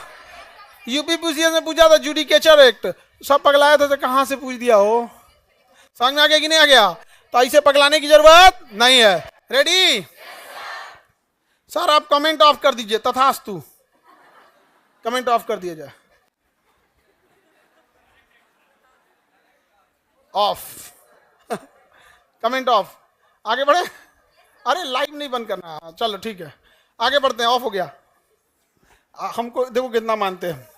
[SPEAKER 1] यूपी पीसीएस में पूछा था जुडिकेचर एक्ट, सब पगलाए थे तो कहां से पूछ दिया हो। समझ में आ गया कि नहीं आ गया? तो ऐसे पगलाने की जरूरत नहीं है। रेडी? सर आप कमेंट ऑफ कर दीजिए, तथास्तु। कमेंट ऑफ कर दिया जाए, ऑफ। Comment of. आगे बढ़े? अरे लाइव नहीं बंद करना, चलो ठीक है आगे बढ़ते हैं। ऑफ हो गया। हमको देखो कितना मानते हैं।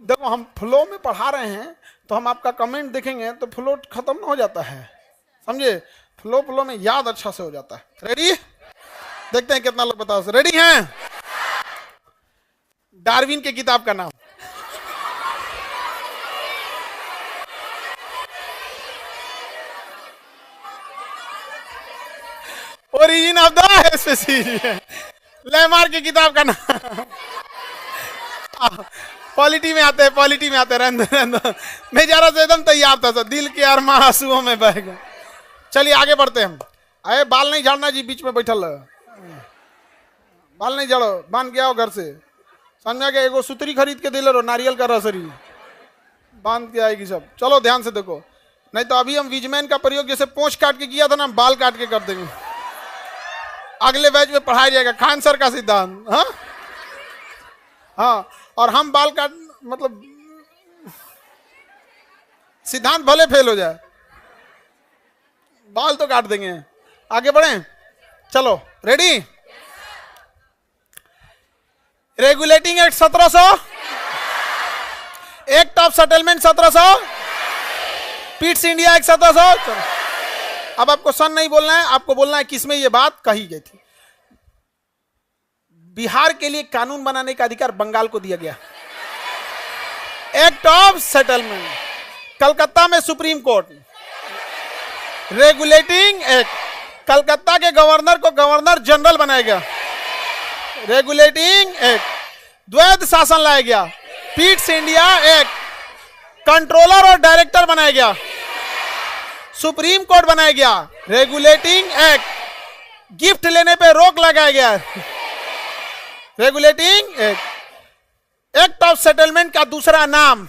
[SPEAKER 1] देखो हम फ्लो में पढ़ा रहे हैं तो हम आपका कमेंट देखेंगे तो फ्लो खत्म ना हो जाता है, समझे? फ्लो में याद अच्छा से हो जाता है। रेडी? देखते हैं कितना लोग बताओ। रेडी हैं? डार्विन की किताब का नाम। Origin of the species. Lamarck की किताब का नाम। पॉलिटी में आते हैं, पॉलिटी में आते हैं। मैं जा रहा था एकदम तैयार था सर, दिल के अरमा आंसुओं में बह गए। चलिए आगे बढ़ते हैं। अरे बाल नहीं झाड़ना जी, बीच में बैठल बाल नहीं झाड़ो, बांध के आओ घर से। समझा के एगो सुतरी खरीद के दिले रहो, नारियल का रसरी बांध के आएगी सब। चलो ध्यान से देखो, नहीं तो अभी हम विजमैन का प्रयोग जैसे पोंछ काट के किया था ना, बाल काट के कर देंगे। अगले बैच में पढ़ाया जाएगा खान सर का सिद्धांत। हाँ हाँ, और हम बाल काट मतलब सिद्धांत भले फेल हो जाए, बाल तो काट देंगे। आगे बढ़े, चलो। Ready? Regulating act 1700, act of settlement 1700, Pitt's India act 1700। अब आपको सन नहीं बोलना है, आपको बोलना है किसमें ये बात कही गई थी। बिहार के लिए कानून बनाने का अधिकार बंगाल को दिया गया। एक्ट ऑफ सेटलमेंट, कलकत्ता में supreme court. Regulating act, Calcutta के गवर्नर को गवर्नर जनरल बनाया गया। रेगुलेटिंग एक्ट, द्वैध शासन लाया गया। पीट्स इंडिया एक्ट, कंट्रोलर और डायरेक्टर बनाया गया। सुप्रीम कोर्ट बनाया गया। रेगुलेटिंग एक्ट, गिफ्ट लेने पे रोक लगाया गया। Regulating act, act of settlement का दूसरा नाम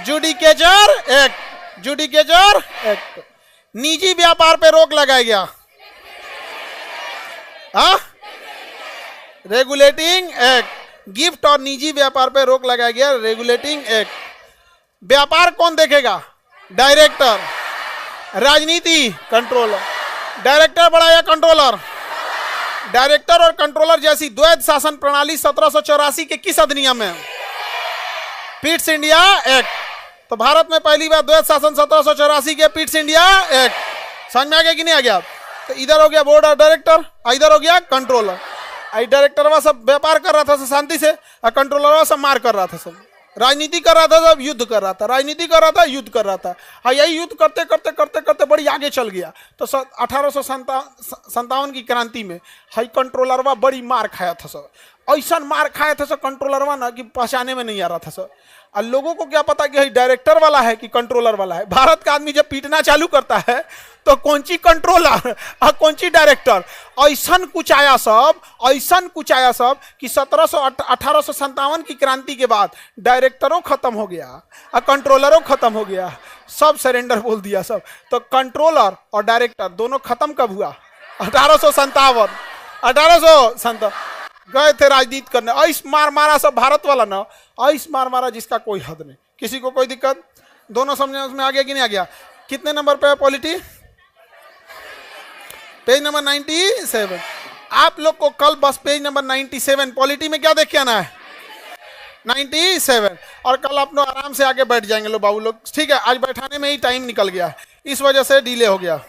[SPEAKER 1] जुडिकेचर एक्ट। जुडिकेचर एक्ट, निजी व्यापार पे रोक लगाया गया। हाँ, रेगुलेटिंग एक्ट, गिफ्ट और निजी व्यापार पे रोक लगाया गया। रेगुलेटिंग एक्ट, व्यापार कौन देखेगा? डायरेक्टर। राजनीति कंट्रोलर। डायरेक्टर बड़ा या कंट्रोलर? डायरेक्टर और कंट्रोलर जैसी द्वैध शासन प्रणाली 1784 के किस अधिनियम में? Pitt's India act. तो भारत में पहली बार द्वैध शासन 1784 के पीट्स इंडिया एक्ट। समझ में आ गया कि नहीं आ गया? तो इधर हो गया बोर्ड ऑफ डायरेक्टर, इधर हो गया कंट्रोलर। आई डायरेक्टर सब व्यापार कर रहा था शांति से, और कंट्रोलर सब मार कर रहा था, सब राजनीति कर रहा था, सब युद्ध कर रहा था। राजनीति कर रहा था, युद्ध कर रहा था। हाँ, यही युद्ध करते करते करते करते बड़ी आगे चल गया। तो 1857 की क्रांति में हाई कंट्रोलरवा बड़ी मार खाया था सब। ऐसा मार खाया था सब कंट्रोलरवा ना कि पहचाने में नहीं आ रहा था सब। और लोगों को क्या पता कि डायरेक्टर वाला है कि कंट्रोलर वाला है। भारत का आदमी जब पीटना चालू करता है तो कौन सी कंट्रोलर और कौन सी डायरेक्टर, ऐसा कुछ आया सब, ऐसा कुछ आया सब कि 1857 की क्रांति के बाद डायरेक्टरों खत्म हो गया और कंट्रोलरों खत्म हो गया, सब सरेंडर बोल दिया सब। तो कंट्रोलर और डायरेक्टर दोनों खत्म कब हुआ? 1857 गए थे राजनीति करने। ऐस मार मारा सब भारत वाला ना, ऐस मार मारा जिसका कोई हद नहीं। किसी को कोई दिक्कत? दोनों समझने में आ गया कि नहीं आ गया? कितने नंबर पे है पॉलिटी? Page number 97। आप लोग को कल बस पेज नंबर 97 पॉलिटी में क्या देख के आना है? 97। और कल आप लोग आराम से आके बैठ जाएंगे लो बाबू लोग, ठीक है? आज बैठाने में ही टाइम निकल गया, इस वजह से डिले हो गया।